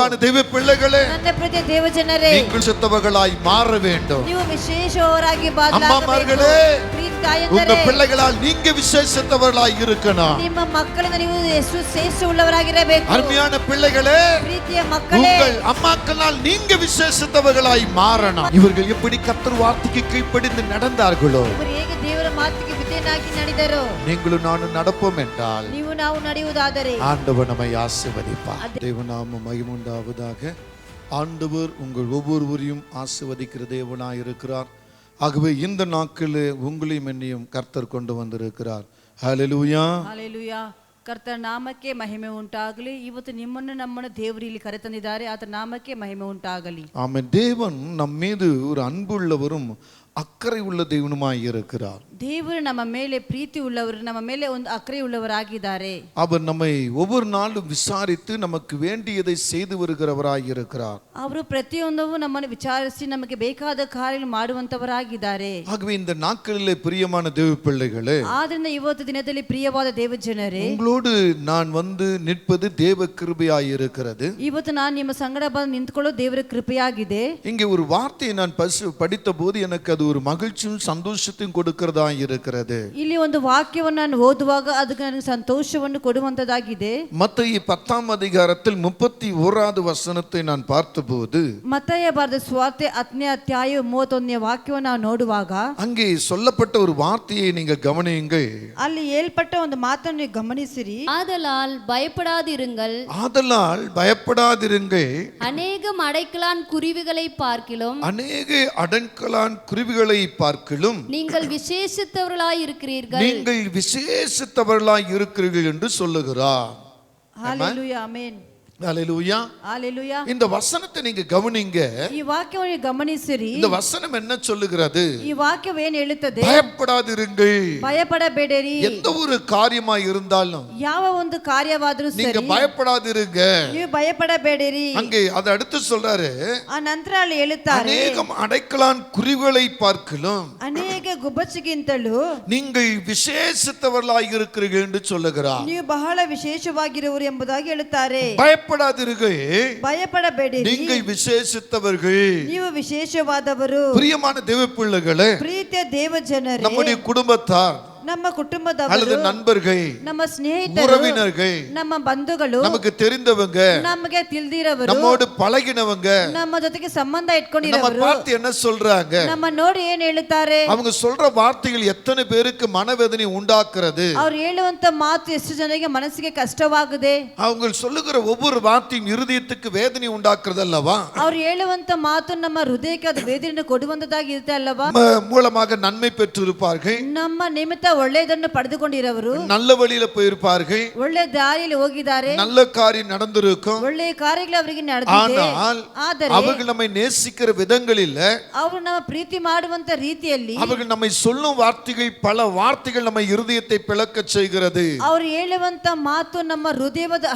ದೇವ ಪಿಳ್ಳೆಗಳೇ, ನನ್ನ ಪ್ರೀತಿಯ ದೇವಜನರೇ, நீங்கள் செத்தவர்களாய் மாற வேண்டும். ನೀವು ವಿಶೇಷವಾಗಿ அம்மாமார்களே, உங்க ತಾಯಂದಿರೇ, பிள்ளைகளால் நீங்க விசேஷித்தவர்களாய் இருக்கணும். ನಿಮ್ಮ ಮಕ್ಕಳಿಂದ ನೀವು ಎಷ್ಟು ಶ್ರೇಷ್ಠ ಉಳ್ಳವರಾಗಿರಬೇಕು. அருமையான பிள்ளைகளே, ಪ್ರೀತಿಯ ಮಕ್ಕಳೇ, உங்கள் அம்மாக்களால் நீங்க விசேஷித்தவர்களாய் மாறணும். இவர்கள் எப்படி கர்த்தர் வார்த்தைக்கு கீழ்ப்படிந்து நடந்தார்களோ, ಇವರು ಹೇಗೆ ದೇವರ ಮಾತಿಗೆ ವಿಧೇಯನಾಗಿ ನಡೆದರು, நீங்களும் நானும் நடப்போம் என்றால் ನೀವು ನಾವು ನಡೆಯುವುದಾದರೆ ஆண்டவர் நம்மை ஆசீர்வதிப்பார். தேவநாம மகிமுண்டாவதாக. ஆண்டவர் உங்கள் ஒவ்வொருவரையும் ஆசீர்வதிக்கிற தேவனாய் இருக்கிறார். ஆகவே இந்த நாட்களில் உங்களையும் என்னையும் கர்த்தர் கொண்டு வந்திருக்கிறார். ஹல்லேலூயா, ಹಲ್ಲೆಲೂಯಾ. ಕರ್ತನ ನಾಮಕ್ಕೆ ಮಹಿಮೆ ಉಂಟಾಗಲಿ. ಇವತ್ತು ನಿಮ್ಮನ್ನು ನಮ್ಮನ್ನು ದೇವರು ಇಲ್ಲಿ ಕರೆತಂದಿದ್ದಾರೆ. ಆತನ ನಾಮಕ್ಕೆ ಮಹಿಮೆ ಉಂಟಾಗಲಿ. ஆமென். தேவன் நம் மீது ஒரு அன்புள்ளவரும் அக்கறை உள்ள தேவனுமாய் இருக்கிறார். ದೇವರು ನಮ್ಮ ಮೇಲೆ ಪ್ರೀತಿ ಉಳ್ಳವರು, ನಮ್ಮ ಮೇಲೆ ಒಂದು ಅಕ್ಕರೆ ಉಳ್ಳವರಾಗಿದ್ದಾರೆ. அவர் நம்மை ஒவ்வொரு நாளும் விசாரித்து நமக்கு வேண்டியதை செய்து வருகிறவராய் இருக்கிறார். ಅವರು ಪ್ರತಿಯೊಂದನ್ನು ನಮ್ಮನ್ನು ವಿಚಾರಿಸಿ ನಮಗೆ ಬೇಕಾದ ಕಾರ್ಯ ಮಾಡುವಂತವರಾಗಿದ್ದಾರೆ. ஆகவே இந்த நாட்களிலே பிரியமான தேவ பிள்ளைகளே, ಆದ್ರಿಂದ ಇವತ್ತು ದಿನದಲ್ಲಿ ಪ್ರಿಯವಾದ ದೇವ ಜನರೇ, உங்களோடு நான் வந்து நிற்பது தேவ கிருபையாய் இருக்கிறது. ಇವತ್ತು ನಾನು ನಿಮ್ಮ ಸಂಗಡ ಬಂದು ನಿಂತ್ಕೊಳ್ಳೋ ದೇವರ ಕೃಪೆಯಾಗಿದೆ. இங்கே ஒரு வார்த்தையை நான் படித்த போது எனக்கு அது ஒரு மகிழ்ச்சியும் சந்தோஷத்தையும் கொடுக்கிறதா இருக்கிறது. ಇಲ್ಲಿ ಒಂದು ವಾಕ್ಯವನ್ನು ನಾನು ಓದುವಾಗ ಅದಕ್ಕೆ ನನಗೆ ಸಂತೋಷವನ್ನು ಕೊಡುವಂತದಾಗಿದೆ. மத்தேயு 10ஆம் அதிகாரத்தில் 31வது வசனத்தை நான் பார்த்தபோது, ಮತ್ತಾಯ ಬರೆದ ಸುವಾರ್ತೆ 10ನೇ ಅಧ್ಯಾಯ 31ನೇ ವಾಕ್ಯವನ್ನು ನಾವು ನೋಡುವಾಗ அங்கே சொல்லப்பட்ட ஒரு வார்த்தையை நீங்கள் கவனியுங்கள். ಅಲ್ಲಿ ಹೇಳ್ಪಟ್ಟ ಒಂದು ಮಾತನ್ನು ನೀವು ಗಮನಿಸಿರಿ. ஆதலால் பயப்படாதிருங்கள், ஆதலால் பயப்படாதிருங்கள், அநேகம் அடைக்கலான் குருவிகளை பார்க்கிலும் அநேக அடங்கலான் குருவிகளை பார்க்கிலும் நீங்கள் விசேஷித்தவர்களாய் இருக்கிறீர்கள். நீங்கள் விசேஷித்தவர்களாய் இருக்கிறீர்கள் என்று சொல்லுகிறார். ಹಲ್ಲೆಲೂಯಾ, ಆಮೆನ್. ஹல்லேலூயா, ಹಲ್ಲೆಲೂಯಾ. இந்த வசனத்தை நீங்க கவனிங்க. ಈ ವಾಕ್ಯವನ್ನು ಗಮನಿಸಿರಿ. இந்த வசனம் என்ன சொல்லுகிறது? ಈ ವಾಕ್ಯವು ಏನು ಹೇಳುತ್ತದೆ? பயப்படாதிருங்கள். ಭಯಪಡಬೇಡಿರಿ. எந்த ஒரு காரியமா இருந்தாலும் ಯಾವ ಒಂದು ಕಾರ್ಯವಾದರೂ நீங்க ಸರಿ, பயப்படாதிருங்க. ನೀವು ಭಯಪಡಬೇಡಿರಿ. அங்கே அதை அடுத்து சொல்றாரு, ಆ ನಂತರ ಅಲ್ಲಿ ಹೇಳುತ್ತಾರೆ, அநேகம் அடைக்கலான் குருவிகளை பார்க்கிலும் ಅನೇಕ ಗುಬ್ಬಚ್ಚಿಗಿಂತಲೂ நீங்கள் விசேஷித்தவர்களாய் இருக்கிறீர்கள் என்று சொல்லுகிறார். ನೀವು ಬಹಳ ವಿಶೇಷವಾಗಿರುವರು ಎಂಬುದಾಗಿ ಹೇಳುತ್ತಾರೆ. பயப்படாதிருங்கள், ಭಯಪಡಬೇಡಿರಿ, நீங்கள் விசேஷித்தவர்கள். ನೀವು ವಿಶೇಷವಾದವರು. பிரியமான தேவ பிள்ளைகளே, ಪ್ರೀತಿಯ ದೇವ ಜನರೇ, நம்முடைய குடும்பத்தார் ನಮ್ಮ ಕುಟುಂಬದವರು, அல்லது நண்பர்கள், ನಮ್ಮ ಸ್ನೇಹಿತರು, உறவினர்கள், ನಮ್ಮ ಬಂಧುಗಳು, நமக்கு தெரிந்தவங்க, ನಮಗೆ ತಿಳಿದಿರವರು, நம்மோடு பழகினவங்க ನಮ್ಮ ಜೊತೆಗೆ ಸಂಬಂಧ நம்ம ಇಟ್ಕೊಂಡಿರೋರು பார்த்து என்ன சொல்றாங்க? ನಮ್ಮ ನೋಡಿ ಏನ್ ಹೇಳುತ್ತಾರೆ? அவங்க சொல்ற வார்த்தைகள் எத்தனை பேருக்கு மனவேதனை உண்டாக்குறது? ಅವ್ರು ಹೇಳುವಂತ ಮಾತು ಎಷ್ಟು ಜನರಿಗೆ ಮನಸ್ಸಿಗೆ ಕಷ್ಟವಾಗಿದೆ. அவங்க சொல்லுகிற ஒவ்வொரு வார்த்தையும் இருதயத்துக்கு வேதனை உண்டாக்குறது அல்லவா? ಅವ್ರು ಹೇಳುವಂತ ಮಾತು ನಮ್ಮ ಹೃದಯಕ್ಕೆ ಅದು ವೇದನೆ ಕೊಡುವಂತದಾಗಿ ಇರುತ್ತೆ ಅಲ್ಲವಾ? மூலமாக நன்மை பெற்றிருப்பார்கள், ನಮ್ಮ ನಿಮಿತ್ತ ಒಳ್ಳೆಯದನ್ನು ಪಡೆದುಕೊಂಡಿರೋರು, நல்ல வழியில போயிருப்பார்கள், ಒಳ್ಳೆ ದಾರಿಯಲ್ಲಿ ಹೋಗಿದ್ದಾರೆ, நல்ல காரியம் நடந்திருக்கும். ಒಳ್ಳೆಯ ಕಾರ್ಯಗಳು ಅವರಿಗೆ ನಡೆದಿದೆ. ஆனால் ಆದರೆ அவர்கள் நம்மை நேசிக்கிற விதங்களில், ಅವರು ನಮ್ಮ ಪ್ರೀತಿ ಮಾಡುವಂತ ರೀತಿಯಲ್ಲಿ, அவர்கள் நம்மை சொல்லும் வார்த்தைகள், பல வார்த்தைகள் நம்ம இருதயத்தை பிளக்கச் செய்கிறது. ಅವರು ಹೇಳುವಂತ ಮಾತು ನಮ್ಮ ಹೃದಯದ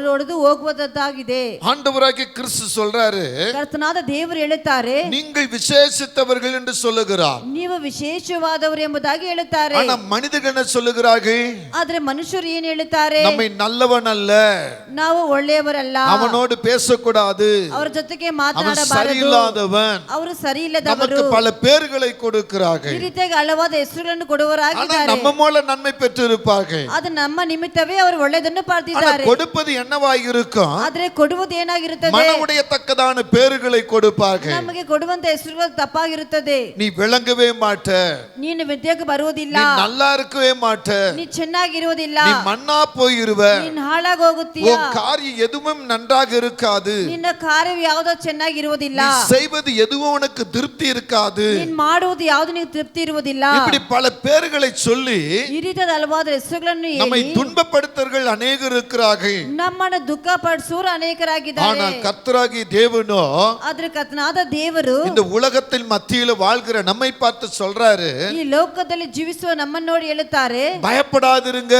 ಹೊಡೆದು ಹೋಗುವುದಾಗಿದೆ. ஆண்டவராகிய கிறிஸ்து சொல்றாரு, ಕರ್ತನಾದ ದೇವರು ಹೇಳುತ್ತಾರೆ, நீங்கள் விசேஷித்தவர்கள் என்று சொல்லுகிறார். ನೀವು ವಿಶೇಷವಾದವರು ಎಂಬುದಾಗಿ ಹೇಳುತ್ತಾರೆ. ஆனா மனிதர்கள் என்ன சொல்லுகிறார்கள்? ಆದ್ರೆ ಮನುಷ್ಯರು ಏನ್ ಹೇಳುತ್ತಾರೆ? நம்மை நல்லவன் அல்ல, ನಾವು ಒಳ್ಳೆಯವರಲ್ಲ, அவனோடு பேசக்கூடாது, ಅವರ ಜೊತೆಗೆ அவன் ಮಾತನಾಡಬಾರದು, சரியில்லாதவன், ಅವರು ಸರಿ ಇಲ್ಲದವರು, நமக்கு பல பேர்களை கொடுக்கிறார்கள். ಈ ರೀತಿಯಾಗಿ ಹಲವಾದ ಹೆಸರುಗಳನ್ನು ஆனா ಕೊಡುವವರಾಗಿದ್ದಾರೆ. நம்ம மூல நன்மை பெற்றிருப்பார்கள். ಅದು ನಮ್ಮ ನಿಮಿತ್ತವೇ ಅವರು ಒಳ್ಳೆಯದನ್ನು ஆனா ಪಡೆದಿದ್ದಾರೆ. கொடுப்பது என்னவாய் இருக்கும்? ಆದ್ರೆ ಕೊಡುವುದು ಏನಾಗಿರುತ್ತದೆ? மனவுடையத்தக்கதான பேர்களை கொடுப்பார்கள். ನಮಗೆ ಕೊಡುವಂತ ಹೆಸರುಗಳು ತಪ್ಪಾಗಿರುತ್ತದೆ. நீ விளங்கவே மாட்ட, ನೀನು ವಿದ್ಯೆಗೆ ಬರುವುದಿಲ್ಲ, நீ நல்லா இருக்கவே மாட்ட, ನೀ ಚೆನ್ನಾಗಿರುವುದಿಲ್ಲ, நீ மண்ணா போயிருவ, ನೀನ್ ಹಾಳಾಗಿ ಹೋಗುತ್ತೀಯ, உன் காரியம் எதுவும் நன்றாக இருக்காது, ನಿನ್ನ ಕಾರ್ಯ ಯಾವುದೋ ಚೆನ್ನಾಗಿರುವುದಿಲ್ಲ, நீ செய்வது எதுவும் உனக்கு திருப்தி இருக்காது. ನೀನ್ ಮಾಡುವುದು ಯಾವುದು ನಿನಗೆ ತೃಪ್ತಿ ಇರುವುದಿಲ್ಲ. இப்படி பல பேர்களை சொல்லி ಈ ರೀತಿಯಾದ ಹಲವಾದ ಹೆಸರುಗಳನ್ನು நம்மை ಹೇಳಿ துன்பப்படுத்தவர்கள் அநேகர் இருக்கிறார்கள். ನಮ್ಮನ್ನು ದುಃಖ ಪಡಿಸುವರು ಅನೇಕರಾಗಿದ್ದಾರೆ. ஆனால் கர்த்தராகிய தேவனோ ಆದ್ರೆ ಕರ್ತನಾದ ದೇವರು இந்த உலகத்தில் மத்தியில வாழ்கிற நம்மை பார்த்து சொல்றாரு, ಈ ಲೋಕದಲ್ಲಿ ಜೀವಿಸುವ ನಮ್ಮನ್ನು ನೋಡಿ ಹೇಳುತ್ತಾರೆ, பயப்படாதிருங்க,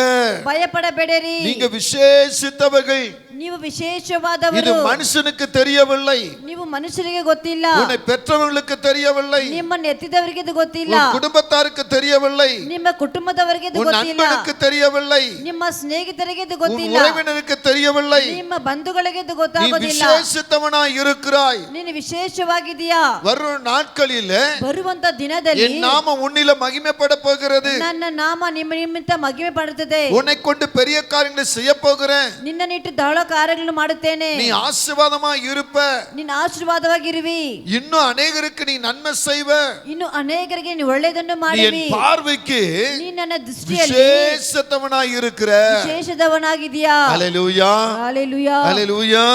ಭಯಪಡಬೇಡಿರಿ, நீங்க விசேஷித்தவர்கள். ನೀವು இது ವಿಶೇಷವಾದವರು. மனுஷனுக்கு தெரியவில்லை, ನೀವು ಮನುಷ್ಯರಿಗೆ ಗೊತ್ತಿಲ್ಲ, உன்னை பெற்றவர்களுக்கு தெரியவில்லை, ನಿಮ್ಮನ್ನು ಎತ್ತಿದವರಿಗೆ ಇದು ಗೊತ್ತಿಲ್ಲ, உன் குடும்பத்தாருக்கு தெரியவில்லை, ನಿಮ್ಮ ಕುಟುಂಬದವರಿಗೆ ಇದು உன் ಗೊತ್ತಿಲ್ಲ, நண்பனுக்கு தெரியவில்லை, ನಿಮ್ಮ ಸ್ನೇಹಿತರಿಗೆ ಇದು உன் ಗೊತ್ತಿಲ್ಲ, உறவினருக்கு தெரியவில்லை. ನಿಮ್ಮ ಬಂಧುಗಳಿಗೆ ಇದು நீ ಗೊತ್ತಾಗೋದಿಲ್ಲ. விசேஷித்தவனாய் இருக்கிறாய். ನೀನು ವಿಶೇಷವಾಗಿದೀಯಾ. வரும் நாட்களிலே ಬರುವಂತ ದಿನದಲ್ಲಿ என் நாமம் உன்னில மகிமைப்பட போகிறது. ನನ್ನ ನಾಮ ನಿಮ್ಮ ನಿಮಿತ್ತ ಮಹಿಮೆ ಪಡುತ್ತದೆ. உன்னை கொண்டு பெரிய காரியங்களை செய்ய போகிறேன். ನಿನ್ನನ್ನಿಟ್ಟು ಧವಳ ಕಾರ್ಯಗಳನ್ನು ಮಾಡುತ್ತೇನೆ. நீ ஆசீர்வாதமாய் இருப்ப. ನಿನ್ನ ಆಶೀರ್ವಾದವಾಗಿರುವಿ. இன்னும் அநேகருக்கு நீ நன்மை செய்வ. ಇನ್ನು ಅನೇಕರಿಗೆ ನೀನು ಒಳ್ಳೆಯದನ್ನು நீ ಮಾಡುವಿ. என் பார்வைக்கு ನೀ ನನ್ನ ದೃಷ್ಟಿಯಲ್ಲಿ விசேஷத்தவனாய் இருக்கிற. ವಿಶೇಷದವನಾಗಿದೀಯಾ. ஹல்லேலூயா, ஹalleluya. ஹல்லேலூயா.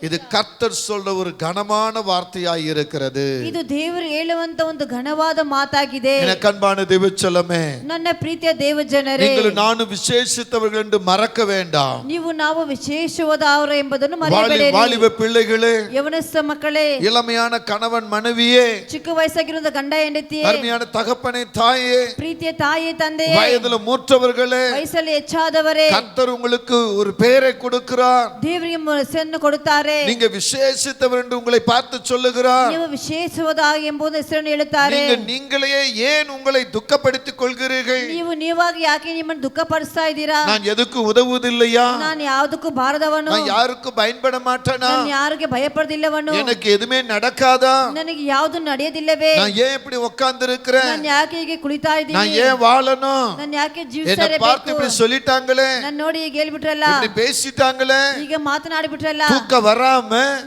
இது கர்த்தர் சொல்ற ஒரு கனமான வார்த்தையாய் இருக்கிறது. ಇದು ದೇವರು ಹೇಳುವಂತ ಒಂದು ಘನವಾದ ಮಾತಾಗಿದೆ. எனக்கு அன்பான தேவச்சலமே, ನನ್ನ ಪ್ರೀತಿಯ ದೇವ ಜನರೇ, நீங்கள் நானும் விசேஷித்தவர்கள் என்று மறக்க வேண்டாம். ನೀವು ನಾವು ವಿಶೇಷವಾದವರು ಎಂಬುದನ್ನು ಮರೆಯಬೇಡಿರಿ. வாலிப பிள்ளைகளே, ಯವನಸ್ಥ ಮಕ್ಕಳೇ, இளமையான கணவன் மனைவியே, ಚಿಕ್ಕ ವಯಸ್ಸಾಗಿರುವ ಗಂಡ ಹೆಂಡತಿಯೇ, அருமையான தகப்பனே தாயே, ಪ್ರೀತಿಯ ತಾಯಿ ತಂದೆಯೇ, வயதுல மூற்றவர்களே, ವಯಸ್ಸಲ್ಲಿ ಹೆಚ್ಚಾದವರೇ, கர்த்தர் உங்களுக்கு ஒரு பெயரை கொடுக்கிறார். ದೇವರಿಗೆ ಹೆಸರನ್ನು ಕೊಡುತ್ತಾರೆ. நீங்க விசேஷித்தவர் என்று உங்களை பார்த்து சொல்லுகிறார். ನೀವು ವಿಶೇಷವಾದ ಎಂಬುದು ಹೆಸರನ್ನು ಹೇಳುತ್ತಾರೆ. நீங்களே ஏன் உங்களை துக்கப்படுத்திக் கொள்கிறீர்கள்? ನೀವಾಗಿ ಯಾಕೆ ನಿಮ್ಮನ್ನು ದುಃಖಪಡಿಸ್ತಾ ಇದ್ದೀರಾ? நான் எதுக்கு உதவுவதில்லையா? ನಾನು ಯಾವುದಕ್ಕೂ ಬಾರದವನು, நான் யாருக்கும் பயன்பட மாட்டேனா? ನಾನು ಯಾರಿಗೆ ಭಯಪಡದಿಲ್ಲವನು, எனக்கு எதுவுமே நடக்காதா? ನನಗೆ ಯಾವುದು ನಡೆಯದಿಲ್ಲವೇ? நான் ஏன் இப்படி உட்கார்ந்து இருக்கிறேன்? ನಾನು ಯಾಕೆ ಹೀಗೆ ಕುಳಿತಾ நான் ಇದ್ದೀನಿ? ஏன் வாழணும்? ನಾನು ಯಾಕೆ என்னை ಜೀವಿಸಲೇಬೇಕು? பார்த்து இப்படி சொல்லிட்டாங்களே, ನಾನು ನೋಡಿ ಈಗ ಹೇಳ್ಬಿಟ್ರಲ್ಲ, இப்படி பேசிட்டாங்களே, ಈಗ ಮಾತನಾಡಿಬಿಟ್ರಲ್ಲ, தூக்க வராம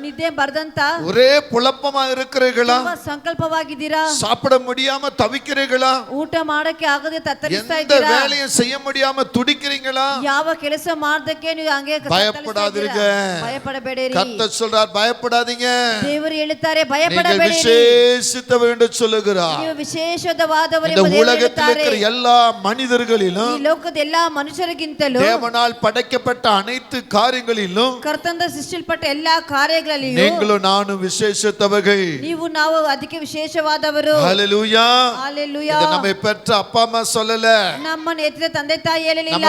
ನಿದ್ದೆ ಬರ್ದಂತ ஒரே குழப்பமா இருக்கிறீர்களா? ತುಂಬಾ ಸಂಕಲ್ಪವಾಗಿದ್ದೀರಾ? சாப்பிட முடியாம தவிக்கிறீர்களா? ಊಟ ಮಾಡಕ್ಕೆ ಆಗದೆ ತತ್ತರಿಸ್ತಾ எந்த ಇದ್ದೀರಾ? வேலையும் செய்ய முடியாம துடிக்கிறீங்களா? ಯಾವ ಕೆಲಸ ಮಾಡದಕ್ಕೆ ನೀವು ಹಂಗೆ பயப்படாதீங்க. ಭಯಪಡಬೇಡಿರಿ. கர்த்தர் சொல்றார், பயப்படாதீங்க. ದೇವರು ಹೇಳುತ್ತಾರೆ, நீங்கள் ಭಯಪಡಬೇಡಿರಿ. விசேஷித்தவர் என்று சொல்லுகிறார். ನೀವು ವಿಶೇಷವಾದವರು இந்த ಎಂದು ದೇವರು உலகத்தில் ಹೇಳುತ್ತಾರೆ. இருக்கிற எல்லா ಈ மனிதர்களிலும், ಲೋಕದ ಎಲ್ಲಾ ಮನುಷ್ಯರಿಗಿಂತಲೂ, தேவனால் படைக்கப்பட்ட அனைத்து காரியங்களிலும் ಕರ್ತಂದ ಸೃಷ್ಟಿಲ್ಪಟ್ಟ ಎಲ್ಲಾ ಕಾರ್ಯಗಳಲ್ಲಿಯೂ நீங்களும் நானும் விசேஷித்தவர்கள். ನೀವು ನಾವು ಅದಕ್ಕೆ ವಿಶೇಷವಾದವರು. ஹல்லேலூயா. ஹalleluya. இது நம்மை பெற்ற அப்பா அம்மா சொல்லல, ನಮ್ಮನ್ನು ಎತ್ತಿದ ತಂದೆ ತಾಯಿ ಹೇಳಲಿಲ್ಲ.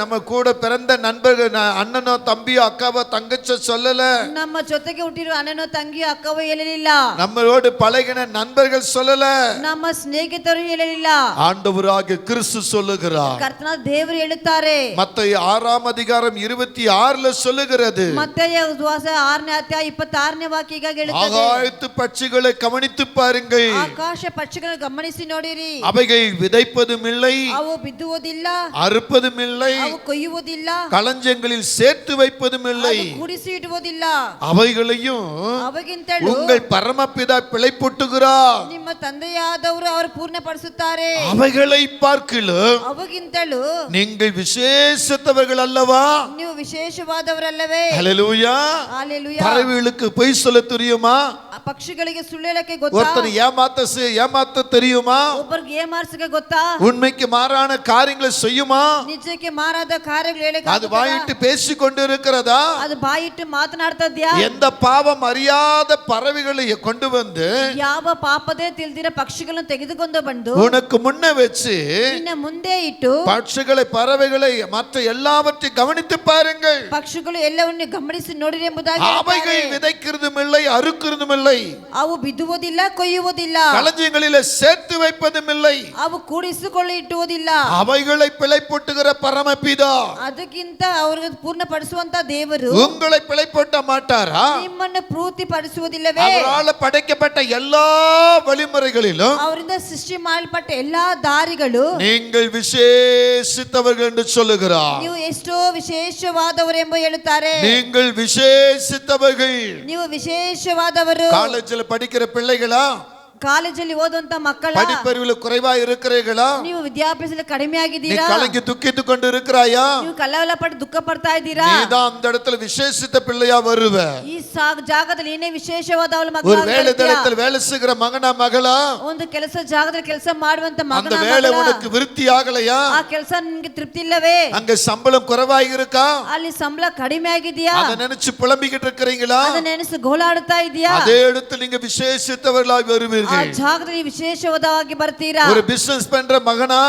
நம்ம கூட பிறந்த நண்பர்கள், அண்ணனோ தம்பியோ அக்காவோ தங்கச்சோ சொல்லல, ನಮ್ಮ ಜೊತೆಗೆ ಹುಟ್ಟಿರುವ ಅಣ್ಣನೋ ತಂಗಿಯೋ ಅಕ್ಕವೋ ಹೇಳಲಿಲ್ಲ. நம்மளோடு பழகின நண்பர்கள் சொல்லல, ನಮ್ಮ ಸ್ನೇಹಿತರು ಹೇಳಲಿಲ್ಲ. ஆண்டவராகிய கிறிஸ்து சொல்லுகிறார். ಕರ್ತನ ದೇವರು ಹೇಳುತ್ತಾರೆ. மத்தேயு 6 அதிகாரம் 26 சொல்லுகிறது, ಮತ್ತೆಯ ಉಪವಾಸ 6ನೇ ಅಧ್ಯಾಯ 26ನೇ ವಾಕ್ಯ ಹೀಗಾಗಿ ಹೇಳುತ್ತದೆ, ஆகாயத்து பட்சிகளை கவனித்து பாருங்கள், ಆಕಾಶ ಪಕ್ಷಿಗಳನ್ನು ಗಮನಿಸಿ ನೋಡಿರಿ, அவைகள் விதைப்பதும் இல்லை, ಅವು ಬಿತ್ತುವುದಿಲ್ಲ, அறுப்பதும் இல்லை, ಅವು ಕೊಯ್ಯುವುದಿಲ್ಲ, களஞ்சங்களில் சேர்த்து வைப்பதும் இல்லை, ಅದು ಕೂಡಿಸಿ ಇಡುವುದಿಲ್ಲ. அவைகளையும் ಅವಾಗಿಂತಲೂ உங்கள் பரமபிதா பிழைப்புட்டுகிறார். ನಿಮ್ಮ ತಂದೆಯಾದವರು ಅವರು ಪೂರ್ಣಪಡಿಸುತ್ತಾರೆ. அவைகளை பார்க்கிலும் ಅವಾಗಿಂತಲೂ நீங்கள் விசேஷத்தவர்கள் அல்லவா? ನೀವು ವಿಶೇಷವಾದವರಲ್ಲವೇ? ஹல்லேலூயா. ஹalleluya. பறவைகளுக்கு பொய் சொல்ல தெரியுமா? ಆ ಪಕ್ಷಿಗಳಿಗೆ ಸುಳ್ಳು ಹೇಳಕ್ಕೆ ಗೊತ್ತಾ? ஒருத்தர் ஏமாத்த தெரியுமா? ಒಬ್ಬರಿಗೆ ಏಮಾರ್ಸಕ್ಕೆ ಗೊತ್ತಾ? உண்மைக்கு மாறான காரியங்களை செய்யுமா? ನಿಜಕ್ಕೆ ಮಾರಾದ ಕಾರ್ಯಗಳು ಹೇಳಕ್ಕೆ அது வாயிட்டு பேசி கொண்டு இருக்கிறதா? ಅದು ಬಾಯಿಟ್ಟು ಮಾತನಾಡ್ತದ್ಯಾ? எந்த பாவம் அறியாத பறவைகளை கொண்டு வந்து ಯಾವ ಪಾಪದೇ ತಿಳಿದಿರ ಪಕ್ಷಿಗಳನ್ನು ತೆಗೆದುಕೊಂಡು ಬಂದು உனக்கு முன்ன வச்சு ನಿನ್ನ ಮುಂದೆ ಇಟ್ಟು பட்சிகளை பறவைகளை மற்ற எல்லாவற்றையும் கவனித்து பாருங்கள், ಪಕ್ಷಿಗಳು ಎಲ್ಲವನ್ನು ಗಮನಿಸಿ ನೋಡಿರಿ ಎಂಬುದಾಗಿ அவைகள் ಹೇಳ್ತಾರೆ. விதைக்கிறதும் இல்லை, அறுக்கிறதும் இல்லை, ಅವು ಬಿದ್ದುವುದಿಲ್ಲ, ಕೊಯ್ಯುವುದಿಲ್ಲ, களஞ்சியங்களிலே சேர்த்து வைப்பதும் இல்லை, ಅವು ಕೂಡಿಸಿಕೊಳ್ಳಿ ಇಟ್ಟುವುದಿಲ್ಲ. அவைகளை பிழைப்பூட்டுகிற பரமபிதா ಅದಕ್ಕಿಂತ ಅವ್ರಿಗೆ ಪೂರ್ಣಪಡಿಸುವಂತ ದೇವರು உங்களை பிழைப்பூட்ட மாட்டாரா? ನಿಮ್ಮನ್ನು ಪ್ರೀತಿ ಪಡಿಸುವುದಿಲ್ಲವೇ? அவரால் படைக்கப்பட்ட எல்லா வழிமுறைகளிலும் ಅವರಿಂದ ಸೃಷ್ಟಿ ಮಾಡಲ್ಪಟ್ಟ ಎಲ್ಲಾ ದಾರಿಗಳು நீங்கள் விசேஷித்தவர்கள் என்று சொல்லுகிறார். ನೀವು ಎಷ್ಟೋ ವಿಶೇಷವಾದವರು ಎಂಬ ಹೇಳುತ್ತಾರೆ. நீங்கள் விசேஷித்தவர்கள். ನೀವು ವಿಶೇಷವಾದವರು. காலேஜில் படிக்கிற பிள்ளைகளா? ಕಾಲೇಜಲ್ಲಿ ಓದುವಂತ ಮಕ್ಕಳ படிப்பறிவில் குறைவா இருக்கிறீர்களா? ನೀವು ವಿದ್ಯಾಭ್ಯಾಸದಲ್ಲಿ ಕಡಿಮೆ நீ ಆಗಿದ್ದೀರಾ? கலங்கி துக்கித்து கொண்டு இருக்கிறாயா? ನೀವು ಕಲ್ಲವಲ ಪಟ್ಟು ದುಃಖ ಪಡ್ತಾ ಇದ್ದೀರಾ? நீதான் அந்த இடத்துல விசேஷித்த பிள்ளையா வருவ. ಈ ಜಾಗದಲ್ಲಿ ಏನೇ ವಿಶೇಷವಾದವಳ ஒரு வேலை ಮಗ, தளத்தில் வேலை செய்கிற மகனா மகளா? ಒಂದು ಕೆಲಸ ಜಾಗದಲ್ಲಿ ಕೆಲಸ ಮಾಡುವಂತ அந்த ಮಗನ வேலை ಮಗಳ, உனக்கு விருத்தி ஆகலையா? ಆ ಕೆಲಸ ನಿಮಗೆ ತೃಪ್ತಿ ಇಲ್ಲವೇ? அங்க சம்பளம் குறைவாக இருக்கா? ಅಲ್ಲಿ ಸಂಬಳ ಕಡಿಮೆ ಆಗಿದೆಯಾ? அதை நினைச்சு புலம்பிக்கிட்டு இருக்கிறீங்களா? ಅದನ್ನ ನೆನೆಸಿ ಗೋಳಾಡುತ್ತಾ ಇದೆಯಾ? அதே இடத்துல நீங்க விசேஷித்தவர்களாய் வருவீர்கள். ಜಾಗದಲ್ಲಿ ವಿಶೇಷವಾಗಿ ಬರ್ತೀರಾ. ஒரு பிசினஸ் பண்ற மகனா,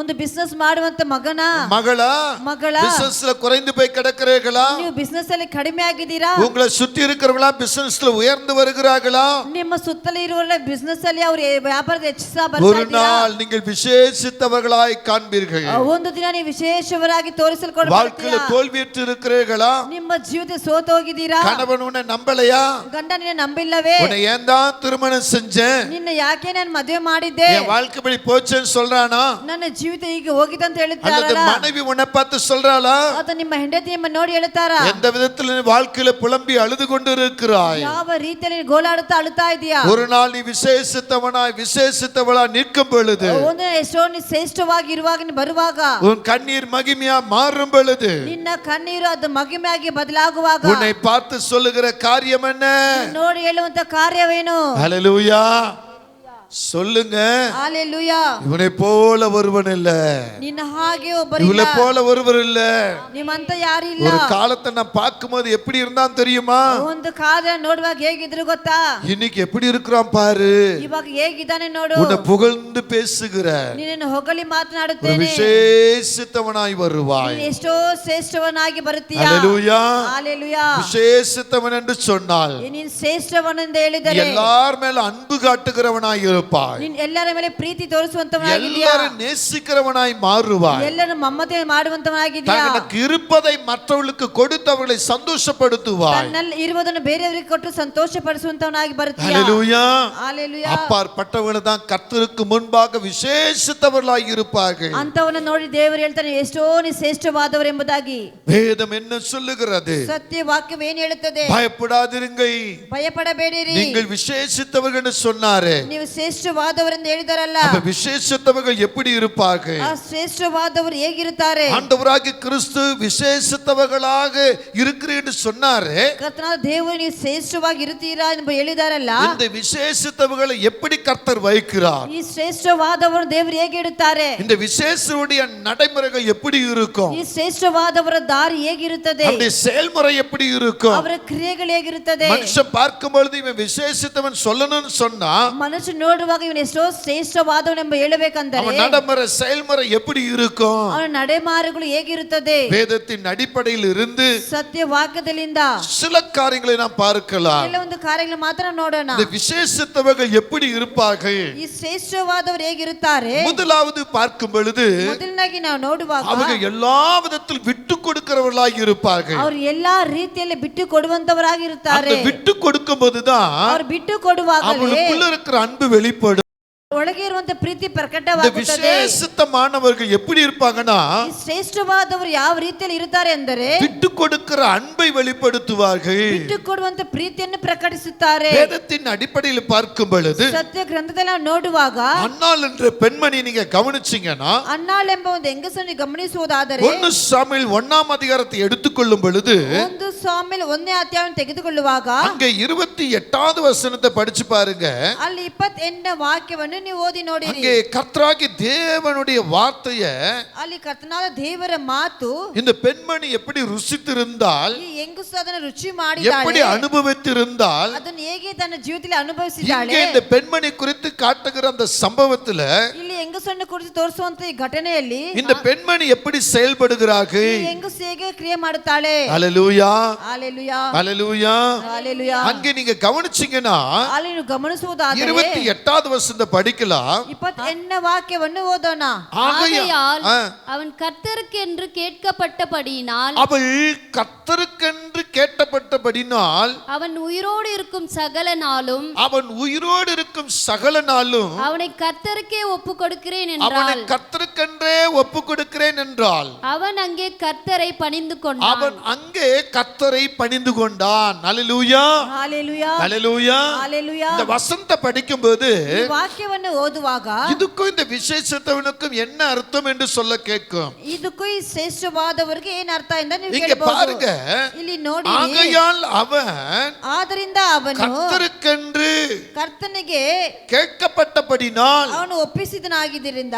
ಒಂದು ಬಿಸ್ನೆಸ್ ಮಾಡುವಂತ ಮಗನ, மகளா, ಮಗಳ, பிசினஸ்ல குறைந்து போய் கிடக்கிறீர்களா? ನೀವು ಬಿಸ್ನೆಸ್ ಅಲ್ಲಿ ಕಡಿಮೆ ಆಗಿದ್ದೀರಾ? உங்களை சுற்றி இருக்கிறவங்களா பிசினஸ்ல உயர்ந்து வருகிறார்களா? ನಿಮ್ಮ ಸುತ್ತಲೇ ಇರುವವರ ಬಿಸ್ನೆಸ್ ಅಲ್ಲಿ ಅವರು ವ್ಯಾಪಾರದ ಹೆಚ್ಚಿಸ್ತಾ ஒரு ಬರ್ತಾ ಇದ್ದೀರಾ? நாள் நீங்கள் விசேஷித்தவர்களாய் காண்பீர்கள். ಒಂದು ದಿನ ನೀವು ವಿಶೇಷವರಾಗಿ ತೋರಿಸಲ್ಕೊಳ್ತೀರಾ. வாழ்க்கையில தோல்வியுற்று இருக்கிறீர்களா? ನಿಮ್ಮ ಜೀವಿತ ಸೋತು ಹೋಗಿದ್ದೀರಾ? கணவன் உன்னை நம்பலையா? ಗಂಡ ನಿನ್ನ ನಂಬಿಲ್ಲವೇ? உன்னை ஏன் தான் திருமணம் செஞ்சேன், ನಿನ್ನ ಯಾಕೆ ನಾನು ಮದುವೆ ಮಾಡಿದ್ದೆ, என் வாழ்க்கை படி போச்சுன்னு சொல்றானா? ನನ್ನ ಜೀವಿತ ಈಗ ಹೋಗಿದೆ ಅಂತ அல்லது ಹೇಳ್ತಾರಲ್ಲ, மனைவி உன்னை பார்த்து சொல்றாளா? ಅಥವಾ ನಿಮ್ಮ ಹೆಂಡತಿ ನಿಮ್ಮ ನೋಡಿ ಹೇಳ್ತಾರ? எந்த விதத்தில் நீ வாழ்க்கையில புலம்பி அழுது கொண்டு இருக்கிறாய்? ಯಾವ ರೀತಿಯಲ್ಲಿ ಗೋಳಾಡುತ್ತಾ ಅಳುತ್ತಾ ಇದೀಯಾ? ஒரு நாள் நீ விசேஷித்தவனாய் விசேஷித்தவளா நிற்கும் பொழுது, ಒಂದು ಎಷ್ಟೋ ನೀ ಶ್ರೇಷ್ಠವಾಗಿ ಇರುವಾಗ ನೀ ಬರುವಾಗ, உன் கண்ணீர் மகிமையா மாறும் பொழுது, ನಿನ್ನ ಕಣ್ಣೀರು ಅದು ಮಗಿಮೆಯಾಗಿ ಬದಲಾಗುವಾಗ, உன்னை பார்த்து சொல்லுகிற காரியம் என்ன? ನೋಡಿ ಹೇಳುವಂತ ಕಾರ್ಯವೇನು? ஹல்லேலூயா சொல்லுங்க. ஹalleluya. இவனை போல ஒருவன் இல்ல, ನಿನ್ನ ಹಾಗೆ ಒಬ್ಬರು இவளை ಇಲ್ಲ, போல ஒருவர் இல்ல. ನಿಮ್ಮಂತ ಯಾರು ಇಲ್ಲ. ஒரு காலத்தை நான் பார்க்கும்போது எப்படி இருந்தான் தெரியுமா? ಒಂದು ಕಾಲ ನೋಡುವಾಗ ಹೇಗಿದ್ರು ಗೊತ್ತಾ? இன்னைக்கு எப்படி இருக்கிறான் பாரு. ಇವಾಗ ಹೇಗಿದ್ದಾನೆ ನೋಡು. உன்னை புகழ்ந்து பேசுகிற ನಿನ್ನನ್ನು ಹೊಗಳಿ ஒரு ಮಾತನಾಡುತ್ತೇನೆ. விசேஷித்தவனாய் வருவாய். ನೀನು ಎಷ್ಟೋ ಶ್ರೇಷ್ಠವನಾಗಿ ಬರುತ್ತೀಯಾ? ஹல்லேலூயா. ஹalleluya. விசேஷித்தவன் என்று சொன்னால் ನೀನು ಶ್ರೇಷ್ಠವನೆಂದು ಹೇಳಿದರೆ எல்லார் மேல அன்பு காட்டுகிறவனாய் இருப்பாய். ನೀನು ಎಲ್ಲರ ಮೇಲೆ ಪ್ರೀತಿ ತೋರಿಸುವಂತವನಾಗಿದ್ದೀಯಾ? எல்லாரும் நேசிக்கிறவனாய் மாறுவாய். ಎಲ್ಲರನ್ನು ಮಮತೆ ಮಾಡುವಂತವನಾಗಿದ್ದೀಯಾ? தனக்கு இருப்பதை மற்றவர்களுக்கு கொடுத்தவர்களை சந்தோஷப்படுத்துவாய். ತನ್ನಲ್ಲಿ ಇರುವುದನ್ನು ಬೇರೆಯವರಿಗೆ ಕೊಟ್ಟು ಸಂತೋಷ ಪಡಿಸುವಂತವನಾಗಿ ಬರ್ತೀಯಾ? ஹல்லேலூயா. ஹalleluya. அப்பாற்பட்டவர்கள் தான் கர்த்தருக்கு முன்பாக விசேஷித்தவர்களாய் இருப்பார்கள். ಅಂತವನ್ನ ನೋಡಿ ದೇವರು ಹೇಳ್ತಾನೆ ಎಷ್ಟೋ ನೀ ಶ್ರೇಷ್ಠವಾದವರು ಎಂಬುದಾಗಿ. வேதம் என்ன சொல்லுகிறது? ಸತ್ಯ ವಾಕ್ಯವು ಏನು ಹೇಳುತ್ತದೆ? பயப்படாதிருங்கள், ಭಯಪಡಬೇಡಿರಿ, நீங்கள் விசேஷித்தவர்கள் என்று சொன்னாரே. ನೀವು ಶ್ರೇಷ್ಠವಾದವರೆಂದು ಹೇಳಿದಾರಲ್ಲ, அப்ப விசேஷித்தவர்கள் எப்படி இருப்பார்கள்? ಆ ಶ್ರೇಷ್ಠವಾದವರು ಹೇಗಿರುತ್ತಾರೆ? ஆண்டவராகிய கிறிஸ்து விசேஷித்தவர்களாக இருக்கிறீர்கள் என்று சொன்னாரே. ಕರ್ತನಾದ ದೇವರು ನೀವು ಶ್ರೇಷ್ಠವಾಗಿ ಇರುತ್ತೀರಾ ಎಂದು ಹೇಳಿದಾರಲ್ಲ, இந்த விசேஷித்தவர்களை எப்படி கர்த்தர் வைக்கிறார்? ಈ ಶ್ರೇಷ್ಠವಾದವರು ದೇವರು ಹೇಗೆ ಇಡುತ್ತಾರೆ? இந்த விசேஷருடைய நடைமுறைகள் எப்படி இருக்கும்? ಈ ಶ್ರೇಷ್ಠವಾದವರ ದಾರಿ ಹೇಗಿರುತ್ತದೆ? அவருடைய செயல்முறை எப்படி இருக்கும்? ಅವರ ಕ್ರಿಯೆಗಳು ಹೇಗಿರುತ್ತದೆ? மனுஷன் பார்க்கும் பொழுது இவன் விசேஷித்தவன் சொல்லணும்னு சொன்னா ಮನುಷ್ಯ ನೋಡುವಾಗ ಇವನು ಎಷ್ಟೋ ಶ್ರೇಷ್ಠವಾದವನೆಂಬ ಹೇಳಬೇಕಂದರೆ அவன் நடைமுறை செயல்முறை எப்படி இருக்கும்? ಅವನ ನಡೆಮಾರುಗಳು ಹೇಗಿರುತ್ತದೆ? வேதத்தின் அடிப்படையில் இருந்து ಸತ್ಯ ವಾಕ್ಯದಲ್ಲಿಂದ சில காரியங்களை நாம் பார்க்கலாம். ಕೆಲವೊಂದು ಕಾರ್ಯಗಳು ಮಾತ್ರ ನೋಡೋಣ. இந்த விசேஷித்தவர்கள் எப்படி இருப்பார்கள்? ಈ ಶ್ರೇಷ್ಠವಾದವರು ಹೇಗಿರುತ್ತಾರೆ? முதலாவது பார்க்கும் பொழுது ಮೊದಲನಾಗಿ ನಾವು ನೋಡುವಾಗ அவங்க எல்லா விதத்தில் விட்டு கொடுக்கிறவர்களாக இருப்பார்கள். ಅವರು ಎಲ್ಲಾ ರೀತಿಯಲ್ಲಿ ಬಿಟ್ಟು ಕೊಡುವಂತವರಾಗಿರುತ್ತಾರೆ. அந்த விட்டு கொடுக்கும் போதுதான் ಅವರು ಬಿಟ್ಟು ಕೊಡುವಾಗಲೇ அவங்களுக்குள்ள இருக்கிற அன்பு வெளிப்படும். ಒಳಗೆ ಇರುವಂತ ಪ್ರೀತಿ இந்த ಪ್ರಕಟವಾಗುತ್ತದೆ. விசேஷித்தமானவர்கள் எப்படி இருப்பாங்கன்னா ಈ ಶ್ರೇಷ್ಠವಾದವರು ಯಾವ ರೀತಿಯಲ್ಲಿ ಇರುತ್ತಾರೆ ಅಂದರೆ விட்டு கொடுக்கிற அன்பை வெளிப்படுத்துவார்கள். ಬಿಟ್ಟು ಕೊಡುವಂತ ಪ್ರೀತಿಯನ್ನು ಪ್ರಕಟಿಸುತ್ತಾರೆ. வேதத்தின் அடிப்படையில் பார்க்கும் பொழுது ಸತ್ಯ ಗ್ರಂಥದಲ್ಲಿ ನಾವು ನೋಡುವಾಗ அன்னாள் என்ற பெண்மணி நீங்க கவனிச்சீங்கன்னா ಅನ್ನಾಳ್ ಎಂಬ ಒಂದು ಹೆಂಗಸನ್ನು ಗಮನಿಸುವುದಾದರೆ 1 சாமுவேல் 1ஆம் அதிகாரத்தை எடுத்துக்கொள்ளும் பொழுது ಒಂದು ಸಾಮೇಲ್ 1ನೇ ಅಧ್ಯಾಯವನ್ನು ತೆಗೆದುಕೊಳ್ಳುವಾಗ அங்க 28வது வசனத்தை படிச்சு பாருங்க. ಅಲ್ಲಿ 28ನೇ ವಾಕ್ಯವನ್ನು ನೀವು ಓದಿ ನೋಡಿರಿ. அங்கே கர்த்தராகிய தேவனுடைய வார்த்தையை ಅಲ್ಲಿ ಕರ್ತನಾದ ದೇವರ ಮಾತು இந்த பெண்மணி எப்படி ருசித்திருந்தால், ಈ ಹೆಂಗಸು ಅದನ್ನು ರುಚಿ எப்படி ಮಾಡಿದ್ದಾಳೆ, அனுபவித்திருந்தால், ಅದನ್ನು ಹೇಗೆ ತನ್ನ ಜೀವಿತದಲ್ಲಿ ಅನುಭವಿಸಿದ್ದಾಳೆ. இங்கே இந்த பெண்மணி குறித்து காட்டுகிற அந்த சம்பவத்துல ಇಲ್ಲಿ ಹೆಂಗಸನ್ನು ಕುರಿತು ತೋರಿಸುವಂತ ಈ ಘಟನೆಯಲ್ಲಿ இந்த பெண்மணி எப்படி செயல்படுகிறார்கள்? ಈ ಹೆಂಗಸು ಹೇಗೆ ಕ್ರಿಯೆ ಮಾಡುತ್ತಾಳೆ? ஹல்லேலூயா, ಹalleluya, ஹல்லேலூயா. ಹalleluya. அங்கே நீங்க கவனிச்சீங்கன்னா ಅಲ್ಲಿ ನೀವು ಗಮನಿಸುವುದಾದರೆ 28வது வசனத்தை படிக்கலாம். 28ನೇ ವಾಕ್ಯವನ್ನು ಓದೋಣ. ஆகையால் அவன் கர்த்தருக்கென்று கேட்கப்பட்டபடியினால் அவள் கர்த்தருக்கென்று கேட்டப்பட்டபடினால் அவன் உயிரோடு இருக்கும் சகல நாளும் அவன் உயிரோடு இருக்கும் சகல நாளும் அவனை கர்த்தருக்கே ஒப்பு கொடுக்கிறேன் அவனை என்றால் கர்த்தருக்கென்றே ஒப்பு கொடுக்கிறேன் என்றால் அவன் அங்கே கர்த்தரை பணிந்து கொண்டான். அவன் அங்கே கர்த்தரை பணிந்து கொண்டான். ஹல்லேலூயா, ಹalleluya, ஹல்லேலூயா. ಹalleluya. இந்த வசனத்தை படிக்கும்போது ಈ ವಾಕ್ಯವನ್ನು ಓದುವಾಗ இதுக்கும் இந்த விசேஷத்தவனுக்கும் என்ன அர்த்தம் என்று சொல்ல கேட்கும். ಇದಕ್ಕೂ ಈ ಶ್ರೇಷ್ಠವಾದವರಿಗೆ ಏನ್ ಅರ್ಥ ಎಂದು ನೀವು இங்க ಕೇಳಬಹುದು. பாருங்க, ಇಲ್ಲಿ ನೋಡಿ, ஆகையால் அவன் ಆದ್ದರಿಂದ ಅವನು கர்த்தருக்கென்று ಕರ್ತನಿಗೆ கேட்கப்பட்டபடினால் ಅವನು ಒಪ್ಪಿಸಿದನಾಗಿದ್ದರಿಂದ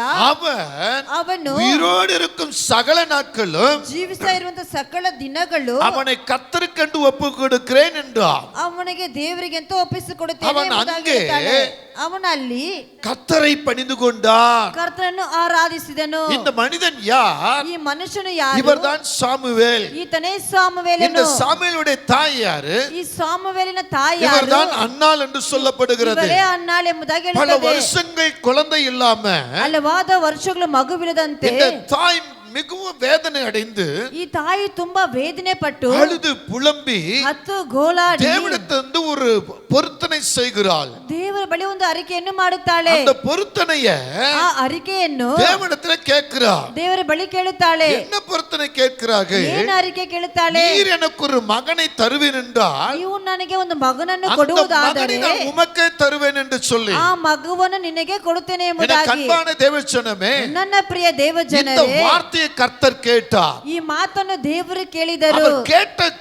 அவன் உயிரோடு இருக்கும் சகல நாட்களும் ಜೀವಿಸ್ತಾ ಇರುವಂತ ಸಕಲ ದಿನಗಳು அவனை கர்த்தருக்கென்று ஒப்பு கொடுக்கிறேன் என்றார். ಅವನಿಗೆ ದೇವರಿಗೆ ಅಂತ ಒಪ್ಪಿಸಿಕೊಡುತ್ತೇನೆ ಅವನು ಎಂಬುದಾಗಿ ಹಂಗೆ ಹೇಳ್ತಾನೆ. ಅವನು ಅಲ್ಲಿ கர்த்தரை பணிந்து கொண்டார். ಕರ್ತನನ್ನು ಆರಾಧಿಸಿದನು. இந்த மனிதன் யார்? ಈ ಮನುಷ್ಯನು ಯಾರು? இவர்தான் சாமுவேல். ಈತನೇ ಸಾಮುವೇಲನು. இந்த சாமுவேலுடைய தாய் யாரு? ಈ ಸಾಮುವೇಲಿನ ತಾಯಿ ಯಾರು? இவர்தான் அன்னாள் என்று சொல்லப்படுகிறது. ಇವರೇ ಅನ್ನಾಳ್ ಎಂಬುದಾಗಿ பல ಹೇಳುತ್ತದೆ. வருஷங்கள் குழந்தை இல்லாம ಹಲವಾದ ವರ್ಷಗಳು ಮಗುವಿಲ್ಲದಂತೆ இந்த தாய் மிகவும் வேதனை அடைந்து ಈ ತಾಯಿ ತುಂಬಾ ವೇದನೆ ಪಟ್ಟು அழுது புலம்பி ಹತ್ತು ಗೋಳಾಡಿ தேவனிடத்திலிருந்து ஒரு பொருத்தனை செய்கிறாள். ದೇವರ ಬಳಿ ಒಂದು ಅರಿಕೆಯನ್ನು ಮಾಡುತ್ತಾಳೆ. அந்த பொருத்தனைய ಆ ಅರಿಕೆಯನ್ನು தேவனிடத்துல கேட்கிறாள். ದೇವರ ಬಳಿ ಕೇಳುತ್ತಾಳೆ. என்ன பொருத்தனை கேட்கிறார்கள்? ಏನು ಅರಿಕೆ ಕೇಳುತ್ತಾಳೆ? நீர் எனக்கு ஒரு மகனை தருவேன் என்றால் ನೀವು ನನಗೆ ಒಂದು ಮಗನನ್ನು அந்த ಕೊಡುವುದಾದರೆ மகனை நான் உமக்கே தருவேன் என்று சொல்லி ಆ ಮಗುವನ್ನು ನಿನಗೆ ಕೊಡುತ್ತೇನೆ என ಎಂಬುದಾಗಿ. கண்பான தேவஜனமே, ನನ್ನ ಪ್ರಿಯ இந்த ದೇವಜನರೇ, வார்த்தையை கர்த்தர் கேட்டார். ಈ ಮಾತನ್ನು ದೇವರು ಕೇಳಿದರು. அவர்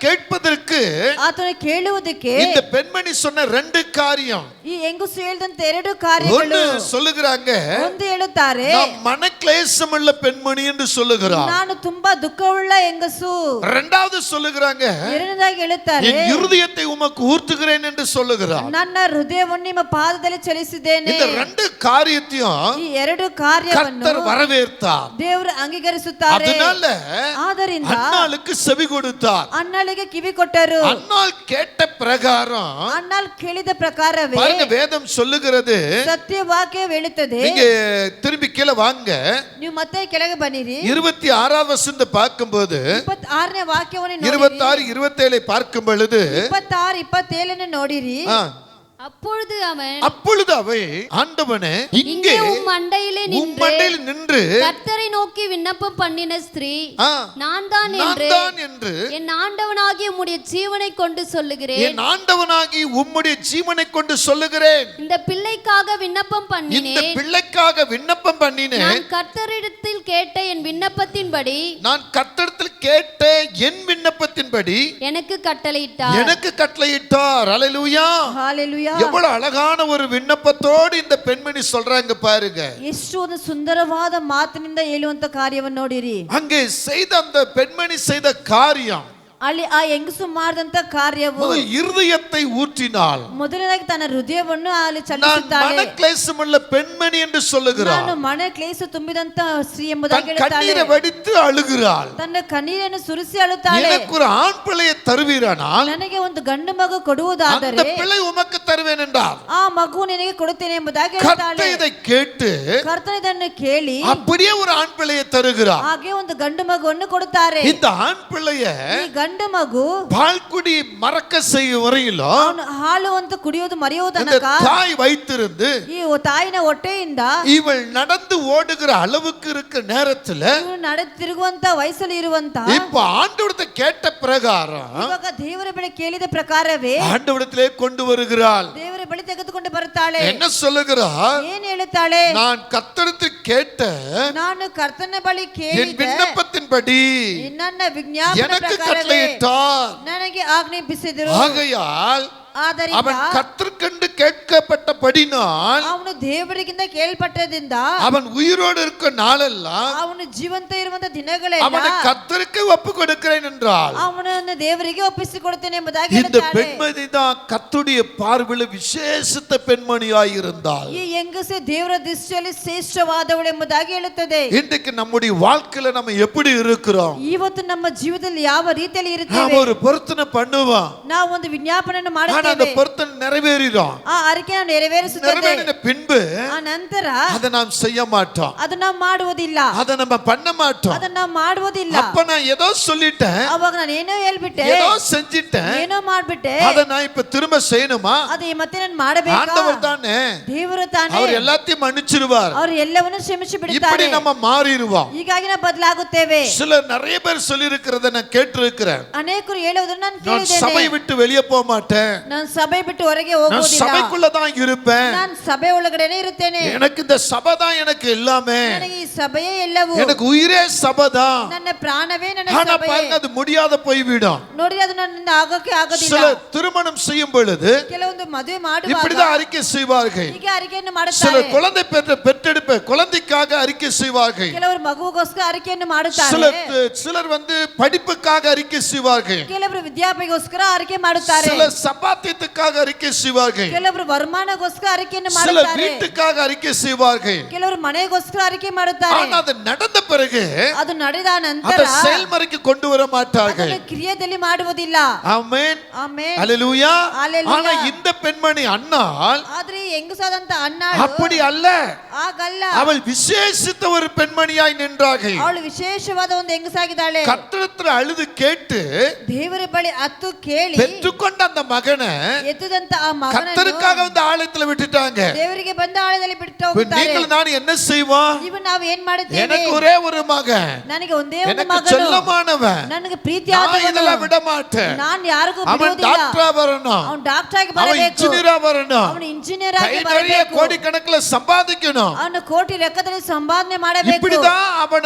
கேட்பதற்கு ಆತನು ಕೇಳುವುದಕ್ಕೆ இந்த பெண்மணி சொன்ன ரெண்டு காரியம். ಈ ಹೆಂಗಸು ಹೇಳಿದಂತ ಎರಡು ಕಾರ್ಯಗಳು. ஒன்னு சொல்லுகிறாங்க, ಒಂದು ಹೇಳುತ್ತಾರೆ, நான் மனக்லேசமுள்ள பெண்மணி என்று சொல்லுகிறார். ನಾನು ತುಂಬಾ ದುಃಖವುಳ್ಳ ಹೆಂಗಸು. இரண்டாவது சொல்லுகிறாங்க, ಎರಡನೇದಾಗಿ ಹೇಳುತ್ತಾರೆ, என் இருதயத்தை உமக்கு ஊர்த்துகிறேன் என்று சொல்லுகிறார். ನನ್ನ ಹೃದಯವನ್ನು ನಿಮ್ಮ ಪಾದದಲ್ಲಿ ಚಲಿಸಿದ್ದೇನೆ. இந்த ரெண்டு காரியத்தையும் ಈ ಎರಡು ಕಾರ್ಯವನ್ನು கர்த்தர் வரவேற்றார். ದೇವರು ಅಂಗೀಕರಿಸುತ್ತಾರೆ. அதனால ಆದ್ದರಿಂದ அன்னாளுக்கு செவி கொடுத்தார். ಅನ್ನಾಳಿಗೆ ಕಿವಿ ಕೊಟ್ಟರು. அன்னாள் கேட்ட பிரகாரம் ಅನ್ನಾಳ್ ಕೇಳಿದ ಪ್ರಕಾರವೇ பாருங்க, வேதம் சொல்லுகிறது. ಸತ್ಯವಾಕ್ಯ ಹೇಳುತ್ತದೆ. நீங்க திரும்பி கீழே வாங்க. ನೀವು ಮತ್ತೆ ಕೆಳಗೆ ಬನ್ನಿರಿ. 26வது வசனத்தை பார்க்கும்போது 26ನೇ ವಾಕ್ಯವನ್ನು ನೋಡಿರಿ. 26 27 பார்க்கும் பொழுது 26 27 ನೋಡಿರಿ. அப்பொழுது அவன் அப்பொழுது அவை, ஆண்டவனே, இங்கே உம் மண்டையிலே மண்டையில் நின்று கர்த்தரை நோக்கி விண்ணப்பம் பண்ணின ஸ்திரீ ஆ, நான் தான் என்று என் ஆண்டவனாகிய உம்முடைய ஜீவனை கொண்டு சொல்லுகிறேன். என் ஆண்டவனாகி உம்முடைய ஜீவனை கொண்டு சொல்லுகிறேன். இந்த பிள்ளைக்காக விண்ணப்பம் இந்த பண்ணினேன். பிள்ளைக்காக விண்ணப்பம் பண்ணினேன். நான் கர்த்தரிடத்தில் கேட்ட என் விண்ணப்பத்தின்படி நான் கர்த்தரிடத்தில் கேட்ட என் விண்ணப்பத்தின்படி எனக்கு கட்டளையிட்டார். எனக்கு கட்டளையிட்டார். அல்லேலூயா. ಹಾಲೆಲೂಯಾ. எவ்வளவு அழகான ஒரு விண்ணப்பத்தோடு இந்த பெண்மணி சொல்றாங்க பாருங்க. ಎಷ್ಟು ಒಂದು ಸುಂದರವಾದ ಮಾತಿನಿಂದ ಹೇಳುವಂತ ಕಾರ್ಯವನ್ನು ನೋಡಿರಿ. அங்கே செய்த அந்த பெண்மணி செய்த காரியம், ಅಲ್ಲಿ ಆ ಹೆಂಗಸು ಮಾಡಿದಂತ ಕಾರ್ಯವು முதல் இருதயத்தை ஊற்றினாள். ಮೊದಲನೇದಾಗಿ ತನ್ನ ಹೃದಯವನ್ನು ಅಲ್ಲಿ நான் ಚಲಿಸುತ್ತಾಳೆ. மனக்லேசமுள்ள பெண்மணி என்று சொல்லுகிறாள். ನಾನು ಮನೆ ಕ್ಲೇಶ ತುಂಬಿದಂತ ಸ್ತ್ರೀ ಎಂಬುದಾಗಿ தன் ಹೇಳುತ್ತಾಳೆ. கண்ணீரை வடித்து அழுகிறாள். ತನ್ನ ಕಣ್ಣೀರನ್ನು ಸುರಿಸಿ ಅಳುತ್ತಾಳೆ. எனக்கு ஒரு ஆண் பிள்ளையை தருவீரானால் ನನಗೆ ಒಂದು ಗಂಡು ಮಗು ಕೊಡುವುದಾದರೆ அந்த பிள்ளை உமக்கு தருவேன் என்றார். ಆ ಮಗು ನಿನಗೆ ಕೊಡುತ್ತೇನೆ ಎಂಬುದಾಗಿ ಹೇಳುತ್ತಾಳೆ. கர்த்தர் இதை கேட்டு ಕರ್ತನ ಇದನ್ನು ಕೇಳಿ அப்படியே ஒரு ஆண் பிள்ளையை தருகிறார். ಹಾಗೆ ಒಂದು ಗಂಡು ಮಗುವನ್ನು ಕೊಡುತ್ತಾರೆ. இந்த ஆண் பிள்ளைய ಈ ಗಂಡು ಮಗು பால்குடி மறக்க செய்யும் வரையிலும் ಅವನು ಹಾಲು ಅಂತ ಕುಡಿಯೋದು ಮರೆಯುವ இந்த ತನಕ தாய் வைத்திருந்து ಈ ತಾಯಿನ ಹೊಟ್ಟೆಯಿಂದ இவள் நடந்து ஓடுகிற அளவுக்கு இருக்க நேரத்துல ಇವನು ನಡೆ ತಿರುಗುವಂತ ವಯಸ್ಸಲ್ಲಿ ಇರುವಂತ இப்ப ஆண்டவரத்தை கேட்ட பிரகாரம் ಇವಾಗ ದೇವರ ಬಳಿ ಕೇಳಿದ ಪ್ರಕಾರವೇ ஆண்டவரத்திலே கொண்டு வருகிறாள். ದೇವರ ಬಳಿ ತೆಗೆದುಕೊಂಡು ಬರುತ್ತಾಳೆ. என்ன சொல்லுகிறாள்? ಏನ್ ಹೇಳುತ್ತಾಳೆ? நான் கர்த்தரிடத்தில் கேட்ட ನಾನು ಕರ್ತನ ಬಳಿ என் ಕೇಳಿದ விண்ணப்பத்தின்படி ನನ್ನ ವಿಜ್ಞಾಪನೆ எனக்கு ಪ್ರಕಾರವೇ கட்டளையிட்டார். ನನಗೆ ಆಜ್ಞಾಪಿಸಿದರು. ஆகையால் ಆದ್ದರಿಂದ அவன் கர்த்தர்க்கென்று கேட்கப்பட்டபடினால் ಅವನು ದೇವರಿಗಿಂತ ಕೇಳ್ಪಟ್ಟದಿಂದ அவன் உயிரோடு இருக்க நாளெல்லாம் ಅವನು ಜೀವಂತ ಇರುವಂತ ದಿನಗಳೆಲ್ಲ அவனை கர்த்தருக்கு ஒப்பு கொடுக்கிறேன் என்றால் ಅವನನ್ನು ದೇವರಿಗೆ ಒಪ್ಪಿಸಿಕೊಡುತ್ತೇನೆ ಎಂಬುದಾಗಿ இந்த ಹೇಳುತ್ತಾಳೆ. பெண்மணி தான் கர்த்தருடைய பார்வையில் விசேஷித்த பெண்மணியாய் இருந்தாள். ಈ ಹೆಂಗಸು ದೇವರ ದೃಷ್ಟಿಯಲ್ಲಿ ಶ್ರೇಷ್ಠವಾದವಳು ಎಂಬುದಾಗಿ ಹೇಳುತ್ತದೆ. இன்றைக்கு நம்முடைய வாழ்க்கையில நம்ம எப்படி இருக்கிறோம்? ಇವತ್ತು ನಮ್ಮ ಜೀವಿತದಲ್ಲಿ ಯಾವ ರೀತಿಯಲ್ಲಿ நாம் ಇರುತ್ತೇವೆ? ஒரு பொருத்தனை பண்ணுவோம். ನಾವು ಒಂದು ವಿಜ್ಞಾಪನೆಯನ್ನು ஆனா அந்த ಮಾಡುತ್ತೇವೆ. பொருத்தனை நிறைவேறிடும். ಆ ಅರಿಕೆ ನಾವು ನೆರವೇರಿಸುತ್ತೇವೆ. நிறைவேறின பின்பு ಆ ನಂತರ அதை நாம் செய்ய மாட்டோம். ಅದನ್ನ ನಾವು ಮಾಡುವುದಿಲ್ಲ. அதை நம்ம பண்ண மாட்டோம். ಅದನ್ನ ನಾವು ಮಾಡುವುದಿಲ್ಲ. அப்ப நான் ஏதோ சொல்லிட்டேன், ಅವಾಗ ನಾನು ಏನೋ ಹೇಳ್ಬಿಟ್ಟೆ, ஏதோ செஞ்சிட்டேன், ಏನೋ ಮಾಡ್ಬಿಟ್ಟೆ, அதை நான் இப்ப திரும்ப செய்யணுமா? ಅದು ಮತ್ತೆ ನಾನು ಮಾಡಬೇಕಾ? ஆண்டவர் தானே, ದೇವರು ತಾನೇ அவர் எல்லாத்தையும் மன்னிச்சிருவார். ಅವರು ಎಲ್ಲವನ್ನೂ ಕ್ಷಮಿಸಿ இப்படி ಬಿಡುತ್ತಾರೆ. நம்ம மாறிடுவோம். ಹೀಗಾಗಿ ನಾವು ಬದಲಾಗುತ್ತೇವೆ. சில நிறைய பேர் சொல்லி இருக்கிறத நான் கேட்டிருக்கிறேன். ಅನೇಕರು ಹೇಳುವುದನ್ನು ನಾನು நான் சபை ಕೇಳಿದ್ದೇನೆ. விட்டு வெளியே போக மாட்டேன், ನಾನು ಸಭೆ ಬಿಟ್ಟು ಹೊರಗೆ நான் ಹೋಗುವುದಿಲ್ಲ. சபைக்குள்ள தான் இருப்பேன். இருப்பேன். ನಾನು ಸಭೆ ಒಳಗಡೆನೆ ಇರುತ್ತೇನೆ. எனக்கு இந்த சபை தான் எனக்கு எல்லாமே. ನನಗೆ ಈ ಸಭೆಯೇ ಎಲ್ಲವೂ. எனக்கு உயிரே சபை தான். ನನ್ನ ಪ್ರಾಣವೇ ನನ್ನ ஆனா ಸಭೆ. பாருங்க அது முடியாத போய்விடும். ನೋಡಿ ಅದು ನನ್ನಿಂದ ಆಗೋಕೆ ಆಗೋದಿಲ್ಲ. சில திருமணம் செய்யும் பொழுது ಕೆಲವೊಂದು ಮದುವೆ ಮಾಡುವಾಗ இப்படிதான் அறிக்கை செய்வார்கள். ಹೀಗೆ அறிಕೆಯನ್ನು சில ಮಾಡುತ್ತಾರೆ. குழந்தை பெற்றெடுப்ப குழந்தைக்காக அறிக்கை செய்வார்கள். ಕೆಲವರು ಮಗುವಿಗೋಸ್ಕರ அறிಕೆಯನ್ನು ಮಾಡುತ್ತಾರೆ. சிலர் வந்து படிப்புக்காக அறிக்கை செய்வார்கள். ಕೆಲವರು ವಿದ್ಯಾಭ್ಯಾಸಕ್ಕೋಸ್ಕರ அறிಕೆ ಮಾಡುತ್ತಾರೆ. சிலர் சம்பாத்தியத்துக்காக அறிக்கை செய்வார்கள். ಕೆಲವರು ವರಮಾನಗೋಸ್ಕರ அறிಕೆಯನ್ನು சிலர் ಮಾಡುತ್ತಾರೆ. வீட்டுக்காக அறிக்கை செய்வார்கள். ಕೆಲವರು ಮನೆಗೋಸ್ಕರ அறிಕೆ ಮಾಡುತ್ತಾರೆ. ஆனா அது நடந்த பிறகு ಅದು ನಡೆದ ನಂತರ அதை செயல்முறைக்கு கொண்டு வர மாட்டார்கள். ಅದನ್ನು ಕ್ರಿಯೆಯಲ್ಲಿ ಮಾಡುವುದಿಲ್ಲ. ஆமென் ಆಮೆನ್. அல்லேலூயா. அல்லேலூயா. ஆனா இந்த பெண்மணி அன்னாள் ಆದ್ರೆ ಈ ಹೆಂಗಸಾದಂತ ಅನ್ನಾಳು அப்படி அல்ல. ಆಗಲ್ಲ. அவள் விசேஷித்த ஒரு பெண்மணியாய் நின்றார்கள். ಅವಳು ವಿಶೇಷವಾದ ಒಂದು ಹೆಂಗಸಾಗಿದ್ದಾಳೆ. கர்த்தரிடத்தில் அழுது கேட்டு ದೇವರ ಬಳಿ ಅತ್ತು ಕೇಳಿ பெற்றுக்கொண்ட அந்த மகனை ಎತ್ತದಂತ ಆ ಮಗನನ್ನು கர்த்தருக்காக வந்து ஆலயத்துல விட்டுட்டாங்க. ದೇವರಿಗೆ ಬಂದ ಆಳದಲ್ಲಿ ಬಿಟ್ಟು இப்ப ಹೋಗುತ್ತಾರೆ. நீங்கள் நான் என்ன செய்வோம்? ಇವು ನಾವು ಏನ್ ಮಾಡುತ್ತೇವೆ? எனக்கு ஒரே ஒரு மகன், ನನಗೆ ಒಂದೇ ಒಂದು எனக்கு ಮಗನು, செல்லமானவன், ನನಗೆ நான் ಪ್ರೀತಿಯಾದವನು, இதெல்லாம் விட மாட்டேன். ನಾನು ಯಾರಿಗೂ அவன் ಬಿಡುವುದಿಲ್ಲ. டாக்டரா வரணும், ಅವನು ಡಾಕ್ಟರ್ ಆಗಿ அவன் ಬರಬೇಕು, இன்ஜினியரா வரணும், ಅವನು ಇಂಜಿನಿಯರ್ கை ಆಗಿ நிறைய ಬರಬೇಕು, கோடிக்கணக்கில் சம்பாதிக்கணும். ಅವನು ಕೋಟಿ ಲೆಕ್ಕದಲ್ಲಿ ಸಂಪಾದನೆ ಮಾಡಬೇಕು. இப்படிதான்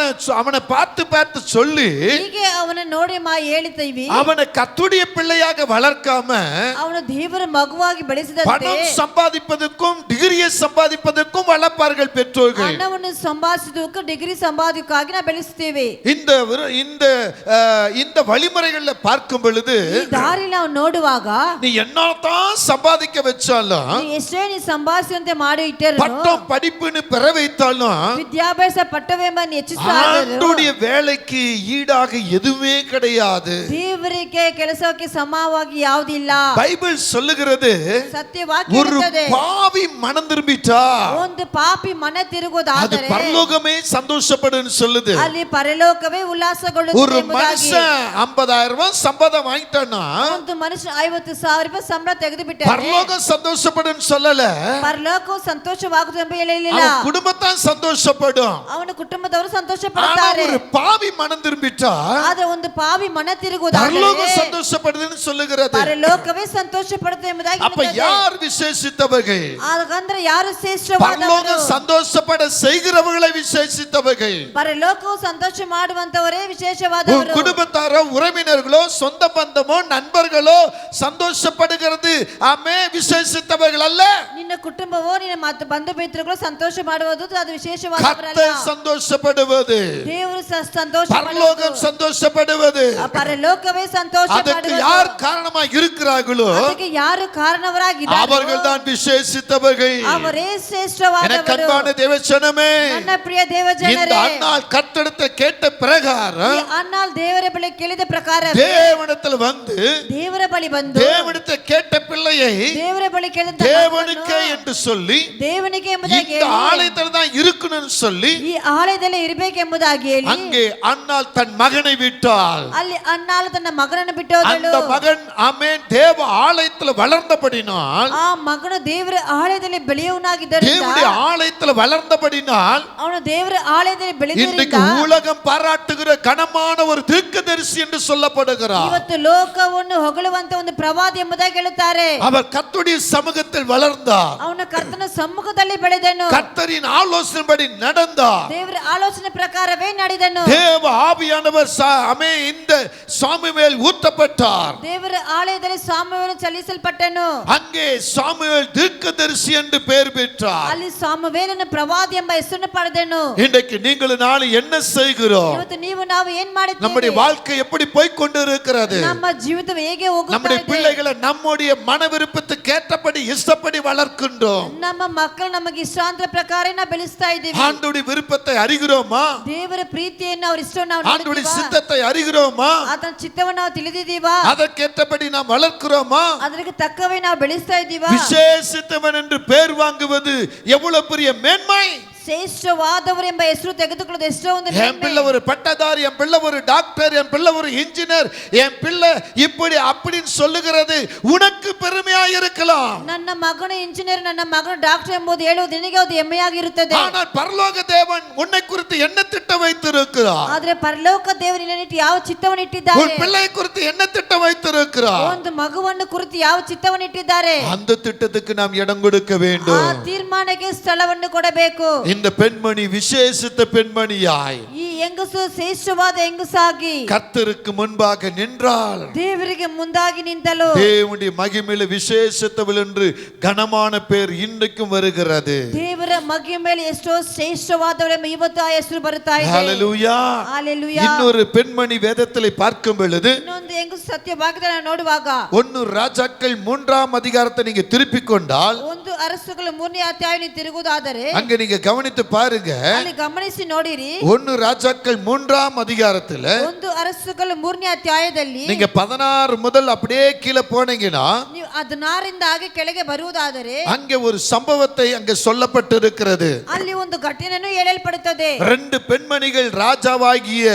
அவனை பார்த்து பார்த்து சொல்லி ಹೀಗೆ ಅವನ ನೋಡಿ ಹೇಳಿತೀವಿ. அவனை கர்த்தருடைய பிள்ளையாக வளர்க்காம ಅವನು ದೇವರ ಮಗುವಾಗಿ ಬೆಳೆಸಿದಂತೆ பணம் சம்பாதிப்பதற்கும் டிகிரியை சம்பாதிப்பதற்கும் வளர்ப்பார்கள் பெற்றோர்கள். ಹಣವನ್ನು ಸಂಪಾದಿಸುವುದಕ್ಕೂ ಡಿಗ್ರಿ ಸಂಪಾದಿಸೋಕ್ಕಾಗಿ ನಾವು ಬೆಳೆಸುತ್ತೇವೆ. இந்த வழிமுறைகள்ல பார்க்கும் பொழுது ಈ ದಾರಿ ನಾವು ನೋಡುವಾಗ நீ என்னதான் சம்பாதிக்க வச்சாலும், ನೀ ಎಷ್ಟೇ ನೀ ಸಂಪಾದಿಸುವಂತೆ ಮಾಡಿ ಇಟ್ಟರು, பட்டம் படிப்புன்னு பெற வைத்தாலும், ವಿದ್ಯಾಭ್ಯಾಸ ಪಟ್ಟವೆಂಬ ಹೆಚ್ಚಿಸಿದರು, ஆண்டவருடைய வேலைக்கு ஈடாக எதுவுமே கிடையாது. ದೇವರಿಗೆ ಕೆಲಸಕ್ಕೆ ಸಮವಾಗಿ ಯಾವುದಿಲ್ಲ. பைபிள் சொல்லுகிறது ಸತ್ಯವಾಕ್ಯ ஒரு ಹೇಳುತ್ತದೆ, பாவி மனம் திரும்பிட்டா ಒಂದು ಪಾಪಿ ಮನ அது ತಿರುಗುವುದಾದರೆ பரலோகமே சந்தோஷப்படுன்னு சொல்லுது. ಅಲ್ಲಿ ಪರಲೋಕವೇ ஒரு ಉಲ್ಲಾಸಗೊಳ್ಳುತ್ತದೆ ಎಂಬುದಾಗಿ. மனுஷன் 50,000 ரூபாய் சம்பளம் வாங்கிட்டானா ಒಂದು ಮನುಷ್ಯ 50,000 ರೂಪಾಯಿ ಸಂಬಳ ತೆಗೆದು ಬಿಟ್ಟರೆ பரலோகம் சந்தோஷப்படுன்னு சொல்லல, ಪರಲೋಕವು ಸಂತೋಷವಾಗುತ್ತದೆ ಎಂಬ ಹೇಳಲಿಲ್ಲ. அவன் குடும்பத்தான் சந்தோஷப்படும். ಅವನ ಕುಟುಂಬದವರು ಸಂತೋಷ ஆனா ಪಡುತ್ತಾರೆ. ஒரு பாவி மனம் திரும்பிட்டா ಆದ್ರೆ ಒಂದು ಪಾವಿ ಮನ ತಿರುಗುವುದಾದರೆ பரலோகம் சந்தோஷப்படுதுன்னு சொல்லுகிறது. ಪರಲೋಕವೇ ಸಂತೋಷ ಪಡುತ್ತದೆ ಎಂಬುದಾಗಿ அப்ப ಹೇಳುತ್ತದೆ. யார் விசேஷித்தவர்கள்? ಹಾಗಂದ್ರೆ ಯಾರು ಶ್ರೇಷ್ಠವಾದವರು? பரலோகம் சந்தோஷப்பட செய்கிறவர்களை விசேஷித்தவர்கள். ಪರಲೋಕವು ಸಂತೋಷ ಮಾಡುವಂತವರೇ உன் ವಿಶೇಷವಾದವರು. குடும்பத்தாரோ உறவினர்களோ சொந்த பந்தமோ நண்பர்களோ சந்தோஷப்படுகிறது ஆமே விசேஷித்தவர்கள் அல்ல. ನಿನ್ನ ಕುಟುಂಬವೋ ನಿನ್ನ ಮತ್ತು ಬಂಧು ಮಿತ್ರಗಳು ಸಂತೋಷ ಮಾಡುವುದು ಅದು ವಿಶೇಷವಾದವರಲ್ಲ. கர்த்தர் சந்தோஷப்படுவது, ದೇವರು ಸಂತೋಷ பரலோகம் சந்தோஷப்படுவது. ಪರಲೋಕವೇ ಸಂತೋಷ அதற்கு யார் காரணமாக இருக்கிறார்களோ ಅದಕ್ಕೆ ಯಾರು ಕಾರಣವರಾಗಿದ್ದಾರೋ அவர்கள் தான் விசேஷித்தவர்கள். ಅವರೇ எனக்கு ಶ್ರೇಷ್ಠವಾದವರು. அன்பான தேவஜனமே, ನನ್ನ ಪ್ರಿಯ இந்த ದೇವಜನರೇ, அன்னாள் கர்த்தரிடத்தை கேட்ட பிரகாரம் ಈ ಅನ್ನಾಳ್ ದೇವರ ಬಳಿ ಕೇಳಿದ ಪ್ರಕಾರ தேவனிடத்தில் வந்து ದೇವರ ಬಳಿ ಬಂದು தேவனிடத்தை கேட்ட பிள்ளையை ದೇವರ ಬಳಿ ಕೇಳಿದ தேவனுக்கே என்று சொல்லி ದೇವನಿಗೆ ಎಂಬುದಾಗಿ இந்த ಹೇಳಿ ஆலயத்தில் தான் இருக்கணும்னு சொல்லி ಈ ಆಲಯದಲ್ಲಿ ಇರಬೇಕೆಂಬುದಾಗಿ ಹೇಳಿ அங்கே அன்னாள் தன் மகனை விட்டாள். ಅಲ್ಲಿ ಅನ್ನಾಳು ತನ್ನ ಮಗನನ್ನು ಬಿಟ್ಟು ಹೋದಳು. அந்த மகன் ஆமென் தேவ ஆலயத்தில் வளர்ந்தபடினால், ಆ ಮಗನು ದೇವರ ಆಲಯದಲ್ಲಿ ಬೆಳೆಯುವನಾಗಿದ್ದರಿಂದ, தேவனுடைய ஆலயத்தில் வளர்ந்தபடினால் ಅವನು ದೇವರ ಆಲಯದಲ್ಲಿ இன்றைக்கு ಬೆಳೆದಿದ್ದರಿಂದ உலகம் பாராட்டுகிற கனமான ஒரு தீர்க்கதரிசி என்று சொல்லப்படுகிறார். ಇವತ್ತು ಲೋಕವನ್ನು ಹೊಗಳುವಂತ ಒಂದು ಪ್ರವಾದಿ ಎಂಬುದಾಗಿ ಹೇಳುತ್ತಾರೆ. அவர் கர்த்தருடைய சமூகத்தில் வளர்ந்தார், ಅವನ ಕರ್ತನ ಸಮ್ಮುಖದಲ್ಲಿ ಬೆಳೆದನು, கர்த்தரின் ஆலோசனைப்படி நடந்தார். ದೇವರ ಆಲೋಚನೆ ಪ್ರಕಾರವೇ ನಡೆದನು. தேவ ஆவியானவர் இந்த சாமுவேல் ஊற்றப்பட்டார். ದೇವರ ಆಲಯದಲ್ಲಿ ಸಾಮುವೇಲನು ಚಲಿಸಲ್ಪಟ್ಟನು. அங்கே சாமுவேல் தீர்க்கதரிசி என்று பெயர் பெற்றார். ಅಲ್ಲಿ ಸಾಮುವೇಲನ ಪ್ರವಾದಿ ಎಂಬ ಹೆಸರನ್ನು ಪಡೆದನು. இன்றைக்கு நீங்களும் நானும் என்ன செய்கிறோம்? ಇವತ್ತು ನೀವು ನಾವು ಏನ್ நம்முடைய ಮಾಡುತ್ತೇವೆ? வாழ்க்கை எப்படி போய் கொண்டிருக்கிறது? ನಮ್ಮ ಜೀವಿತ ಹೇಗೆ ಹೋಗುತ್ತಾ நம்முடைய ಇದೆ? பிள்ளைகளை நம்முடைய மன விருப்பத்துக்கு ஏற்றபடி இஷ்டப்படி வளர்க்கின்றோம். ನಮ್ಮ ಮಕ್ಕಳು ನಮಗೆ ಇಷ್ಟಾಂತರ ಪ್ರಕಾರ ನಾವು ಬೆಳೆಸ್ತಾ ಇದ್ದೀವಿ. ஆண்டவருடைய விருப்பத்தை அறிகிறோமா? ದೇವರ ಪ್ರೀತಿಯನ್ನು ಅವ್ರ ಇಷ್ಟವನ್ನು ನಾವು ஆண்டவருடைய ನೋಡುತ್ತೀವಾ? சித்தத்தை அறிகிறோமா? ಆತನ ಚಿತ್ತವನ್ನು ನಾವು ತಿಳಿದಿದ್ದೀವಾ? அதற்கேற்றபடி நாம் வளர்க்கிறோமா? ಅದಕ್ಕೆ ತಕ್ಕವೇ ನಾವು ಬೆಳೆಸ್ತಾ ಇದ್ದೀವಾ? விசேஷித்தவன் என்று பெயர் வாங்குவது எவ்வளவு பெரிய மேன்மை! ಶ್ರೇಷ್ಠವಾದವರು ಎಂಬ ಹೆಸರು ತೆಗೆದುಕೊಳ್ಳೋದು ಎಷ್ಟೋ ಒಂದು என் பிள்ளை ஒரு பட்டதாரி, என் பிள்ளை ஒரு டாக்டர், என் பிள்ளை ஒரு இன்ஜினியர், என் பிள்ளை இப்படி அப்படின்னு சொல்லுகிறது உனக்கு பெருமையா இருக்கலாம். ನನ್ನ ಮಗನ ಇಂಜಿನಿಯರ್, ನನ್ನ ಮಗನ ಡಾಕ್ಟರ್ ಎಂಬುದು ಹೇಳುವುದು ನಿನಗೆ ಅದು ಹೆಮ್ಮೆಯಾಗಿರುತ್ತದೆ. ஆனால் பரலோக தேவன் உன்னை குறித்து என்ன திட்டம் வைத்திருக்கிறார்? ಆದ್ರೆ ಪರಲೋಕ ದೇವರು ನಿನ್ನಿಟ್ಟು ಯಾವ ಚಿತ್ತವನ್ನು ಇಟ್ಟಿದ್ದಾರೆ? உன் பிள்ளை குறித்து என்ன திட்டம் வைத்திருக்கிறார்? ಒಂದು ಮಗುವನ್ನು ಕುರಿತು ಯಾವ ಚಿತ್ತವನ್ನು ಇಟ್ಟಿದ್ದಾರೆ? அந்த திட்டத்துக்கு நாம் இடம் கொடுக்க ಆ வேண்டும். ತೀರ್ಮಾನಕ್ಕೆ ಸ್ಥಳವನ್ನು ಕೊಡಬೇಕು. இந்த பெண்மணி விசேஷித்த பெண்மணியாய் ಈ ಹೆಂಗಸು ಶ್ರೇಷ್ಠವಾದ ಹೆಂಗಸಾಗಿ கர்த்தருக்கு முன்பாக நின்றாள். ದೇವರಿಗೆ ಮುಂದಾಗಿ ನಿಂತಲು தேவனுடைய மகிமையில விசேஷத்தவள் என்று கனமான பேர் இன்றைக்கும் வருகிறது. ದೇವರ ಮಗಿಯ ಮೇಲೆ ಎಷ್ಟೋ ಶ್ರೇಷ್ಠವಾದವಳೆಂಬ ಇವತ್ತು ಆ ಹೆಸರು ಬರುತ್ತಾ ಇದೆ. ஹalleluya. ஹalleluya. இன்னொரு பெண்மணி வேதத்திலே பார்க்கும் பொழுது ಇನ್ನೊಂದು ಹೆಂಗಸು ಸತ್ಯ ಭಾಗದಲ್ಲಿ ನೋಡುವಾಗ 1 ராஜாக்கள் 3ஆம் அதிகாரத்தை நீங்க திருப்பிக் கொண்டால், ಒಂದು ಅರಸುಗಳ 3ನೇ ಅಧ್ಯಾಯ ತಿರುಗುವುದಾದರೆ அங்க நீங்க கவனித்து பாருங்க. ಅಲ್ಲಿ ಗಮನಿಸಿ ನೋಡಿರಿ. 1 ராஜாக்கள் 3ஆம் அதிகாரத்துல ಒಂದು ಅರಸುಗಳ 3ನೇ ಅಧ್ಯಾಯದಲ್ಲಿ நீங்க 16 முதல் அப்படியே கீழே போனீங்கன்னா ನೀವು 16ರಿಂದ ಹಾಗೆ ಕೆಳಗೆ ಬರುವುದಾದರೆ அங்க ஒரு சம்பவத்தை அங்க சொல்லப்பட்டிருக்கிறது. ಅಲ್ಲಿ ಒಂದು ಘಟನೆಯನ್ನು ಹೇಳಲ್ಪಡುತ್ತದೆ. 2 பெண்மணிகள் ராஜாவாகிய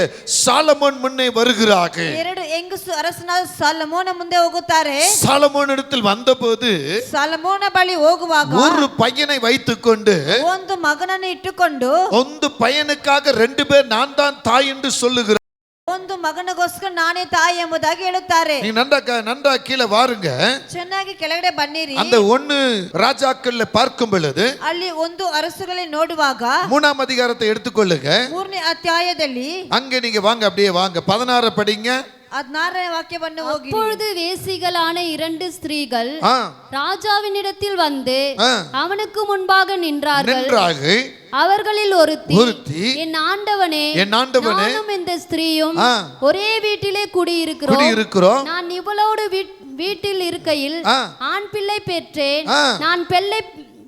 சாலமோன் முன்னே வருகிறார்கள். ಎರಡು ಹೆಂಗಸು ಅರಸನಾದ ಸಾಲಮೋನ ಮುಂದೆ ಹೋಗುತ್ತಾರೆ. சாலமோன் இடத்தில் வந்தபோது ಸಾಲಮೋನ ಬಳಿ ಹೋಗುವಾಗ ஒரு பையனை வைத்துக்கொண்டு ಒಂದು ಮಗನನ್ನು ಇಟ್ಟುಕೊಂಡು ಒಂದು பையனுக்காக 2 பேர் நான் தான் தாய் என்று சொல்லுகிறார். ಒಂದು ಮಗನಿಗೋಸ್ಕರ ನಾನೇ ತಾಯಿ ಎಂಬುದಾಗಿ ಹೇಳುತ್ತಾರೆ. நீ நன்றா கீழே வாருங்க. ಚೆನ್ನಾಗಿ ಕೆಳಗಡೆ ಬನ್ನಿರಿ. அந்த 1 ராஜாக்கள்ல பார்க்கும் பொழுது ಅಲ್ಲಿ ಒಂದು ಅರಸುಗಳಲ್ಲಿ ನೋಡುವಾಗ 3ஆம் அதிகாரத்தை எடுத்துக்கொள்ளுங்க. 3ನೇ ಅಧ್ಯಾಯದಲ್ಲಿ அங்க நீங்க வாங்க, அப்படியே வாங்க, 16 படிங்க. 16ನೇ ವಾಕ್ಯವನ್ನು ಹೋಗಿ. அப்பொழுது வேசிகளான 2 ஸ்திரீகள் ஆ, ராஜாவினிடத்தில் வந்து ஆ, அவனுக்கு முன்பாக நின்றார்கள். நின்றார்கள். அவர்களில் ஒருத்தி ஒருத்தி, என் ஆண்டவனே, என் ஆண்டவனே, நானும் இந்த ஸ்திரீயும் ஆ, ஒரே வீட்டிலே குடியிருக்கிறோம். குடியிருக்கிறோம். நான் இவளோடு வீட்டில் இருக்கையில் ஆ, ஆண் பிள்ளை பெற்றேன். ஆ, நான்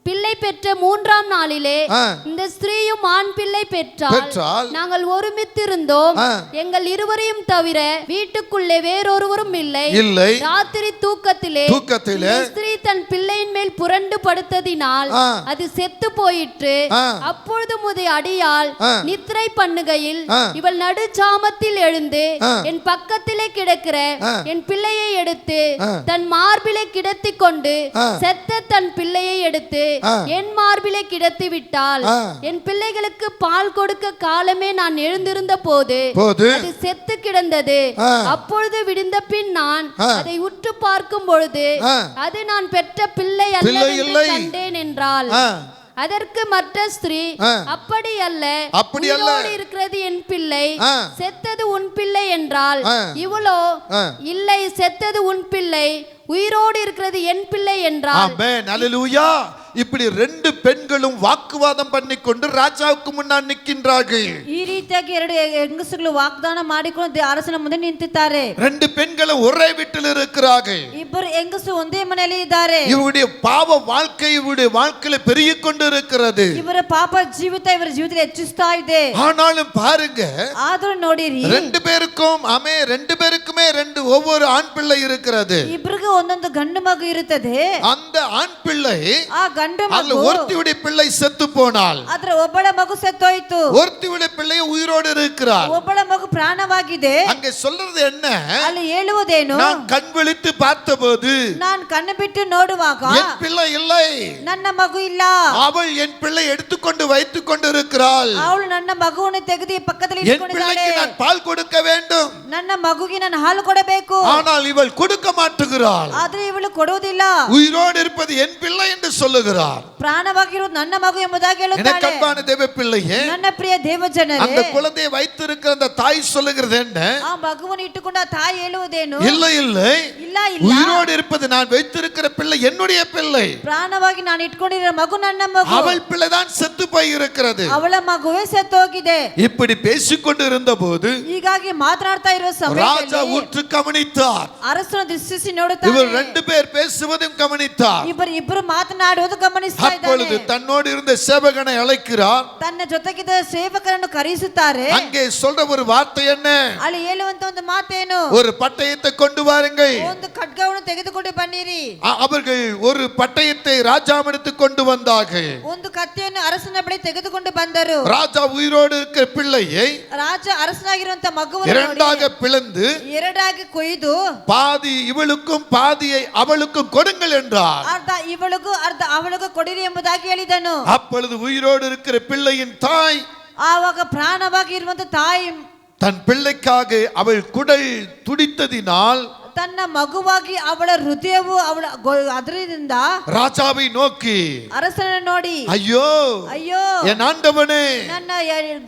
பிள்ளை பெற்ற 3ஆம் நாளிலே ஆ, இந்த ஸ்திரீயும் ஆண் பிள்ளை பெற்றால் நாங்கள் ஒருமித்திருந்தோம். ஆ, எங்கள் இருவரையும் தவிர வீட்டுக்குள்ளே வேறொருவரும் இல்லை. ராத்திரி தூக்கத்திலே இந்த ஸ்திரீ தன் பிள்ளையின் மேல் புரண்டு படுத்ததினால் ஆ, அது செத்து போயிற்று. ஆ, அப்பொழுது முதை அடியால் ஆ, நித்திரை பண்ணுகையில் ஆ, இவள் நடுச்சாமத்தில் எழுந்து ஆ, என் பக்கத்திலே கிடக்கிற ஆ, என் பிள்ளையை எடுத்து ஆ, தன் மார்பிலே கிடத்தி கொண்டு ஆ, செத்த தன் பிள்ளையை எடுத்து ஆ, என் மார்பிலே கிடத்தி விட்டால் ஆ, என் பிள்ளைகளுக்கு பால் கொடுக்க காலமே நான் எழுந்திருந்த போது அது செத்து கிடந்தது. ஆ, அப்பொழுது விடிந்த பின் நான் ஆ, அதை உற்று பார்க்கும் பொழுது ஆ, அது நான் பெற்ற பிள்ளை அல்ல என்று கண்டேன் என்றாள். ஆ, அதற்கு மற்ற ஸ்திரீ ஆ, அப்படி அல்ல, அப்படி அல்ல, உயிரோடு இருக்கிறது என் பிள்ளை, ஆ, செத்தது உன் பிள்ளை என்றால். ஆ, இவளோ ஆ, இல்லை, செத்தது உன் பிள்ளை, உயிரோடு இருக்கிறது என் பிள்ளை என்றால். ஆமென், அல்லேலூயா. இப்படி 2 பெண்களும் வாக்குவாதம் பண்ணிக்கொண்டு ராஜாவுக்கு முன்னால் நிற்கின்றார்கள். ಈ ರೀತಿಯಾಗಿ 2 ಹೆಂಗಸುಗಳು ವಾಗ್ದಾನ ಮಾಡಿಕೊಂಡು ಅರಸನ ಮುಂದೆ ನಿಂತಿದ್ದಾರೆ. 2 பெண்களும் ஒரே வீட்டில் இருக்கிறார்கள். ಇಬ್ಬರು ಹೆಂಗಸು ಒಂದೇ ಮನೆಯಲ್ಲಿ ಇದ್ದಾರೆ. இவருடைய பாவ வாழ்க்கை இவருடைய வாழ்க்கையில பெருகிக் கொண்டு இருக்கிறது. ಇವರ ಪಾಪ ಜೀವಿತ ಇವರ ಜೀವಿತದಲ್ಲಿ ಹೆಚ್ಚಿಸ್ತಾ ಇದೆ. ஆனாலும் பாருங்க, ಆದರೂ ನೋಡಿರಿ, 2 பேருக்குமே 2 ஒவ்வொரு ஆண் பிள்ளை இருக்கிறது. ಇಬ್ಬರಿಗೂ ಒಂದೊಂದು ಗಂಡು ಮಗು ಇರುತ್ತದೆ. அந்த ஆண் பிள்ளை ಆ ಗಂಡು ಮಗು ஒருத்தியுடைய பிள்ளை செத்து போனால் ಅದರ ಒಬ್ಬಳ ಮಗು ಸತ್ತೋಯ್ತು, ஒருத்தியுடைய பிள்ளை உயிரோடு இருக்கிறார். ಒಬ್ಬಳ ಮಗು ಪ್ರಾಣವಾಗಿದೆ. அங்க சொல்றது என்ன? ಅಲ್ಲಿ ಹೇಳುವುದೇನು? நான் கண் விழித்து பார்த்தபோது ನಾನು ಕಣ್ಣು ಬಿಟ್ಟು ನೋಡುವಾಗ என் பிள்ளை இல்லை, ನನ್ನ ಮಗು ಇಲ್ಲ, அவள் என் பிள்ளை எடுத்துக்கொண்டு வைத்துக் கொண்டிருக்கிறாள். ಅವಳು ನನ್ನ ಮಗುವನ್ನು ತೆಗೆದು ಪಕ್ಕದಲ್ಲಿ என் ಇಟ್ಕೊಂಡಿದ್ದಾಳೆ. பிள்ளைக்கு நான் பால் கொடுக்க வேண்டும், ನನ್ನ ಮಗುಗೆ ನಾನು ಹಾಲು ಕೊಡಬೇಕು. ஆனால் இவள் கொடுக்க மாட்டுகிறாள். ಆದ್ರೆ ಇವಳು ಕೊಡುವುದಿಲ್ಲ. உயிரோடு இருப்பது என் பிள்ளை என்று சொல்லுகிறார். ಪ್ರಾಣವಾಗಿರುವುದು ನನ್ನ ಮಗು ಎಂಬುದಾಗಿ எனக்கு ಹೇಳುತ್ತಾಳೆ. அன்பான தேவ பிள்ளையே, ನನ್ನ ಪ್ರಿಯ ದೇವ ಜನರೇ, அந்த குழந்தையை வைத்திருக்கிற அந்த தாய் சொல்லுகிறது என்ன? ಆ ಮಗುವನ್ನು ಇಟ್ಟುಕೊಂಡ ಆ ತಾಯಿ ಹೇಳುವುದೇನು? இல்லை இல்லை, ಇಲ್ಲ ಇಲ್ಲ, உயிரோடு இருப்பது நான் வைத்திருக்கிற பிள்ளை என்னுடைய பிள்ளை, ಪ್ರಾಣವಾಗಿ ನಾನು ಇಟ್ಕೊಂಡಿರೋ ಮಗು ನನ್ನ ಮಗು, அவள் பிள்ளைதான் செத்து போய் இருக்கிறது. ಅವಳ ಮಗುವೇ ಸತ್ತೋಗಿದೆ. இப்படி பேசிக்கொண்டு இருந்த போது ಹೀಗಾಗಿ ಮಾತನಾಡ್ತಾ ಇರುವ ராஜா ಸಮಯದಲ್ಲಿ உற்று கவனித்தார். ಅರಸನು ದೃಷ್ಟಿಸಿ இவர் ನೋಡುತ್ತಾನೆ. 2 பேர் பேசுவதும் கவனித்தார். ಇಬ್ಬರು ಮಾತನಾಡುವುದು ಗಮನಿಸ್ತಾ அப்பொழுது ಇದ್ದಾನೆ. தன்னோடு இருந்த சேவகனை அழைக்கிறார். ತನ್ನ ಜೊತೆಗಿದ್ದ ಸೇವಕರನ್ನು ಕರೆಯಿಸುತ್ತಾರೆ. அங்கே சொல்ற ஒரு வார்த்தை என்ன? ಅಲ್ಲಿ ಹೇಳುವಂತ ಒಂದು ಮಾತೇನು? ஒரு பட்டயத்தை கொண்டு வாருங்கள். ಒಂದು ಖಡ್ಗವನ್ನು ತೆಗೆದುಕೊಂಡು ಬನ್ನಿರಿ. அவர்கள் ஒரு பட்டயத்தை ராஜாவிடத்துக்கு கொண்டு வந்தார்கள். ಒಂದು ಕತ್ತಿಯನ್ನು ಅರಸನ ಬಳಿ ತೆಗೆದುಕೊಂಡು ಬಂದರು. ராஜா உயிரோடு இருக்கிற பிள்ளையை ರಾಜ ಅರಸನಾಗಿರುವಂತ ಮಗುವನ್ನು இரண்டாக பிளந்து ಎರಡಾಗಿ ಕೊಯ್ದು பாதி இவளுக்கும் பாதியை அவளுக்கும் கொடுங்கள் என்றார். ಅರ್ಧ ಇವಳಿಗೂ ಅರ್ಧ ಅವಳಿಗೂ ಕೊಡಿರಿ ಎಂಬುದಾಗಿ ಹೇಳಿದನು. அப்பொழுது உயிரோடு இருக்கிற பிள்ளையின் தாய் ಆವಾಗ ಪ್ರಾಣವಾಗಿ ಇರುವಂತ ತಾಯಿ தன் பிள்ளைக்காக அவள் குடல் துடித்ததினால் ತನ್ನ ಮಗುವಾಗಿ ಅವಳ ಹೃದಯವು ಅವಳ ಅದರಿಂದ ராஜாவை நோக்கி ಅರಸನ ನೋಡಿ ஐயோ ಅಯ್ಯೋ என் ஆண்டவனே ನನ್ನ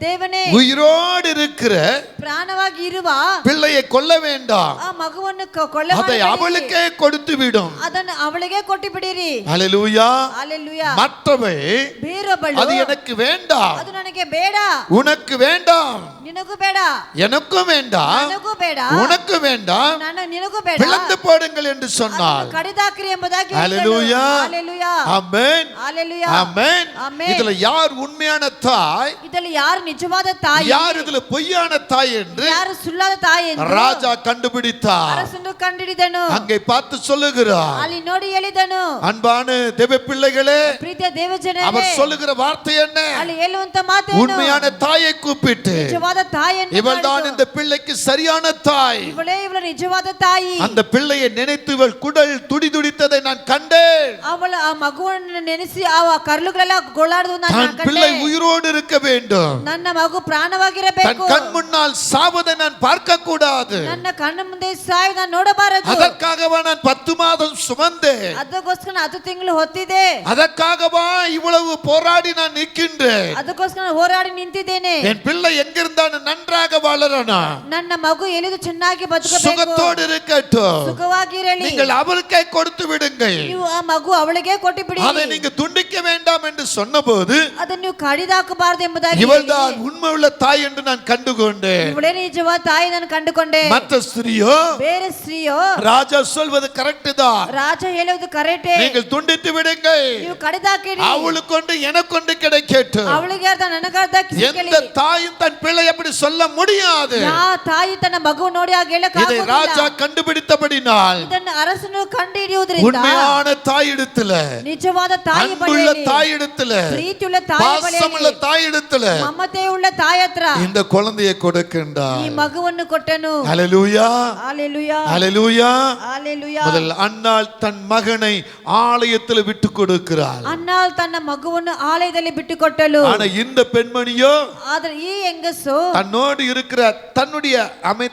ದೇವನೇ உயிரோடு இருக்கிற ಪ್ರಾಣವಾಗಿ ಇರುವ பிள்ளையை கொல்ல வேண்டாம், ಆ ಮಗುವನ್ನು ಕೊಲ್ಲ அதை அவளுக்கே கொடுத்து விடும். ಅದನ್ನು ಅವಳಿಗೆ ಕೊಟ್ಟು ಬಿಡಿರಿ. ஹல்லேலூயா. ஹalleluya. மற்றவை ಬೇರೊಬ್ಬಳು அது எனக்கு வேண்டாம், ಅದು ನನಗೆ ಬೇಡ, உனக்கு வேண்டாம், ನಿನಗೂ ಬೇಡ, எனக்கும் வேண்டாம், ನನಗೂ ಬೇಡ, உனக்கு வேண்டாம், ನಿನಗೂ ಬೇಡ, பிளந்து போடுங்கள் என்று சொன்னார். ಕಡಿದಾಕ್ರಿ ಎಂಬುದಾಗಿ ஹல்லேலூயா. ஹalleluya. ஆமென். ஹalleluya. ஆமென். ஆமென். இதுல யார் உண்மையான தாய், ಇದರಲ್ಲಿ ಯಾರು ನಿಜವಾದ ತಾಯಿ, யார் இதுல பொய்யான தாய் என்று ಯಾರು ಸುಳ್ಳಾದ ತಾಯಿ ಎಂದು ராஜா கண்டுபிடித்தார். ಅರಸನು ಕಂಡಿಡಿದನು. அங்கே பார்த்து சொல்லுகிறார், ಅಲ್ಲಿ ನೋಡಿ ಹೇಳಿದನು, அன்பான தேவ பிள்ளைகளே, ಪ್ರೀತಿಯ ದೇವಜನರೇ, அவர் சொல்லுகிற வார்த்தை என்ன? ಅಲ್ಲಿ ಹೇಳುವಂತ ಮಾತೇನು? உண்மையான தாயை கூப்பிட்டு, ನಿಜವಾದ ತಾಯಿಯನ್ನು இவள் தான் ಕರೆದು, இந்த பிள்ளைக்கு சரியான தாய், ಇವಳೇ ಇವಳ ನಿಜವಾದ ತಾಯಿ. அந்த பிள்ளையை நினைத்து இவள் குடல் துடிதுடித்ததை நான் கண்டேன். ಅವಳ ಆ ಮಗುವನ್ನು ನೆನೆಸಿ ಆ ಕರ್ಲುಗಳೆಲ್ಲ ಗೋಳಾಡುವುದು ನಾನು தன் பிள்ளை ಕಂಡೆ. உயிரோடு இருக்க வேண்டும், ನನ್ನ ಮಗು தன் ಪ್ರಾಣವಾಗಿರಬೇಕು, கண் முன்னால் சாவதை நான் பார்க்க கூடாது. ನನ್ನ ಕಣ್ಣ ಮುಂದೆ ಸಾಯಿ ನಾನು ನೋಡಬಾರದು. அதற்காகவா நான் 10 மாதம் சுமந்தேன், ಅದಕ್ಕೋಸ್ಕರ 10 ತಿಂಗಳು ಹೊತ್ತಿದೆ. அதற்காகவா இவ்வளவு போராடி நான் நிற்கின்றேன். ಅದಕ್ಕೋಸ್ಕರ ಹೋರಾಡಿ ನಿಂತಿದ್ದೇನೆ. என் பிள்ளை எங்கிருந்தாலும் நன்றாக வளரணும், ನನ್ನ ಮಗು ಎಲ್ಲಿದು ಚೆನ್ನಾಗಿ ಬದುಕಬೇಕು, சுகத்தோடு இருக்கட்டும். ಸುಖವಾಗಿರಲಿ. நீங்கள் அவளுக்கே கொடுத்து விடுங்கள், ನೀವು ಆ ಮಗು ಅವಳಿಗೆ ಕೊಟ್ಟು ಬಿಡಿ. அதை நீங்க துண்டிக்க வேண்டாம் என்று சொன்னபோது ಅದನ್ನು ನೀವು ಕಡಿದಾಕಬಾರದು ಎಂಬುದಾಗಿ இவள்தான் உண்மை உள்ள தாய் என்று நான் கண்டுகொண்டேன். ಇವಳೇ ನಿಜವಾದ ತಾಯಿ ನಾನು ಕಂಡುಕೊಂಡೆ. மற்ற ஸ்திரியோ, ಬೇರೆ ಸ್ತ್ರೀಯೋ, ராஜா சொல்வது கரெக்ட் தான், ರಾಜ ಹೇಳುವುದು ಕರೆಕ್ಟೇ, நீங்கள் துண்டித்து விடுங்கள், ನೀವು ಕಡಿದಾಕಿರಿ. அவளுக்கொண்டு எனக்கொண்டு கிடைக்கட்டும். ಅವಳಿಗೆ ಅರ್ಧ ನನಗರ್ಧ எந்த தாயும் தன் பிள்ளை அப்படி சொல்ல முடியாது. ಯಾವ ತಾಯಿ ತನ್ನ ಮಗು ನೋಡಿ ಆಗ இதை ಹೇಳಕ್ಕಾಗುವುದಿಲ್ಲ. ராஜா கண்டுபிடித்தபடினால் ಇದನ್ನು ಅರಸನು ಕಂಡುಹಿಡಿಯುವುದರಿಂದ உண்மையான தாயிடத்துல, ನಿಜವಾದ ತಾಯಿ அன்புள்ள ಬಳಿಯಲ್ಲಿ, தாயிடத்துல, ಪ್ರೀತಿಯುಳ್ಳ ತಾಯಿ பாசமுள்ள ಬಳಿಯಲ್ಲಿ, தாயிடத்துல ಮಮತೆಯುಳ್ಳ ತಾಯಿ ಹತ್ರ இந்த குழந்தையை கொடுக்கின்றார். ಈ ಮಗುವನ್ನು ಕೊಟ್ಟನು. ஹல்லேலூயா. ஹalleluya. ஹல்லேலூயா. ஹalleluya. முதல் அன்னாள் தன் மகனை ஆலயத்தில் விட்டு கொடுக்கிறாள். ಅನ್ನಾಳ್ ತನ್ನ ಮಗುವನ್ನು ಆಲಯದಲ್ಲಿ ಬಿಟ್ಟುಕೊಟ್ಟಳು. ஆனா இந்த பெண்மணியோ ಆದ್ರೆ ಈ ಹೆಂಗಸು தன்னோடு இருக்கிற தன்னுடைய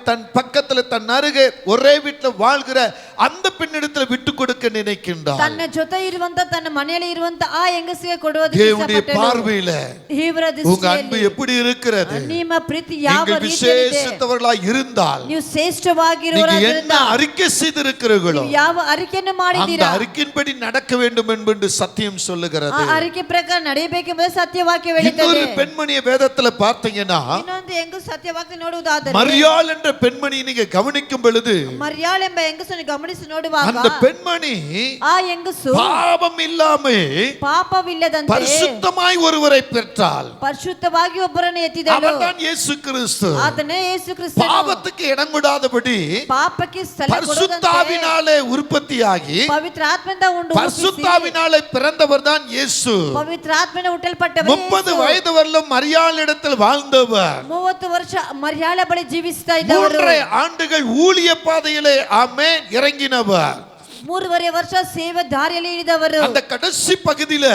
தன் பக்கத்துல தன் அருகே ஒரே வீட்டுல வாழ்கிற அந்த பெண்ணிடத்துல விட்டு கொடுக்க நினைக்கின்றார். ತನ್ನ ಜೊತೆ ಇರುವಂತ ತನ್ನ ಮನೆಯಲ್ಲಿ ಇರುವಂತ ಆ ಹೆಂಗಸಿಗೆ ಕೊಡುವುದಕ್ಕೆ தேவனுடைய ಇಷ್ಟಪಟ್ಟಳು. பார்வையில ದೇವರ உங்க அன்பு ದೃಷ್ಟಿಯಲ್ಲಿ எப்படி இருக்கிறது? ನಿಮ್ಮ ಪ್ರೀತಿ ಯಾವ நீங்கள் ರೀತಿಯಲ್ಲಿದೆ? விசேஷித்தவர்களாய் இருந்தால், ನೀವು நீங்க ಶ್ರೇಷ್ಠವಾಗಿರುವುದರಿಂದ என்ன அறிக்கை செய்திருக்கிறீர்களோ ನೀವು ಯಾವ ಅರಿಕೆಯನ್ನು அந்த ಮಾಡಿದ್ದೀರಾ அறிக்கையின்படி நடக்க வேண்டும் என்று சத்தியம் ಆ சொல்லுகிறது. ಅರಿಕೆ ಪ್ರಕಾರ ನಡೆಯಬೇಕೆಂಬುದು ಸತ್ಯವಾಕ್ಯ இன்னொரு ಹೇಳುತ್ತದೆ. பெண்மணிய வேதத்துல பார்த்தீங்கன்னா, ಇನ್ನೊಂದು ಹೆಂಗಸು ಸತ್ಯವಾಕ್ಯ ನೋಡುವುದಾದರೆ மரியாள் என்ற பெண்மணி நீங்க கவனிக்கும் பொழுது ಮರ್ಯಾಳ್ ಎಂಬ ಹೆಂಗಸನ್ನು ಗಮನಿಸಿ ನೋಡುವಾಗ அந்த பெண்மணி ಆ ಹೆಂಗಸು பாவம் இல்லாம ಪಾಪವಿಲ್ಲದಂತೆ பரிசுத்தமாய் ஒருவரை பெற்றாள். ಪರಿಶುದ್ಧವಾಗಿ ಒಬ್ಬರನ್ನು ಎತ್ತಿದಳು. அவர்தான் இயேசு கிறிஸ்து. ಆತನೇ ಯೇಸು ಕ್ರಿಸ್ತನು. பாவத்துக்கு இடம் கொடாதபடி ಪಾಪಕ್ಕೆ ಸ್ಥಳ ಕೊಡದಂತೆ பரிசுத்தாவினாலே உற்பத்தியாகி ಪವಿತ್ರ ಆತ್ಮದಿಂದ ಉಂಟು பரிசுத்தாவினாலே பிறந்தவர் தான் இயேசு. ಪವಿತ್ರ ಆತ್ಮನ ಹುಟ್ಟಲ್ಪಟ್ಟವರು 30 வயது வரலும் மரியாளிடத்தில் வாழ்ந்தவர். 30 ವರ್ಷ ಮರ್ಯಾಳ ಬಳಿ ಜೀವಿಸ್ತಾ ಇದ್ದವರು. 3 ஆண்டுகள் ஊழிய பாதையிலே ஆமென் இறங்கினவர். 3.5 ವರ್ಷ ಸೇವೆ ದಾರಿಯಲ್ಲಿ ಇಳಿದವರು. அந்த கடைசி பகுதியில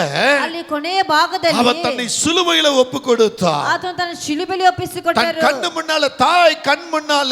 ಅಲ್ಲಿ ಕೊನೆಯ ಭಾಗದಲ್ಲಿ அவர் தன்னை சிலுவையில ஒப்பு கொடுத்தார். ಆತನು ತನ್ನ ಶಿಲುಬೆಯಲ್ಲಿ தன் ಒಪ್ಪಿಸಿಕೊಟ್ಟರು. கண்ணு முன்னால தாய் கண் முன்னால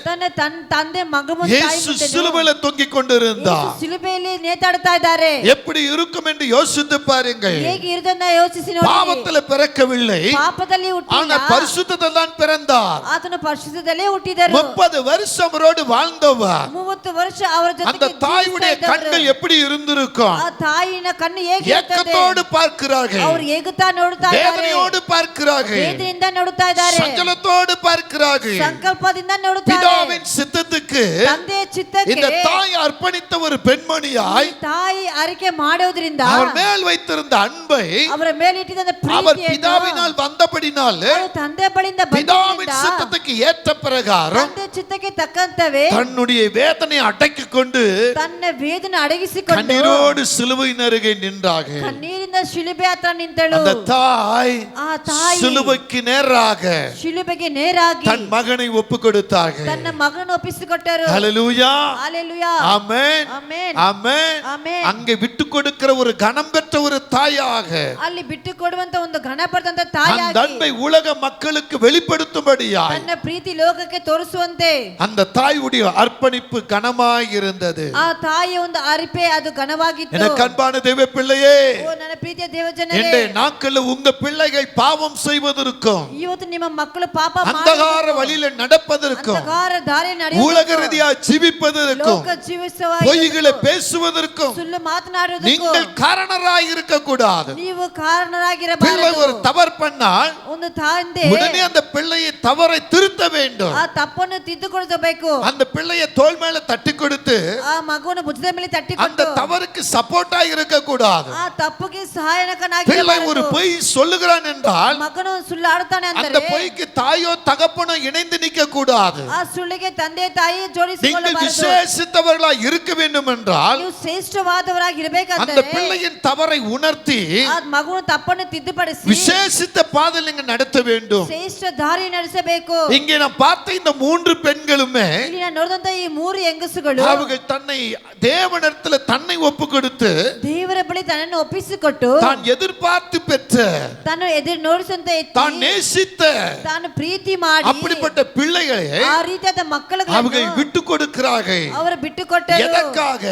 ತನ್ನ ತಂದೆ ಮಗ ಮುಂದೆ ತಾಯಿ இயேசு ಮುಂದೆ சிலுவையில தொங்கிக் கொண்டிருந்தார். ಶಿಲುಬೆಯಲ್ಲಿ ನೇತಾಡ್ತಾ ಇದ್ದಾರೆ. எப்படி இருக்கும் என்று யோசித்து பாருங்கள். ಹೇಗೆ ಇರುವುದನ್ನ ಯೋಚಿಸಿ ನೋಡಿ. பாவத்துல பிறக்கவில்லை, ಪಾಪದಲ್ಲಿ ஆனா ಹುಟ್ಟಿಲ್ಲ, பரிசுத்தத்தில் தான் பிறந்தார். ಆತನು ಪರಿಶುದ್ಧದಲ್ಲೇ ಹುಟ್ಟಿದರು. 30 வருஷம் அவரோடு வாழ்ந்தவர். 30 ವರ್ಷ ಅವರ அந்த ಜೊತೆಗೆ தாயுடைய தாயுடைய கண்கள் எப்படி இருந்திருக்கும்? ಆ ತಾಯಿನ ಕಣ್ಣು ಹೇಗೆ ஏக்கத்தோடு பார்க்கிறார்கள், ಅವರು ಹೇಗುತ್ತಾ ನೋಡುತ್ತಾ ಇದ್ದಾರೆ, வேதனையோடு பார்க்கிறார்கள், ವೇದನೆಯಿಂದ ನೋಡುತ್ತಾ ಇದ್ದಾರೆ, சஞ்சலத்தோடு பார்க்கிறார்கள். ಸಂಕಲ್ಪದಿಂದ ನೋಡುತ್ತಾ ಇದ್ದಾರೆ. பிதாவின் சித்தத்துக்கு ತಂದೆಯ ಚಿತ್ತಕ್ಕೆ இந்த தாய் அர்ப்பணித்த ஒரு பெண்மணியாய் ತಾಯಿ ಅರಿಕೆ ಮಾಡೋದ್ರಿಂದ அவர் மேல் வைத்திருந்த அன்பை ಅವರ ಮೇಲೆ ಇಟ್ಟಿದ್ದ அவர் ಪ್ರೀತಿಯನ್ನು பிதாவினால் வந்தபடினால் ಅವರು ತಂದೆ ಬಳಿಯಿಂದ பிதாவின் ಬಂದಿದ್ದರಿಂದ சித்தத்துக்கு ஏற்ற பிரகாரம் ತಂದೆ ಚಿತ್ತಕ್ಕೆ ತಕ್ಕಂತವೇ தன்னுடைய வேதனை அடக்கிக் கொண்டு ತನ್ನ ವೇದನೆ ಅಡಗಿಸಿಕೊಂಡು கண்ணீரோடு சிலுவையின் அருகே நின்றார்கள். ಕಣ್ಣೀರಿಂದ ಶಿಲುಬೆ ಹತ್ರ ನಿಂತಳು. அந்த தாய் ಆ ತಾಯಿ சிலுவைக்கு நேராக ಶಿಲುಬೆಗೆ ನೇರಾಗಿ தன் மகனை ஒப்பு கொடுத்தார்கள். ತನ್ನ ಮಗನನ್ನು ಒಪ್ಪಿಸಿಕೊಟ್ಟರು. ஹல்லேலூயா, ஹalleluya, ஆமென், ಆಮೆನ್, ஆமென். ಆಮೆನ್. அங்கே விட்டு கொடுக்கிற ஒரு கனம் பெற்ற ஒரு தாயாக ಅಲ್ಲಿ ಬಿಟ್ಟು ಕೊಡುವಂತ ಒಂದು ಘನ ಪಡೆದಂತ அந்த ತಾಯಿಯಾಗಿ அன்பை உலக மக்களுக்கு வெளிப்படுத்தும்படியாய் ತನ್ನ ಪ್ರೀತಿ ಲೋಕಕ್ಕೆ ತೋರಿಸುವಂತೆ அந்த தாயுடைய அர்ப்பணிப்பு கனமாய் இருந்தது. ಆ ತಾಯಿಯ ಒಂದು ಅರಿಪೆ ಅದು ಘನವಾಗಿತ್ತು. எனக்கு அன்பான தேவ பிள்ளையே, ಓ ನನ್ನ ಪ್ರೀತಿಯ ದೇವಜನರೇ, இன்றைய நாட்களில் உங்க பிள்ளைகள் பாவம் செய்வதற்கும் ಇವತ್ತು ನಿಮ್ಮ ಮಕ್ಕಳು ಪಾಪ அந்தகார வழியில நடப்பதற்கும் ಅಂಧಕಾರ ದಾರಿ உலக ನಡೆಯುವುದಕ್ಕೂ ரீதியா ஜீவிப்பதற்கும் ಲೋಕ ಜೀವಿಸುವ பொய்களை பேசுவதற்கும் ಸುಳ್ಳು ಮಾತನಾಡುವುದಕ್ಕೂ நீங்கள் காரணராய் இருக்க கூடாது. ನೀವು பிள்ளை ಕಾರಣರಾಗಿರಬಾರದು. ஒரு தவறு பண்ணால் ಒಂದು ತಂದೆ உடனே அந்த பிள்ளையை தவறை திருத்த வேண்டும். ಆ ತಪ್ಪನ್ನು ತಿದ್ದುಕೊಳ್ಬೇಕು. அந்த பிள்ளையை தோள் மேல தட்டி கொடுத்து ಆ ಮಗುವನ್ನು ಭುಜದ ಮೇಲೆ அந்த ತಟ್ಟಿಕೊಂಡು தவறுக்கு சப்போர்ட்டா இருக்க கூடாது. ಆ ತಪ್ಪಿಗೆ ಸಹಾಯಕನಾಗಿ பிள்ளை ஒரு பொய் சொல்லுகிறான் என்றால் ಮಗನು ಸುಳ್ಳು ಆಡುತ್ತಾನೆ அந்த ಅಂದರೆ பொய்க்கு தாயோ தகப்பனோ இணைந்து நிற்க கூடாது. ಆ ಸುಳ್ಳಿಗೆ ತಂದೆ ತಾಯಿ நீங்கள் ಜೋಡಿಸಿಕೊಳ್ಳಬಾರದು. விசேஷித்தவர்களாய் இருக்க வேண்டும் என்றால் ನೀವು ಶ್ರೇಷ್ಠವಾದವರಾಗಿ அந்த ಇರಬೇಕಾದರೆ பிள்ளையின் தவறை உணர்த்தி ಆ ಮಗುನ ತಪ್ಪನ್ನು ತಿದ್ದುಪಡಿಸಿ விசேஷித்த பாதையில் நீங்க நடத்த வேண்டும். ಶ್ರೇಷ್ಠ ದಾರಿ ನಡೆಸಬೇಕು. இங்கே நான் பார்த்த இந்த 3 பெண்களுமே ಇಲ್ಲಿ ನಾನು ನೋಡಿದಂತ ಈ 3 ಹೆಂಗಸುಗಳು அவர்கள் தன்னை தேவனிடத்துல தன்னை ஒப்பு கொடுத்து ದೇವರ ಬಳಿ ತನ್ನನ್ನು ಒಪ್ಪಿಸಿಕೊಟ್ಟು தான் எதிர்பார்த்து பெற்ற ತಾನು ಎದುರು ನೋಡಿಸಂತ தான் நேசித்த ತಾನು ಪ್ರೀತಿ ಮಾಡಿ அப்படிப்பட்ட பிள்ளைகளை ಆ ರೀತಿಯಾದ ಮಕ್ಕಳುಗಳನ್ನು அவர்கள் விட்டு கொடுக்கிறார்கள். ಅವರು ಬಿಟ್ಟು ಕೊಟ್ಟರು. எதற்காக?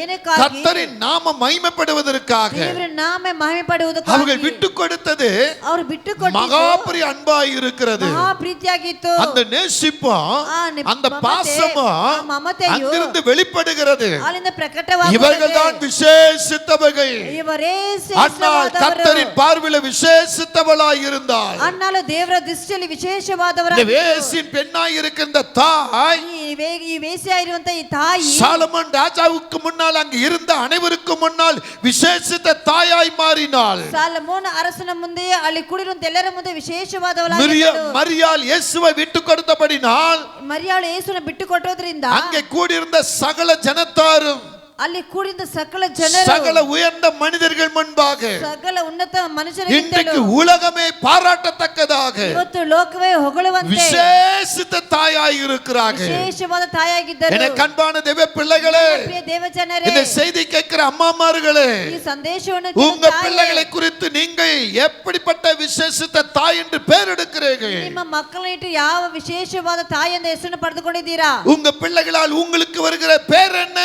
ಏನಕ್ಕಾಗಿ? கர்த்தரின் நாம மகிமைப்படுவதற்காக ದೇವರ ನಾಮ ಮಹಿಮೆ ಪಡುವುದಕ್ಕಾಗಿ அவர்கள் விட்டு கொடுத்தது ಅವರು ಬಿಟ್ಟು ಕೊಟ್ಟಿದ್ದು மகாபரி அன்பாய் இருக்கிறது. ಮಹಾ ಪ್ರೀತಿಯಾಗಿತ್ತು. அந்த நேசிப்பும் அந்த ಮಮತೆ, பாசமும் ಆ ಮಮತೆಯು அங்கிருந்து வெளிப்படுகிறது. ಅಲ್ಲಿಂದ ಪ್ರಕಟವಾಗುತ್ತದೆ. இவர்கள் தான் விசேஷித்தவர்கள். ಇವರೇ அன்னால் ಶ್ರೇಷ್ಠವಾದವರು. கர்த்தரின் பார்வையில விசேஷித்தவளாய் இருந்தாள். ಅನ್ನಾಳು ದೇವರ ದೃಷ್ಟಿಯಲ್ಲಿ இந்த ವಿಶೇಷವಾದವರಾಗಿದ್ದರು. வேசின் பெண்ணாய் இருக்கின்ற தாய் ಈ ವೇಸಿಯಾಗಿರುವಂತ ಈ ತಾಯಿ சாலமன் ராஜாவுக்கு முன்னால் அங்கு இருந்த அனைவருக்கும் முன்னால் விசேஷித்த தாயாய் மாறினாள். ಸಾಲಮೋನ ಅರಸನ ಮುಂದೆ ಅಲ್ಲಿ ಕೂಡಿರುವಂತ ಎಲ್ಲರ ಮುಂದೆ மரியாள் ವಿಶೇಷವಾದವಳಾಗಿದ್ದಳು. இயேசுவை விட்டு கொடுத்தபடினால் ಮರಿಯಾಳು ಯೇಸುವನ್ನು ಬಿಟ್ಟು ಕೊಟ್ಟೋದ್ರಿಂದ அங்கே கூடியிருந்த சகல ஜனத்தாரும் ಅಲ್ಲಿ ಕೂಡಿದ ಸಕಲ ಜನರು சகல உயர்ந்த மனிதர்கள் முன்பாக ಸಕಲ ಉನ್ನತ இன்றைக்கு ಮನುಷ್ಯರು உலகமே பாராட்டத்தக்கதாக ಇವತ್ತು ಲೋಕವೇ ಹೊಗಳುವಂತೆ விசேஷித்த தாயாய் இருக்கிறார்கள். ವಿಶೇಷವಾದ ತಾಯಾಗಿದ್ದರು. எனக்கு அன்பான தேவ பிள்ளைகளே, ಪ್ರಿಯ ದೇವಜನರೇ, இந்த செய்தி கேட்கிற அம்மாமார்களே, ಈ ಸಂದೇಶವನ್ನು உங்க பிள்ளைகளை குறித்து நீங்கள் எப்படிப்பட்ட விசேஷித்த தாய் என்று பெயர் எடுக்கிறீர்கள்? ನಿಮ್ಮ ಮಕ್ಕಳನ್ನ ಇಟ್ಟು ಯಾವ ವಿಶೇಷವಾದ ತಾಯಿ ಎಂದ ಹೆಸರನ್ನು ಪಡೆದುಕೊಂಡಿದ್ದೀರಾ? உங்க பிள்ளைகளால் உங்களுக்கு வருகிற பேர் என்ன?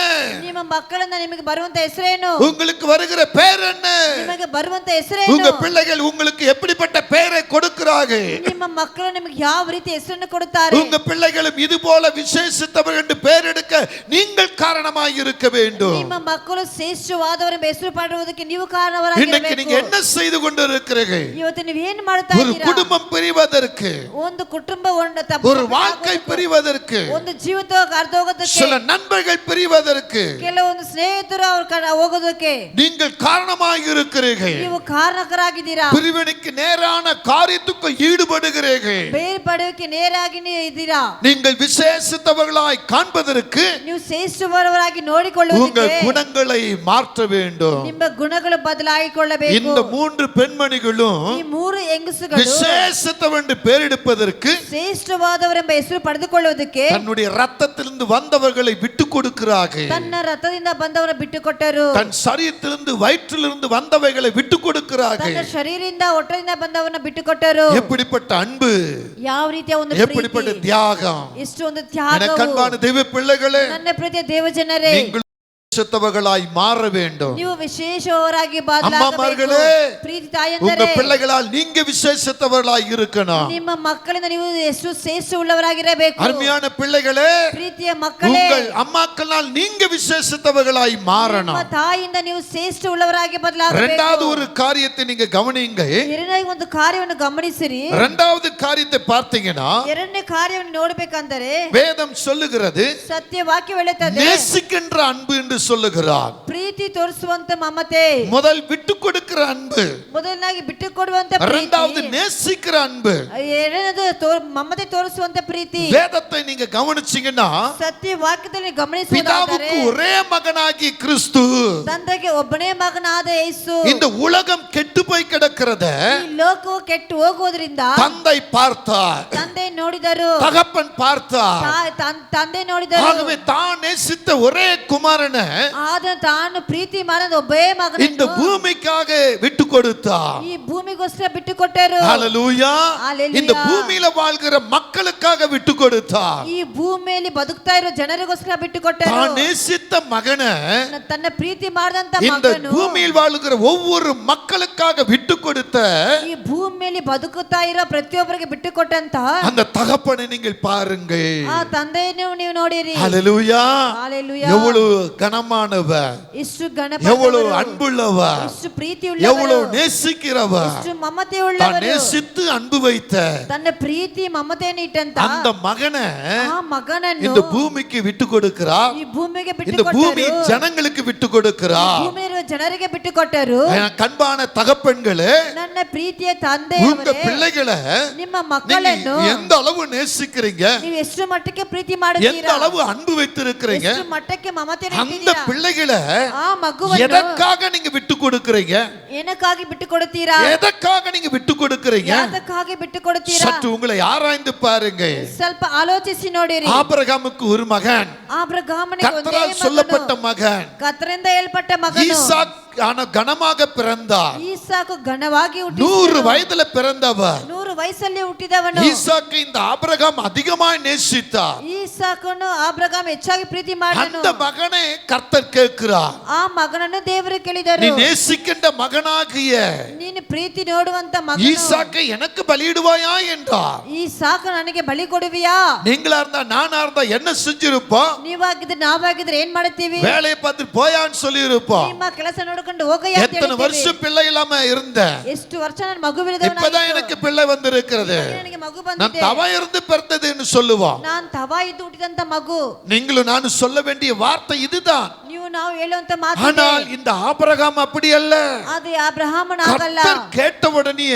ನಿಮ್ಮ ಮಕ್ಕಳಿಂದ ನಿಮಗೆ ಬರುವಂತ ಹೆಸರೇನು? உங்களுக்கு வருகிற பேர் என்ன? ನಿಮಗೆ ಬರುವಂತ உங்க ಹೆಸರೇನು? பிள்ளைகள் உங்களுக்கு எப்படிப்பட்ட பெயரை கொடுக்கிறார்கள்? ನಿಮ್ಮ ಮಕ್ಕಳು ನಿಮಗೆ ಯಾವ ರೀತಿ ಹೆಸರನ್ನು ಕೊಡುತ್ತಾರೆ? உங்க பிள்ளைகளும் இது போல விசேஷித்தவர் என்று பெயர் எடுக்க நீங்கள் காரணமாய் இருக்க வேண்டும். ನಿಮ್ಮ ಮಕ್ಕಳು ಶ್ರೇಷ್ಠವಾದವರ ಹೆಸರು ಪಡೆಯುವುದಕ್ಕೆ ನೀವು இன்னைக்கு நீங்க ಕಾರಣರಾಗಿರಬೇಕು. என்ன செய்து கொண்டிருக்கிறீர்கள்? ಇವತ್ತು ನೀವು ಏನು ಮಾಡುತ್ತಾ ஒரு ಇದ್ದೀರಾ? குடும்பம் பிரிவதற்கு, ಒಂದು ಕುಟುಂಬ ஒரு வாழ்க்கை பிரிவதற்கு, ಒಂದು ಜೀವಿತ ಅರ್ಧ ಹೋಗೋದಕ್ಕೆ, சில நண்பர்கள் பிரிவதற்கு ಕೆಲವೊಂದು ಸ್ನೇಹಿತರು ಅವ್ರ ಹೋಗೋದಕ್ಕೆ நீங்கள் காரணமாய் இருக்கிறீர்கள். ನೀವು ಕಾರಣಕರಾಗಿದ್ದೀರಾ. பிரிவினைக்கு நேரான காரியத்துக்கு ஈடுபடுகிறீர்கள். ಬೇರ್ಪಡುವಿಕೆ ನೇರಾಗಿ ನೀವು ಇದ್ದೀರಾ. நீங்கள் விசேஷித்தவர்களாய் காண்பதற்கு ನೀವು ಶ್ರೇಷ್ಠವರಾಗಿ உங்கள் ನೋಡಿಕೊಳ್ಳುವುದಕ್ಕೆ குணங்களை மாற்ற வேண்டும். ನಿಮ್ಮ ಗುಣಗಳು ಬದಲಾಯಿಕೊಳ್ಳಬೇಕು. இந்த 3 பெண்மணிகளும் ಈ 3 ಹೆಂಗಸುಗಳು விசேஷத்தவென்று பெயரெடுப்பதற்கு ಶ್ರೇಷ್ಠವಾದವರೆಂಬ ಹೆಸರು ಪಡೆದುಕೊಳ್ಳುವುದಕ್ಕೆ தன்னுடைய ரத்தத்திலிருந்து வந்தவர்களை விட்டு கொடுக்கிறார்கள். ತನ್ನ ರಥದಿಂದ ಬಂದವರ ಬಿಟ್ಟು ಕೊಟ್ಟರು. தன் சரீரத்திலிருந்து வயிற்றிலிருந்து வந்தவைகளை விட்டு கொடுக்கிறார்கள். ತನ್ನ ಶರೀರದಿಂದ ಹೊಟ್ಟೆಯಿಂದ ಬಂದವರನ್ನ ಬಿಟ್ಟು ಕೊಟ್ಟರು. எப்படிப்பட்ட அன்பு, ಯಾವ ರೀತಿಯ ಒಂದು எப்படிப்பட்ட ಪ್ರೀತಿ, தியாகம். ಎಷ್ಟು ಒಂದು எனக்கு ತ್ಯಾಗವು. அன்பான தெய்வ பிள்ளைகளே, ನನ್ನ ಪ್ರೀತಿಯ ದೇವಜನರೇ, நீங்கள் செத்தவர்களாய் மாற வேண்டும். ನೀವು ವಿಶೇಷವರಾಗಿ ಅಮ್ಮಮ್ಮர்களே, ಪ್ರೀತಿ உங்க ತಾಯಂದಿರೇ, பிள்ளைகளால் நீங்க விசேஷத்தவர்களாய் இருக்கணும். ನಿಮ್ಮ ಮಕ್ಕಳಿಂದ ನೀವು ಎಷ್ಟು ಶ್ರೇಷ್ಠ ಉಳ್ಳವರಾಗಿರಬೇಕು. அருமையான பிள்ளைகளே, ಪ್ರೀತಿಯ ಮಕ್ಕಳೇ, உங்கள் அம்மாக்களால் நீங்க விசேஷத்தவர்களாய் மாறணும். ನಿಮ್ಮ ತಾಯಿಯಿಂದ ನೀವು ಶ್ರೇಷ್ಠ ಉಳ್ಳವರಾಗಿ ಬದಲಾಗಬೇಕು. இரண்டாவது ஒரு காரியத்தை நீங்க கவனிங்க. ಎರಡನೇ ಒಂದು ಕಾರ್ಯವನ್ನು ಗಮನಿಸಿರಿ. இரண்டாவது காரியத்தை பார்த்தீங்கன்னா, ಎರಡನೇ ಕಾರ್ಯವನ್ನು ನೋಡಬೇಕಂದರೆ வேதம் சொல்லுகிறது ಸತ್ಯ ವಾಕ್ಯ ಹೇಳುತ್ತದೆ, நேசிக்கின்ற அன்பு என்று சொல்லுகிறார். ಪ್ರೀತಿ ತೋರಿಸುವಂತ ಮಮತೆ. முதல் விட்டு கொடுக்கிற அன்பு, ಮೊದಲನಾಗಿ ಬಿಟ್ಟು ಕೊಡುವಂತ இரண்டாவது ಪ್ರೀತಿ, நேசிக்கிற அன்பு. ಎರಡನೇದು ಮಮತೆ ತೋರಿಸುವಂತ ಪ್ರೀತಿ. வேதத்தை நீங்க கவனிச்சீங்கன்னா, ಸತ್ಯ ವಾಕ್ಯದಲ್ಲಿ ಗಮನಿಸುವುದಾದರೆ பிதாவுக்கு ஒரே மகனாகி கிறிஸ்து, ತಂದೆಗೆ ಒಬ್ಬನೇ ಮಗನಾದ ಯೇಸು, இந்த உலகம் கெட்டு போய் கிடக்கிறத ಈ ಲೋಕವು ಕೆಟ್ಟು ಹೋಗುವುದರಿಂದ தந்தை பார்த்தார், ತಂದೆ ನೋಡಿದರು, தகப்பன் பார்த்தார். ತಂದೆ ನೋಡಿದರು. ஆகவே தான் நேசித்த ஒரே குமாரனை ಆದ ತಾನು ಪ್ರೀತಿ ಮಾಡಿದ ಒಬ್ಬೇ இந்த ಮಗನನ್ನು பூமிக்காக விட்டு கொடுத்தார். ಈ ಭೂಮಿಗೋಸ್ಕರ ಬಿಟ್ಟು ಕೊಟ್ಟರು. ஹல்லேலூயா. ஹல்லேலூயா. இந்த பூமியில வாழ்கிற மக்களுக்காக விட்டு கொடுத்தார். ಈ ಭೂಮಿಯಲ್ಲಿ ಬದುಕ್ತಾ ಇರೋ ಜನರಿಗೋಸ್ಕರ ಬಿಟ್ಟು ಕೊಟ್ಟರು. தான் நேசித்த மகனை ತನ್ನ ಪ್ರೀತಿ ಮಾಡಿದಂತ இந்த ಮಗನು பூமியில் வாழுகிற ஒவ்வொரு மக்களுக்காக விட்டு கொடுத்த ಈ ಭೂಮಿಯಲ್ಲಿ ಬದುಕುತ್ತಾ ಇರೋ ಪ್ರತಿಯೊಬ್ಬರಿಗೆ ಬಿಟ್ಟು ಕೊಟ್ಟಂತ அந்த தகப்பனை நீங்கள் பாருங்க. ಆ ತಂದೆಯನ್ನು ನೀವು ನೋಡಿರಿ. ஹல்லேலூயா. ஹல்லேலூயா. எவ்வளவு கனமானவர், ಇಷ್ಟು எவ்வளவு ಗಣಪತಿ, அன்புள்ளவர், ಇಷ್ಟು ಪ್ರೀತಿ எவ்வளவு ಉಳ್ಳವರು, நேசிக்கிறவர், ಇಷ್ಟು ಮಮತೆ தான் ಉಳ್ಳವರು, நேசித்து அன்பு வைத்த ತನ್ನ ಪ್ರೀತಿ ಮಮತೆಯನ್ನು ಇಟ್ಟಂತ அந்த மகனை ಆ ಮಗನನ್ನು இந்த பூமிக்கு விட்டு கொடுக்கிறார். ಈ ಭೂಮಿಗೆ ಬಿಟ್ಟು இந்த பூமி ಕೊಟ್ಟರು. ஜனங்களுக்கு விட்டு கொடுக்கிறார். ಭೂಮಿಯಲ್ಲಿರುವ ಜನರಿಗೆ ಬಿಟ್ಟು ಕೊಟ್ಟರು. என் கண்பான தகப்பன்களே, ನನ್ನ ಪ್ರೀತಿಯ ತಂದೆ உங்க பிள்ளைகளை ನಿಮ್ಮ நீங்க ಮಕ್ಕಳನ್ನು எந்த அளவு நேசிக்கிறீங்க, ನೀವು ಎಷ್ಟು ಮಟ್ಟಕ್ಕೆ ಪ್ರೀತಿ எந்த ಮಾಡುತ್ತೀರಾ, அளவு அன்பு வைத்திருக்கிறீங்க, ಎಷ್ಟು ಮಟ್ಟಕ್ಕೆ ಮಮತೆ அந்த பிள்ளைகளை ಆ ಮಗುವನ್ನು எதற்காக நீங்க விட்டு கொடுக்கிறீங்க, ಏನಕ್ಕಾಗಿ ಬಿಟ್ಟು ಕೊಡುತ್ತೀರಾ, எதற்காக நீங்க விட்டு கொடுக்கிறீங்க, ಯಾತಕ್ಕಾಗಿ ಬಿಟ್ಟು ಕೊಡುತ್ತೀರಾ, சற்று உங்களை ஆராய்ந்து பாருங்க. ಸ್ವಲ್ಪ ಆಲೋಚಿಸಿ ನೋಡಿರಿ. ஆபிரகாமுக்கு ஒரு மகன், ಆಬ್ರಹಾಮನಿಗೆ ಒಂದೇ கர்த்தரால் சொல்லப்பட்ட ಮಗನು, மகன் ಕರ್ತರಿಂದ ಹೇಳ್ಪಟ್ಟ ಮಗನು ஈசாக் கனமாக பிறந்தார். ಈಸಾಕು ಘನವಾಗಿ 100 வயதுல பிறந்தவர். 100 ವಯಸ್ಸಲ್ಲಿ ಹುಟ್ಟಿದವನು. ஈசாக்கை இந்த ஆபிரகாம் அதிகமாய் நேசித்தார். ಈಸಾಕನು ಆಬ್ರಹಾಮ್ ಹೆಚ್ಚಾಗಿ ಪ್ರೀತಿ ಮಾಡಿದನು. அந்த மகனை கர்த்தர் கேட்கிறார், ಆ ಮಗನನ್ನು ದೇವರು ಕೇಳಿದರು, நீ நேசிக்கின்ற மகனாகிய ನೀನು ಪ್ರೀತಿ ನೋಡುವಂತ ಮಗನು ஈசாக்கை எனக்கு பலியிடுவாயா என்றார். ಈಸಾಕ ನನಗೆ ಬಲಿ ಕೊಡುವಿಯಾ? நீங்களா இருந்தா நானா இருந்தா என்ன செஞ்சிருப்போம்? ನೀವಾಗಿದ್ರೆ ನಾವಾಗಿದ್ರೆ ಏನ್ ಮಾಡ್ತೀವಿ? வேலையை பார்த்து போயான்னு சொல்லி இருப்போம். ನಿಮ್ಮ ಕೆಲಸ ನೋಡ್ಕೊಂಡು ಹೋಗಯ್ಯ ಅಂತ எத்தனை ಹೇಳ್ತೀವಿ. வருஷம் பிள்ளை இல்லாம இருந்தேன், ಎಷ್ಟು ವರ್ಷ ನಾನು ಮಗು இப்பதான் எனக்கு பிள்ளை வந்திருக்கிறது, ನನಗೆ ಮಗು நான் ಬಂದಿದೆ, தவ இருந்து பிறந்ததுன்னு சொல்லுவோம். ನಾನ್ ತವಾ ಇದ್ದು ಹುಟ್ಟಿದಂತ ಮಗು. நீங்களும் நானும் சொல்ல வேண்டிய வார்த்தை இதுதான். ನೀವು ನಾವು ಹೇಳುವಂತ ಮಾತು ஆனால் இந்த ஆபிரகாம் அப்படி அல்ல. ಅದು ಅಬ್ರಹಾಮನ ಆಗಲ್ಲ. கர்த்தர் கேட்ட உடனே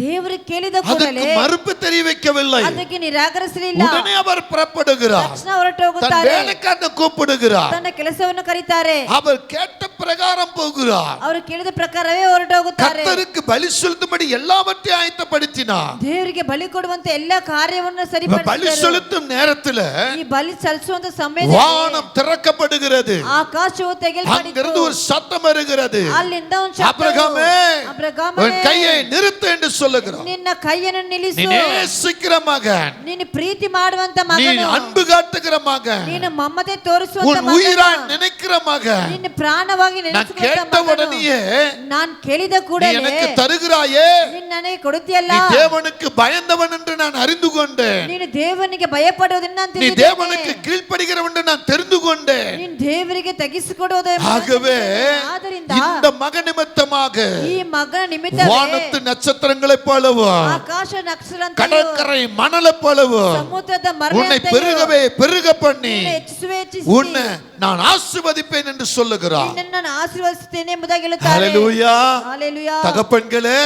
ದೇವರು ಕೇಳಿದ அதுக்கு ಕೂಡಲೇ மறுப்பு தெரிவிக்கவில்லை. ಅದಕ್ಕೆ ನಿರಾಕರಿಸಲಿಲ್ಲ. உடனே அவர் புறப்படுகிறார், ತಕ್ಷಣ ಹೊರಟು தன் ಹೋಗುತ್ತಾರೆ, வேலைக்காரனை கூப்பிடுகிறார், ತನ್ನ ಕೆಲಸವನ್ನು ಕರೀತಾರೆ, அவர் கேட்ட பிரகாரம் போகிறார். ಅವರು ಕೇಳಿದ ಪ್ರಕಾರವೇ ಹೊರಟು ಹೋಗುತ್ತಾರೆ. கர்த்தருக்கு பலி செலுத்தும்படி எல்லாவற்றையும் ஆயத்தப்படுத்தினார். ದೇವರಿಗೆ ಬಲಿ ಕೊಡುವಂತ ಎಲ್ಲ ಕಾರ್ಯವನ್ನು பலி ಸರಿಪಡಿಸಿದರು. செலுத்தும் நேரத்துல ಈ ಬಲಿ ಸಲ್ಲಿಸುವಂತ ಸಮಯದಲ್ಲಿ வானம் திறக்கப்படுகிறது. ಆಕಾಶವು அங்கிருந்து ತೆಗೆಯಲ್ಪಟ್ಟಿತು. ஒரு சத்தம் வருகிறது, ಅಲ್ಲಿಂದ ಒಂದು ಶಬ್ದವು, ஆபிரகாமே, ಅಬ್ರಹಾಮನೇ, உன் கையை நிறுத்து என்று சொல்லுகிறார். ನಿನ್ನ ಕೈಯನ್ನು நீ ನಿಲ್ಲಿಸು. நேசிக்கிற மகன், ನೀನು ಪ್ರೀತಿ ಮಾಡುವಂತ நீ ಮಗನು, அன்பு காட்டுகிற மகன், ನೀನು ಮಮತೆ ತೋರಿಸುವಂತ உன் உயிராய் ಮಗನು, நினைக்கிற மகன், ನೀನು ಪ್ರಾಣವಾಗಿ நான் ನೆನೆಸುವಂತ கேட்ட ಮಗನು. உடனேயே ನಾನು ಕೇಳಿದ நீ ಕೂಡಲೇ எனக்கு தருகிறாயே, ನೀನು ನನಗೆ ಕೊಡುತ್ತೀಯಲ್ಲ. நீ தேவனுக்கு பயந்தவன் என்று நான் அறிந்து கொண்டேன், ನೀನು ದೇವನಿಗೆ ಭಯಪಡುವುದನ್ನು ನಾನು நீ ತಿಳಿದಿದ್ದೇನೆ. தேவனுக்கு கீழ்ப்படுகிறவன் என்று நான் தெரிந்து கொண்டேன். ನೀನು ದೇವರಿಗೆ ತೆಗೆಸಿಕೊಡುವುದು ஆகவே ಆದ್ದರಿಂದ இந்த மக நிமித்தமாக ಈ ಮಗನ ನಿಮಿತ್ತವೇ வானத்து நட்சத்திரங்களைப் போலவும் ಆಕಾಶ ನಕ್ಷತ್ರ கடற்கரை மணலைப் போலவும் ಸಮುದ್ರದ உன்னை ಮರಳಂತೆಯೂ பெருகவே பெருக பண்ணி ಹೆಚ್ಚಿಸಿ உன்னை நான் ஆசீர்வதிப்பேன் என்று சொல்லுகிறார். ನಿನ್ನನ್ನು ನಾನು ಆಶೀರ್ವದಿಸುತ್ತೇನೆ ಎಂಬುದಾಗಿ ಹೇಳುತ್ತಾರೆ. ஹல்லேலூயா. ಹಲ್ಲೆಲೂಯಾ. தகப்பன்களே,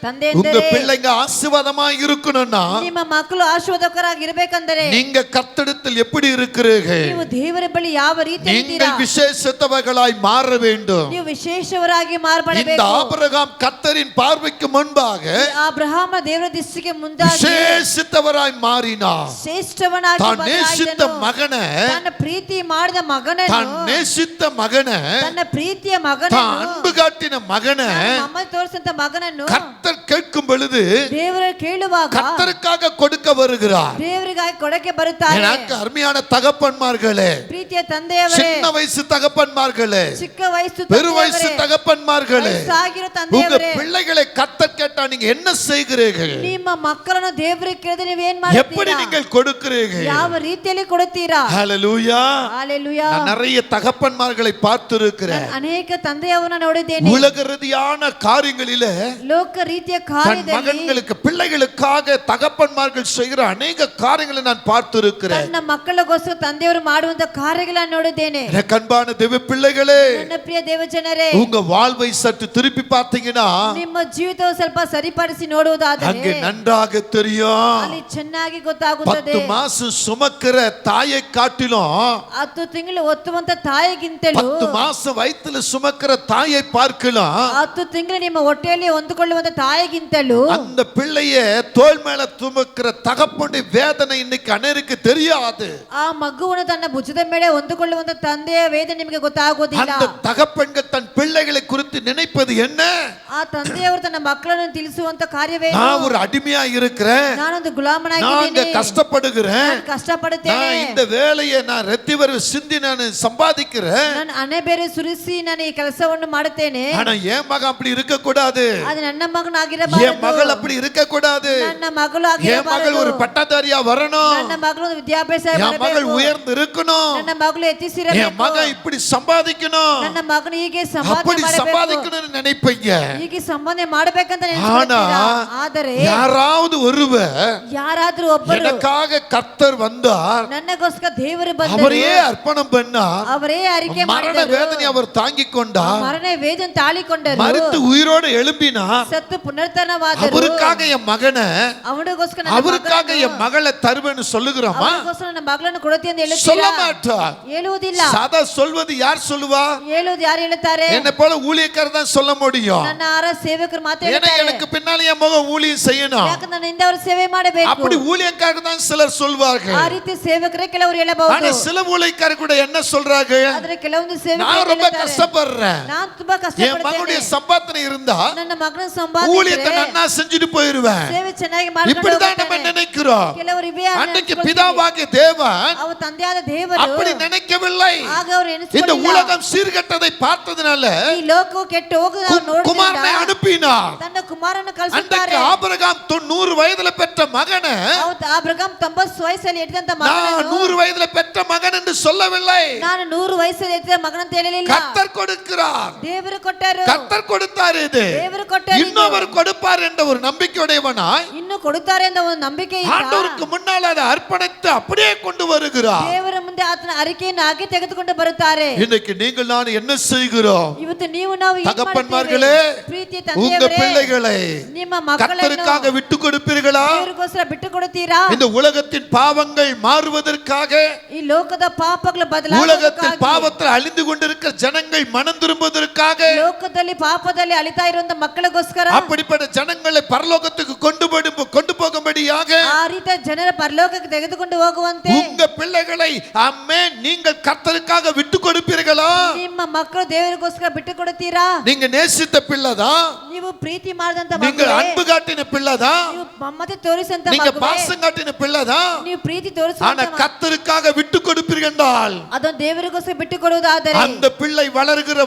ತಂದೆ உங்க ಎಂದರೆ பிள்ளைங்க ஆசீர்வாதமா இருக்கணும்னா ನಿಮ್ಮ ಮಕ್ಕಳು ಆಶೀರ್ವಾದಕರಾಗಿ ಇರಬೇಕೆಂದರೆ நீங்க கர்த்தரிடத்தில் எப்படி இருக்கிறீர்கள்? ನೀವು ದೇವರ ಬಳಿ ಯಾವ ರೀತಿ ಇದ್ದೀರಾ? நீங்கள் விசேஷத்தவர்களாய் மாற வேண்டும். ನೀವು ವಿಶೇಷವರಾಗಿ இந்த ಮಾರ್ಪಡಬೇಕು. ஆபிரகாம் கர்த்தரின் பார்வைக்கு முன்பாக ಅಬ್ರಹಾಮ ದೇವರ ದೃಷ್ಟಿಗೆ ಮುಂದಾಗಿ விசேஷித்தவராய் மாறினார். ಶ್ರೇಷ್ಠವನಾಗಿ தான் நேசித்த ಬದಲಾಯಿಸಿದನು. மகனை, ತನ್ನ ಪ್ರೀತಿ ಮಾಡಿದ ಮಗನನ್ನು, தான் நேசித்த மகனை, ತನ್ನ ಪ್ರೀತಿಯ தான் ಮಗನನ್ನು, அன்பு காட்டின மகனை ಮಮ್ಮ ತೋರಿಸಂತ ಮಗನನ್ನು கர்த்தர் கர்த்தர் கேட்கும் பொழுது ದೇವರು ಕೇಳುವಾಗ கர்த்தருக்காக கொடுக்க வருகிறார். ದೇವರಿಗಾಗಿ ಕೊಡಕ್ಕೆ ಬರುತ್ತಾರೆ. எனக்கு அருமையான தகப்பன்மார்களே, ಪ್ರೀತಿಯ ತಂದೆಯವರೇ, சின்ன வயசு தகப்பன்மார்களே, ಚಿಕ್ಕ ವಯಸ್ಸು பெரு வயசு தகப்பன்மார்களே, ವಯಸ್ಸಾಗಿರೋ உங்க ತಂದೆಯವರೇ, பிள்ளைகளை கர்த்தர் கேட்டா நீங்க என்ன செய்கிறீர்கள்? ನಿಮ್ಮ ಮಕ್ಕಳನ್ನು ದೇವರಿಗೆ ಕೇಳಿದ್ರೆ ನೀವು ಏನ್ எப்படி ಮಾಡ್ತೀರಾ? நீங்கள் கொடுக்கிறீர்கள்? ಯಾವ ರೀತಿಯಲ್ಲಿ ಕೊಡುತ್ತೀರಾ? ஹalleluya. ஹalleluya. நான் நிறைய தகப்பன்மார்களை பார்த்திருக்கிறேன். ಅನೇಕ ತಂದೆಯವರನ್ನು ನೋಡಿದ್ದೇನೆ. உலக ரீதியான காரியங்களிலே ಲೋಕ ರೀತಿಯ தன் ಕಾರ್ಯದಲ್ಲಿ மகன்களுக்கு பிள்ளைகளுக்காக தகப்பன்மார்கள் செய்கிற அநேக காரியங்களை நான் பார்த்திருக்கிறேன். ತನ್ನ ಮಕ್ಕಳಿಗೋಸ್ಕರ ತಂದೆಯವರು ಮಾಡುವಂತ ಕಾರ್ಯಗಳನ್ನು ನೋಡಿದ್ದೇನೆ. எனக்கு அன்பான தேவ பிள்ளைகளே, ನನ್ನ ಪ್ರಿಯ ದೇವಜನರೇ, உங்க வாழ்வை சற்று திருப்பி பார்த்தீங்கன்னா ನಿಮ್ಮ ಜೀವಿತವು ಸ್ವಲ್ಪ ಸರಿಪಡಿಸಿ ನೋಡುವುದಾದರೆ அங்கே நன்றாக தெரியும். ಅಲ್ಲಿ ಚೆನ್ನಾಗಿ ಗೊತ್ತಾಗುತ್ತದೆ. 10 மாசம் சுமக்கிற தாயை காட்டிலும் 10 ತಿಂಗಳು ಒತ್ತುವಂತ ತಾಯಿಗಿಂತಲೂ 10 மாசம் வயித்துல சுமக்கிற தாயை பார்க்கலாம். 10 ತಿಂಗಳು ನಿಮ್ಮ ಹೊಟ್ಟೆಯಲ್ಲಿ ಹೊಂದಿಕೊಳ್ಳುವಂತ ತಾಯಿಗಿಂತಲೂ அந்த பிள்ளைய தோள் மேல சுமக்கிற தகப்பனுடைய வேதனை இன்னைக்கு அநேருக்கு தெரியாது. ಆ ಮಗುವನ್ನು ತನ್ನ ಭುಜದ ಮೇಲೆ ಹೊಂದಿಕೊಳ್ಳುವಂತ ತಂದೆಯ ವೇದನೆ ನಿಮಗೆ ಗೊತ್ತಾಗೋದಿಲ್ಲ. அந்த தகப்பன்கள் தன் பிள்ளைகளை குறித்து நினைப்பது என்ன? ಆ ತಂದೆಯವರು ತನ್ನ ಮಕ್ಕಳನ್ನು ತಿಳಿಸುವಂತ ಕಾರ್ಯವೇನು? நான் ஒரு அடிமையா இருக்கிறேன், ನಾನೊಂದು நான் ಗುಲಾಮನಾಗಿದ್ದೀನಿ, கஷ்டப்படுகிறேன், ನಾನು ಕಷ್ಟಪಡುತ್ತೇನೆ, நான் இந்த வேலையை நான் ரெத்திவர் சிந்தி நான் சம்பாதிக்கிறேன். ನಾನು ಹಣೆ ಬೇರೆ ಸುರಿಸಿ ನಾನು ಈ ಕೆಲಸವನ್ನು ಮಾಡುತ್ತೇನೆ. ஆனா என் மகன் அப்படி இருக்க கூடாது, ಅದು ನನ್ನ என் ಮಗನಾಗಿರಬಾರದು, மகள் அப்படி இருக்க கூடாது, ನನ್ನ ಮಗಳು என் மகள் ஒரு ಆಗಿರಬಾರದು, பட்டதாரியா வரணும், ನನ್ನ ಮಗಳು ವಿದ್ಯಾಭ್ಯಾಸ என் மகள் ಮಾಡಬೇಕು, உயர்ந்து இருக்கணும், ನನ್ನ ಮಗಳು என் ಎತ್ತಿಸಿರಬೇಕು, மகன் இப்படி சம்பாதிக்கணும், ನನ್ನ ಮಗನು ಹೀಗೆ அப்படி ಸಂಪಾದನೆ ಮಾಡಬೇಕು, சம்பாதிக்கணும்னு நினைப்பீங்க. ಹೀಗೆ ಸಂಪಾದನೆ ಮಾಡಬೇಕಂತ ஆனா ನೆನೆಸ್ಕೊಳ್ತೀರಾ. ಆದರೆ யாராவது ஒருவர் ಯಾರಾದ್ರೂ ಒಬ್ಬರು எனக்காக கர்த்தர் வந்தார், ನನ್ನಗೋಸ್ಕರ ದೇವರು ಬಂದರು, அவரையே அர்ப்பணம் பண்ணார், ಅವರೇ ಅರಿಕೆ மரண ಮಾಡಿದರು, வேதனை அவர் தாங்கிக் கொண்டார், ಮರಣ ವೇದನೆ ತಾಳಿಕೊಂಡರು, மரித்து உயிரோடு எழும்பினார். ಸತ್ತು ಪುನರ್ತನವಾದರು. அவருக்காக என் மகனை, ಅವನಿಗೋಸ್ಕರ ನನ್ನ அவருக்காக ಮಗನನ್ನು, என் மகளை தருவேன்னு சொல்லுகிறோமா? ಅವನಿಗೋಸ್ಕರ ನನ್ನ ಮಗಳನ್ನು ಕೊಡುತ್ತಿ ಅಂತ சொல்ல ಹೇಳುತ್ತೀರಾ? மாட்டார். ಹೇಳುವುದಿಲ್ಲ. சாதா சொல்வது யார் சொல்லுவா? ಹೇಳುವುದು ಯಾರು ಹೇಳುತ್ತಾರೆ? என்னை போல ஊழியக்காரர் தான் சொல்ல முடியும். ನನ್ನ ಆರ ಸೇವಕರು ಮಾತ್ರ ஏன்னா ಹೇಳ್ತಾರೆ. எனக்கு பின்னால என் மகன் ஊழியம் செய்யணும், ಯಾಕಂದ್ರೆ ನನ್ನಿಂದ ಅವರು ಸೇವೆ ಮಾಡಬೇಕು. அப்படி ஊழியக்காரர் தான் சிலர் சொல்வார்கள். ಆ ರೀತಿ ಸೇವಕರೇ ಕೆಲವರು ஆனா ಹೇಳಬಹುದು. சில ஊழியக்காரர் கூட என்ன சொல்றாங்க? ಆದ್ರೆ ಕೆಲವೊಂದು ಸೇವಕರು நான் ரொம்ப ಹೇಳ್ತಾರೆ, கஷ்டப்படுறேன், ನಾನು ತುಂಬಾ என் மகனுடைய ಕಷ್ಟಪಡುತ್ತೇನೆ, சம்பாத்தனை இருந்தா ನನ್ನ ಮಗನ ஊழியத்தை ಸಂಪಾದನೆ நன்னா செஞ்சுட்டு போயிருவேன். ಸೇವೆ ಚೆನ್ನಾಗಿ ಮಾಡ್ಕೊಂಡು இப்படிதான் நம்ம ಹೋಗ್ತಾನೆ. நினைக்கிறோம். ಕೆಲವರು ಇವೇ அன்னைக்கு ಅನ್ಸ್ಕೊಳ್ತೀವಿ. பிதாவாகிய தேவன் ಅವ ತಂದೆಯಾದ ದೇವರು அப்படி நினைக்கவில்லை. ಆಗ ಅವರು இந்த ಎಣಿಸಿಕೊಳ್ಳಿಲ್ಲ. உலகம் சீர்கெட்டதை பார்த்ததுனால ಈ ಲೋಕವು ಕೆಟ್ಟು ಹೋಗುವುದು குமாரனை ನೋಡಿದ್ರಿಂದ அனுப்பினார். ತನ್ನ ಕುಮಾರನ அன்றைக்கு ಕಳಿಸುತ್ತಾರೆ. ஆபிரகாம் 90 வயதுல பெற்ற மகனை ಅಬ್ರಹಾಂ 90 ವಯಸ್ಸಲ್ಲಿ ಎತ್ತಿದಂತ நான் ಮಗನನ್ನು 100 வயதுல பெற்ற மகன் என்று சொல்லவில்லை. ನಾನು 100 ವಯಸ್ಸಲ್ಲಿ ಎತ್ತಿದ ಮಗನಂತ ಹೇಳಲಿಲ್ಲ. கர்த்தர் கொடுக்கிறார், ದೇವರು ಕೊಟ್ಟರು, கர்த்தர் கொடுத்தார். இது ದೇವರು ಕೊಟ್ಟರು, இன்னொரு கொடுப்பார் என்ற ஒரு நம்பிக்கையுடையவனாய் ಇನ್ನು ಕೊಡುತ್ತಾರೆ ಅಂತ ಒಂದು ನಂಬಿಕೆ ಇಲ್ಲ. ஆண்டவருக்கு முன்னால் அதை அர்ப்பணித்து அப்படியே கொண்டு வருகிறார். ದೇವರ ಮುಂದೆ ಆತನ ಅರಿಕೆಯನ್ನು ಹಾಗೆ ತೆಗೆದುಕೊಂಡು ಬರುತ್ತಾರೆ. இன்னைக்கு நீங்கள் நான் என்ன செய்கிறோம்? ಇವತ್ತು ನೀವು ನಾವು ಏನ್ தகப்பன்மார்களே, ಮಾಡ್ತೇವೆ? ಪ್ರೀತಿ உங்க ತಂದೆಯವರೇ, பிள்ளைகளை ನಿಮ್ಮ ಮಕ್ಕಳನ್ನು கர்த்தருக்காக விட்டு கொடுப்பீர்களா? ದೇವರಿಗೋಸ್ಕರ ಬಿಟ್ಟು ಕೊಡುತ್ತೀರಾ? இந்த உலகத்தின் பாவங்கள் மாறுவதற்காக, ಈ ಲೋಕದ ಪಾಪಗಳು உலகத்தில் ಬದಲಾಗುವುದಕ್ಕಾಗಿ, பாவத்தில் அழிந்து கொண்டிருக்கிற ஜனங்கள் மனம் திரும்புவதற்காக, ಲೋಕದಲ್ಲಿ ಪಾಪದಲ್ಲಿ ಅಳಿತಾ ಇರುವಂತ ಮಕ್ಕಳಿಗೋಸ್ಕರ, அப்படிப்பட்ட ஜனங்களை பரலோகத்துக்கு கொண்டு போகும்படியாக ಆ ರೀತಿಯ ಜನರ ಪರಲೋಕಕ್ಕೆ ತೆಗೆದುಕೊಂಡು ಹೋಗುವಂತೆ உங்க பிள்ளைகளை ஆமென் நீங்கள் கர்த்தருக்காக விட்டு கொடுப்பீர்களா? ನಿಮ್ಮ ಮಕ್ಕಳು ದೇವರಿಗೋಸ್ಕರ ಬಿಟ್ಟು ಕೊಡುತ್ತೀರಾ? நீங்க நேசித்த பிள்ளைதா? ನೀವು ಪ್ರೀತಿ ಮಾಡಿದಂತ நீங்கள் ಮಕ್ಕಳೇ, அன்பு காட்டின பிள்ளைதா? ನೀವು ಮಮತೆ ತೋರಿಸಂತ நீங்க ಮಕ್ಕಳೇ, பாசம் காட்டின பிள்ளைதா? ನೀವು ಪ್ರೀತಿ ஆனா ತೋರಿಸುವಂತ கர்த்தருக்காக விட்டு கொடுப்பீர்கள் என்றால் ಅದನ್ನು ದೇವರಿಗೋಸ್ಕರ ಬಿಟ್ಟು ಕೊಡುವುದಾದರೆ அந்த பிள்ளை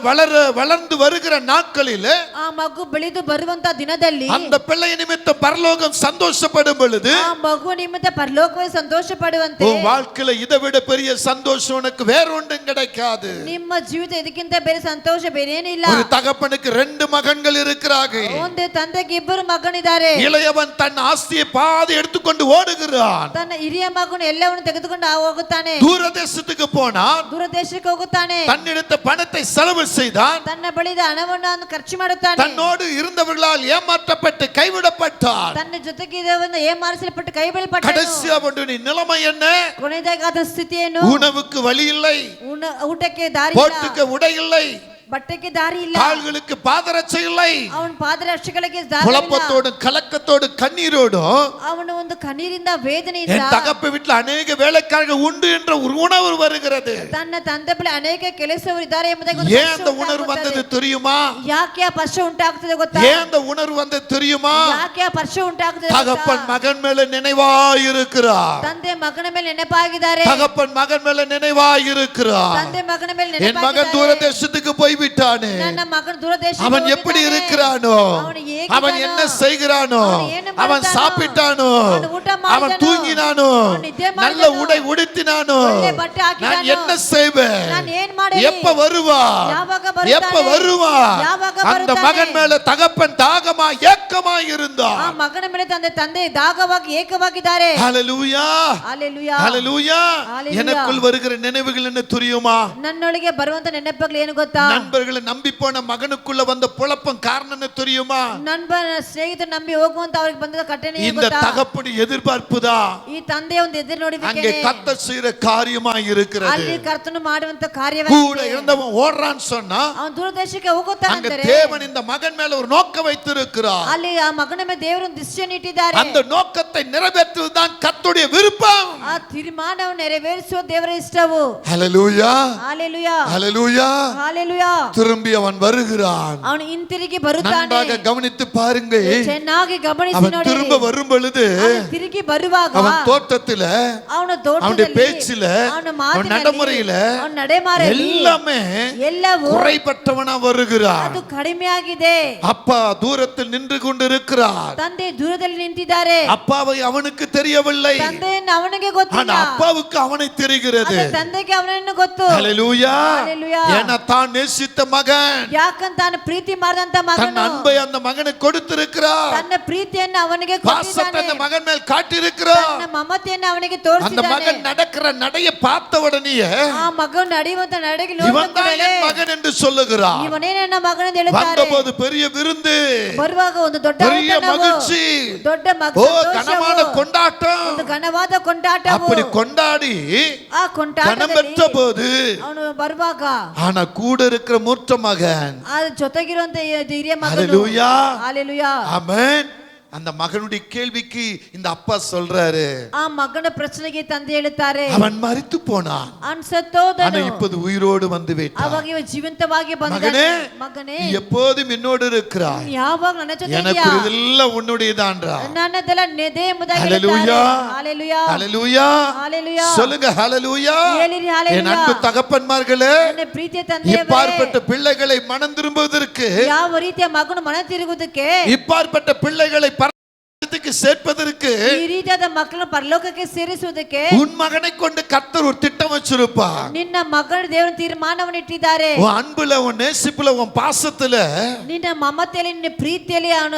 வளர்ந்து வருகிற நாட்களிலே ಆ ಮಗು ಬೆಳೆದು ಬರುವಂತ ದಿನದಲ್ಲಿ அந்த பிள்ளை நிமித்தம் பரலோகம் சந்தோஷப்படும் பொழுது ಆ ಮಗು ನಿಮಿತ್ತ ಪರಲೋಕವೇ ಸಂತೋಷ ಪಡುವಂತೆ உன் வாழ்க்கையில இதை விட பெரிய சந்தோஷம் உனக்கு வேற ஒன்றும் கிடைக்காது. ನಿಮ್ಮ ಜೀವಿತ ಇದಕ್ಕಿಂತ ಬೇರೆ ಸಂತೋಷ ಬೇರೆ ಏನಿಲ್ಲ. ஒரு தகப்பனுக்கு 2 மகன்கள் இருக்கிறார்கள். ಒಂದು ತಂದೆಗೆ 2 ಮಗನಿದ್ದಾರೆ. இளையவன் தன் ஆஸ்தியை பாதி எடுத்துக்கொண்டு ஓடுகிறான். ತನ್ನ ಹಿರಿಯ ಮಗನು ಎಲ್ಲವನ್ನು ತೆಗೆದುಕೊಂಡು ಹೋಗುತ್ತಾನೆ. தூரதேசத்துக்கு போனான். ದೂರ ದೇಶಕ್ಕೆ ಹೋಗುತ್ತಾನೆ. தன்னிடத்த பணத்தை செலவு செய்தான். ತನ್ನ ಬಳಿದ ಹಣವನ್ನು ಖರ್ಚು ಮಾಡುತ್ತಾನೆ. தன்னோடு இருந்தவர்களால் ஏமாற்றப்பட்டு கைவிடப்பட்டான். ತನ್ನ ಜೊತೆಗಿದ್ದವನ್ನ ಏಮಾರಿಸಲ್ಪಟ್ಟು ಕೈ ಬೀಳಲ್ಪಟ್ಟನು. கடைசியா அவனுடைய நிலைமை என்ன? ಕೊನೆಯದಾಗಿ ಆದ ಸ್ಥಿತಿ ಏನು? உணவுக்கு வழி இல்லை, ಊಟಕ್ಕೆ ದಾರಿ ಇಲ್ಲ, போட்டுக்க உடை இல்லை, ಬಟ್ಟೆಗೆ ದಾರಿ ಇಲ್ಲ, கால்களுக்கு பாதரட்சை இல்லை. ಅವನ ಪಾದರಕ್ಷೆಗಳಿಗೆ ದಾರಿ ಇಲ್ಲ, குழப்பத்தோடு கலக்கத்தோடு கண்ணீரோடும் ಅವನು ಒಂದು ಕಣ್ಣೀರಿಂದ ವೇದನೆಯಿಂದ என் தகப்ப வீட்டில் அநேக வேலைக்காரர்கள் உண்டு என்ற ஒரு உணர்வு வருகிறது. ತನ್ನ ತಂದೆ ಬಳಿ ಅನೇಕ ಕೆಲಸವರು ಇದ್ದಾರೆ ಎಂಬುದಾಗಿ ಒಂದು ஏன் அந்த உணர்வு வந்தது தெரியுமா? ಯಾಕೆ ಆ ಪರ್ಶ ಉಂಟಾಗುತ್ತದೆ ಗೊತ್ತಾ? ஏன் அந்த உணர்வு வந்தது தெரியுமா? ಯಾಕೆ ಆ ಪರ್ಶ ಉಂಟಾಗುತ್ತದೆ? தகப்பன் மகன் மேல நினைவாய் இருக்கிறார். ತಂದೆ ಮಗನ ಮೇಲೆ ನೆನಪಾಗಿದ್ದಾರೆ, தகப்பன் மகன் மேல நினைவாய் இருக்கிறார். ತಂದೆ ಮಗನ ಮೇಲೆ என் மகன் ನೆನಪಾಗಿದ್ದಾರೆ. தூரதேசத்துக்கு போய் விட்டானே, ನನ್ನ ಮಗನ ದೂರದೇಶಕ್ಕೆ அவன் எப்படி இருக்கிறானோ, அவன் என்ன செய்கிறானோ, அவன் சாப்பிட்டானோ, அவன் தூங்கினானோ, நல்ல உடை உடுத்தினானோ, நான் என்ன செய்வேன், எப்ப வருவா, எப்ப வருவா? அந்த மகன் மேல தகப்பன் தாகமா ஏக்கமா இருந்தார். ಆ ಮಗನ ಮೇಲೆ ತಂದೆ ದಾಗವಾಗಿ ಏಕವಾಗಿದ್ದಾರೆ. ஹalleluya, ஹalleluya, ஹalleluya. எனக்குள் வருகிற நினைவுகள் என்ன தெரியுமா? ನನ್ನೊಳಗೆ ಬರುವಂತ ನೆನಪುಗಳು ಏನು ಗೊತ್ತಾ? நண்பர்களை நம்பி போன மகனுக்குள்ள வந்த குழப்பம் காரணம் என்ன தெரியுமா? ನನ್ನ ಸ್ನೇಹಿತರು ನಂಬಿ ಹೋಗುವಂತ ಅವರಿಗೆ ಬಂದ ಕಠಿಣ ಏನು இந்த ಗೊತ್ತಾ? தகப்பன் எதிர்பார்ப்புதா ಈ ತಂದೆಯ ಒಂದು ಎದುರು அங்கே ನೋಡಿಬಿಟ್ಟೆ, கர்த்தர் செய்யற காரியமா இருக்கிறது. ಅಲ್ಲಿ ಕರ್ತನು ಮಾಡುವಂತ கூட ಕಾರ್ಯವಾಗಿದೆ. இருந்தவன் ஓடுறான்னு சொன்னா ಅವನು ದೂರದೇಶಕ್ಕೆ ಹೋಗುತ್ತಾನೆ அங்க ಅಂದರೆ தேவன் இந்த மகன் மேல ஒரு நோக்கம் வைத்திருக்கிறார். ಅಲ್ಲಿ ಆ ಮಗನ ಮೇಲೆ ದೇವರು ಒಂದು ದೃಷ್ಟಿಯನ್ನು ಇಟ್ಟಿದ್ದಾರೆ. அந்த நோக்கத்தை நிறைவேற்றுவதுதான் கர்த்தருடைய விருப்பம். ಆ ತೀರ್ಮಾನವನ್ನು ನೆರವೇರಿಸುವ ದೇವರ ಇಷ್ಟವು. ஹalleluya, ஹalleluya, ஹalleluya. ஹalleluya. திரும்பி அவன் வருகிறான். ಅವನು ಹಿಂತಿರುಗಿ ಬರುತ್ತಾನೆ. நன்றாக கவனித்து பாருங்க. ಚೆನ್ನಾಗಿ ಗಮನಿಸಿ அவன் ನೋಡಿ. திரும்ப வரும் பொழுது ಅವನು ತಿರುಗಿ ಬರುವಾಗ அவன் தோட்டத்தில, ಅವನ அவனுடைய ತೋಟದಲ್ಲಿ, பேச்சில, ಅವನ அவன் ಮಾತಿನಲ್ಲಿ, நடைமுறையில ಅವನ ನಡೆಮಾರಲ್ಲಿ எல்லாமே ಎಲ್ಲವೂ குறைபட்டவனா வருகிறான். ಅದು ಕಡಿಮೆಯಾಗಿದೆ. அப்பா தூரத்தில் நின்று கொண்டிருக்கிறார். ತಂದೆ ದೂರದಲ್ಲಿ ನಿಂತಿದ್ದಾರೆ. அப்பாவை அவனுக்கு தெரியவில்லை, ತಂದೆಯನ್ನು ಅವನಿಗೆ ஆனா ಗೊತ್ತಿಲ್ಲ, அப்பாவுக்கு அவனை தெரிகிறது. ಆದರೆ ತಂದೆಗೆ ಅವನನ್ನು ಗೊತ್ತು. ஹalleluya. ஹalleluya. ஏன்னா தான் நேசித்த மகன் ಯಾಕಂತ ತಾನು ಪ್ರೀತಿ ಮಾಡಿದಂತ தன் ಮಗನು அன்பை அந்த மகனுக்கு கொடுத்திருக்கிறார். ತನ್ನ ಪ್ರೀತಿಯನ್ನು ಅವನಿಗೆ பாசத்தை அந்த ಕೊಟ್ಟಿದ್ದಾನೆ, மகன் மேல் காட்டியிருக்கிறார். ತನ್ನ ಮಮತೆಯನ್ನು ಅವನಿಗೆ அந்த ತೋರಿಸಿದ್ದಾನೆ. மகன் நடக்கிற நடைய பார்த்த உடனேயே ಆ ಮಗನು ನಡೆಯುವಂತ ನಡೆಗೆ இவன் தான் என் மகன் என்று சொல்லுகிறார். ಇವನೇ ನನ್ನ ಮಗನೆಂದು ಹೇಳುತ್ತಾರೆ. வந்தபோது பெரிய விருந்து, ಬರುವಾಗ ಒಂದು ದೊಡ್ಡ பெரிய ಔತಣವು, மகிழ்ச்சி, ದೊಡ್ಡ ஓ கனமான ಸಂತೋಷವು, கொண்டாட்டம். ಒಂದು ಘನವಾದ ಕೊಂಡಾಟವು. அப்படி கொண்டாடி ಆ கனம் பெற்ற ಕೊಂಡಾಟದಲ್ಲಿ போது ಅವನು ಬರುವಾಗ ஆனா கூட இருக்கிற மூத்த மகன், ಆ ಜೊತೆಗಿರುವಂತ ಹಿರಿಯ ಮಗನು, ஹalleluya, ஹalleluya, ஆமென், அந்த மகனுடைய கேள்விக்கு இந்த அப்பா சொல்றாரு, ಆ ಮಗನ ಪ್ರಶ್ನೆಗೆ ತಂದೆ ಹೇಳುತ್ತಾರೆ, அவன் மரித்து போனான், ஆனா ಅನ್ಸತ್ತೋದನು, இப்போது உயிரோடு வந்து விட்டான். ಅವಾಗ ಇವ ಜೀವಂತವಾಗಿ ಬಂದಿದ್ದಾನೆ. மகனே, ಮಗನೇ, நீ எப்போதும் என்னோடு இருக்கிறாய், ಯಾವಾಗ ನನ್ನ ಜೊತೆ எனக்கு ಇದೆಯಾ? இதெல்லாம் உன்னுடையதான்றா. ನನ್ನದೆಲ್ಲ ನೆದೆ ಎಂಬುದಾಗಿ ஹalleluya, ಹೇಳುತ್ತಾರೆ. ஹalleluya, ஹalleluya. ஹalleluya. சொல்லுங்க ஹalleluya. ಹೇಳಿರಿ ஹalleluya. என் அன்பு தகப்பன்மார்களே, ನನ್ನ ಪ್ರೀತಿಯ ತಂದೆಯವರೇ, இப்பாற்பட்ட பிள்ளைகளை மனம் திரும்புவதற்கு, ಯಾವ ರೀತಿಯ ಮಗನು ಮನ ತಿರುಗುವುದಕ್ಕೆ, இப்பாற்பட்ட பிள்ளைகளை பரலோகத்துக்கு சேர்ப்பதற்கு, ಈ ರೀತಿಯಾದ ಮಕ್ಕಳನ್ನು ಪರಲೋಕಕ್ಕೆ ಸೇರಿಸುವುದಕ್ಕೆ உன் மகனை கொண்டு கர்த்தர் ஒரு திட்டம் வச்சிருப்பார். ನಿನ್ನ ಮಗನ ದೇವರ ತೀರ್ಮಾನವನ್ನು ಇಟ್ಟಿದ್ದಾರೆ. உன் அன்புல, உன் நேசிப்புல, உன் பாசத்துல ನಿನ್ನ ಮಮತೆಯಲ್ಲಿ, ನಿನ್ನ ಪ್ರೀತಿಯಲ್ಲಿ ಅವನು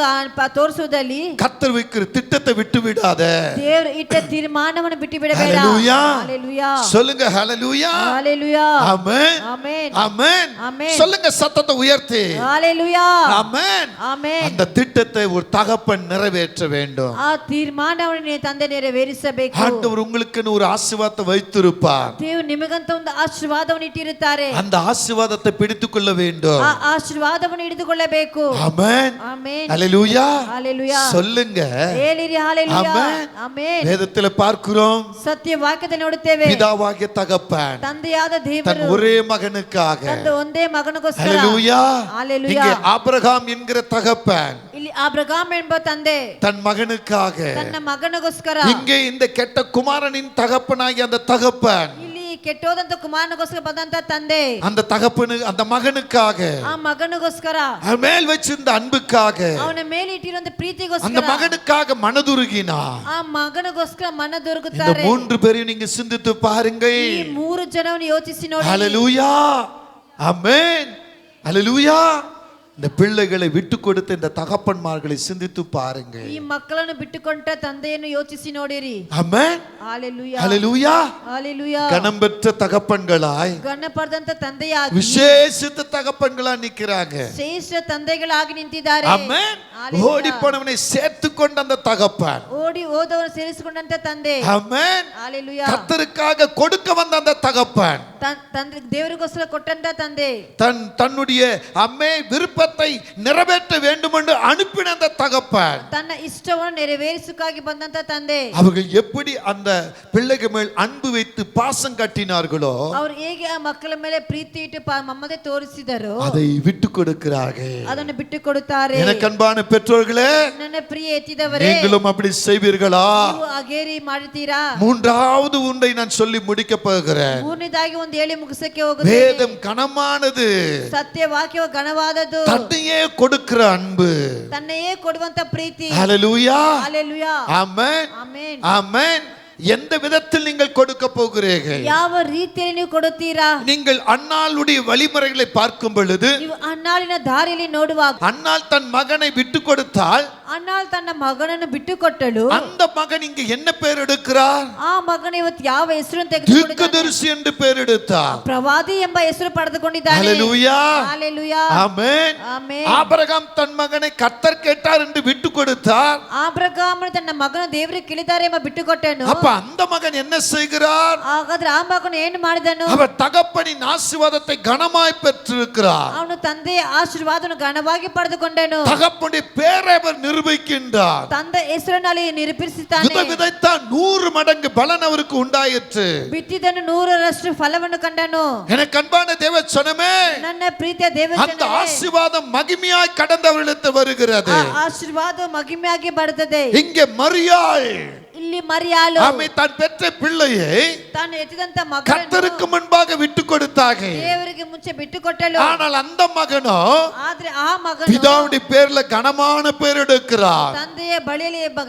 ತೋರಿಸುವುದಲ್ಲಿ கர்த்தர் வைக்கிற திட்டத்தை விட்டு விடாத. ದೇವರು ಇಟ್ಟ ತೀರ್ಮಾನವನ್ನು ಬಿಟ್ಟು ಬಿಡಬೇಡ. ஹalleluya. ஹalleluya, சொல்லுங்க ஹalleluya. ஹalleluya, ஆமென், ஆமென், ஆமென். ஆமென். சொல்லுங்க சத்தத்தை உயர்த்தி. ஹalleluya, ஆமென். ஆமென். அந்த திட்டத்தை ஒரு தகப்பன் நிறைவேற்ற வேண்டும். ಆ ತೀರ್ಮಾನವನ್ನು ನಿನ್ನ ತಂದೆ ನೆರವೇರಿಸಬೇಕು. ஆண்டவர் உங்களுக்கு ஒரு ஆசீர்வாதத்தை வைத்திருப்பார். ದೇವರು ನಿಮಗಂತ ಒಂದು ಆಶೀರ್ವಾದವನ್ನು ಇಟ್ಟಿರುತ್ತಾರೆ. அந்த ஆசீர்வாதத்தை பிடித்துக் கொள்ள வேண்டும். ಆ ಆಶೀರ್ವಾದವನ್ನು ಹಿಡಿದುಕೊಳ್ಳಬೇಕು. ஆமென், ಆಮೆನ್, ஹalleluya. ஹalleluya. சொல்லுங்க ಹೇಳಿರಿ ஹalleluya, ஆமென். ಆಮೆನ್. வேதத்துல பார்க்கிறோம், ಸತ್ಯ ವಾಕ್ಯದಲ್ಲಿ ನೋಡುತ್ತೇವೆ, பிதாவாகிய தகப்பன் ತಂದೆಯಾದ தன் ದೇವರು ஒரே மகனுக்காக, ತನ್ನ ಒಂದೇ ಮಗನಿಗೋಸ್ಕರ, ஹalleluya. ஹalleluya. இங்கே ஆபிரகாம் என்கிற தகப்பன் ಇಲ್ಲಿ ಅಬ್ರಹಾಮ್ ಎಂಬ ತಂದೆ தன் மகனுக்காக, ತನ್ನ ಮಗನಿಗೋಸ್ಕರ, இங்கே இந்த கெட்ட குமாரனின் தகப்பனாகிய அந்த தகப்பன், ಇಲ್ಲಿ ಕೆಟ್ಟೋದಂತ ಕುಮಾರನಿಗೋಸ್ಕರ ಬಂದಂತ ತಂದೆ, அந்த தகப்பனு, அந்த மகனுக்காக, ಆ ಮಗನಿಗೋಸ್ಕರ, அவன் மேல் வச்சிருந்த அன்புக்காக, ಅವನ ಮೇಲೆ ಇಟ್ಟಿರುವಂತ அந்த ಪ್ರೀತಿಗೋಸ್ಕರ, மகனுக்காக மனதுருகினார். ಆ ಮಗನಿಗೋಸ್ಕರ ಮನ இந்த ದೊರಕುತ್ತಾರೆ. மூன்று பேரையும் நீங்க சிந்தித்து பாருங்க. ಈ ಮೂರು ಜನವನ್ನು ಯೋಚಿಸಿ ನೋಡಿ. ஹalleluya, ஆமென், ஹalleluya. இந்த பிள்ளைகளை விட்டு கொடுத்த இந்த தகப்பன்மார்களை சிந்தித்து பாருங்க. ಈ ಮಕ್ಕಳನ್ನು ಬಿಟ್ಟುಕೊಂಡ ತಂದೆಯನ್ನು ಯೋಚಿಸಿ ನೋಡಿರಿ. ஆமென், ஹalleluya, ஹalleluya. ஹalleluya. கனம் பெற்ற தகப்பன்களாய், ಗಣ ಪಡೆದಂತ ತಂದೆಯಾಗಿ, விசேஷித்த தகப்பன்களா நிக்கிறாங்க. ಶ್ರೇಷ್ಠ ತಂದೆಗಳಾಗಿ ನಿಂತಿದ್ದಾರೆ. ஆமென், ஓடி போனவனை சேர்த்து கொண்ட அந்த தகப்பன், ಓಡಿ ಹೋದವನು ಸೇರಿಸಿಕೊಂಡಂತ ತಂದೆ. ஆமென். ஹalleluya. கர்த்தருக்காக கொடுக்க வந்த அந்த தகப்பன், ತಂದೆ ದೇವರಿಗೋಸ್ಕರ ಕೊಟ್ಟಂತ ತಂದೆ, தன்னுடைய அம்மே விருப்பத்தை நிறைவேற்ற வேண்டும் என்று அனுப்பின அந்த தகப்பன், ತನ್ನ ಇಷ್ಟವನ್ನು ನೆರವೇರಿಸುಕ್ಕಾಗಿ ಬಂದಂತ ತಂದೆ. அவர்கள் எப்படி அந்த பிள்ளைகள் மேல் அன்பு வைத்து பாசம் கட்டினார்களோ, ಅವರು ಹೇಗೆ ಆ ಮಕ್ಕಳ ಮೇಲೆ ಪ್ರೀತಿ ಇಟ್ಟು ಮಮತೆ ತೋರಿಸಿದರು, அதை விட்டு கொடுக்கிறார்கள். ಅದನ್ನು ಬಿಟ್ಟು ಕೊಡುತ್ತಾರೆ. எனக்கு அன்பான பெற்றோர்களே, ನನ್ನ ಪ್ರಿಯ ಎತ್ತಿದವರೇ, நீங்களும் அப்படி செய்வீர்களா? ನೀವು ಹಾಗೇರಿ ಮಾಡ್ತೀರಾ? மூன்றாவது ஒன்றை நான் சொல்லி முடிக்க போகிறேன். ಮೂರನೇದಾಗಿ ಒಂದು ಹೇಳಿ ಮುಗಿಸಕ್ಕೆ ಹೋಗುತ್ತೇನೆ. வேதம் கனமானது, ಸತ್ಯ ವಾಕ್ಯವು ಘನವಾದದ್ದು, தன்னையே கொடுக்கிற அன்பு. ತನ್ನೆಯೇ ಕೊಡುವಂತ ಪ್ರೀತಿ. ஹalleluya, ஹalleluya, ஆமென், ಆಮೆನ್. ஆமென். எந்த விதத்தில் நீங்கள் கொடுக்க போகிறீர்கள்? ಯಾವ ರೀತಿಯಲ್ಲಿ ನೀವು ಕೊಡುತ್ತೀರಾ? நீங்கள் அன்னாளுடைய வழிமுறைகளை பார்க்கும் பொழுது, ನೀವು ಅನ್ನಾಳಿನ ದಾರಿಯಲ್ಲಿ ನೋಡುವಾಗ, அன்னாள் தன் மகனை விட்டு கொடுத்தால் ಅನ್ನಾಳ್ ತನ್ನ ಮಗನನ್ನು ಬಿಟ್ಟು ಕೊಟ್ಟಳು. அந்த மகன் இங்கு என்ன பேர் எடுக்கிறார்? ಆ ಮಗನ ಇವತ್ತು ಯಾವ ಹೆಸರನ್ನು ತೆಗೆದುಕೊಂಡಿದ್ದಾನೆ? தீர்க்கதரிசி என்று பேர் எடுத்தார். ಪ್ರವಾದಿ ಎಂಬ ಹೆಸರು ಪಡೆದುಕೊಂಡಿದ್ದಾನೆ. ஹalleluya, ஹalleluya, ஆமென். ಆಮೆನ್. ஆபிரகாம் தன் மகனை கர்த்தர் கேட்டார் என்று விட்டு கொடுத்தார். ಆಬ್ರಹಾಮನು ತನ್ನ ಮಗನ ದೇವರು ಕೇಳಿದ್ದಾರೆ ಎಂಬ ಬಿಟ್ಟು ಕೊಟ್ಟನು. அப்ப அந்த மகன் என்ன செய்கிறார்? ಹಾಗಾದ್ರೆ ಆ ಮಗನು ಏನು ಮಾಡಿದನು? அவர் தகப்பனின் ஆசீர்வாதத்தை கனமாய் பெற்றிருக்கிறார். ಅವನು ತಂದೆಯ ಆಶೀರ್ವಾದವನ್ನು ಘನವಾಗಿ ಪಡೆದುಕೊಂಡನು. தகப்பனுடைய பேரை அவர் நிரூபிக்கின்றார். ತಂದೆ ಹೆಸರನ್ನು ನಿರೂಪಿಸುತ್ತಾನೆ. விதை விதைத்தான் 100 மடங்கு பலன் அவருக்கு உண்டாயிற்று. ಬಿತ್ತಿದನು 100ರಷ್ಟು ಫಲವನ್ನು ಕಂಡನು. எனக்கு அன்பான தேவச்சனமே, ನನ್ನ ಪ್ರೀತಿಯ அந்த ದೇವಜನರೇ, ஆசீர்வாதம் மகிமையாய் கடந்தவர்களிடத்தில் வருகிறது. ಆ ಆಶೀರ್ವಾದ ಮಹಿಮೆಯಾಗಿ ಬರುತ್ತದೆ. இங்கே மரியாள் ಇಲ್ಲಿ ಮರಿಯಾಳು ஆமை தான் பெற்ற பிள்ளையை ತಾನು ಎತ್ತಿದಂತ ಮಗನನ್ನು கர்த்தருக்கு முன்பாக விட்டு கொடுத்தாங்க. ದೇವರಿಗೆ ಮುಂಚೆ ಬಿಟ್ಟು ಕೊಟ್ಟಳು. ஆனால் அந்த மகனோ ಆದ್ರೆ ಆ ಮಗನು பிதாவுடைய பேர்ல கனமான பேர் எடுக்கிறார். ತಂದೆಯ ಬಳಿಯಲ್ಲಿ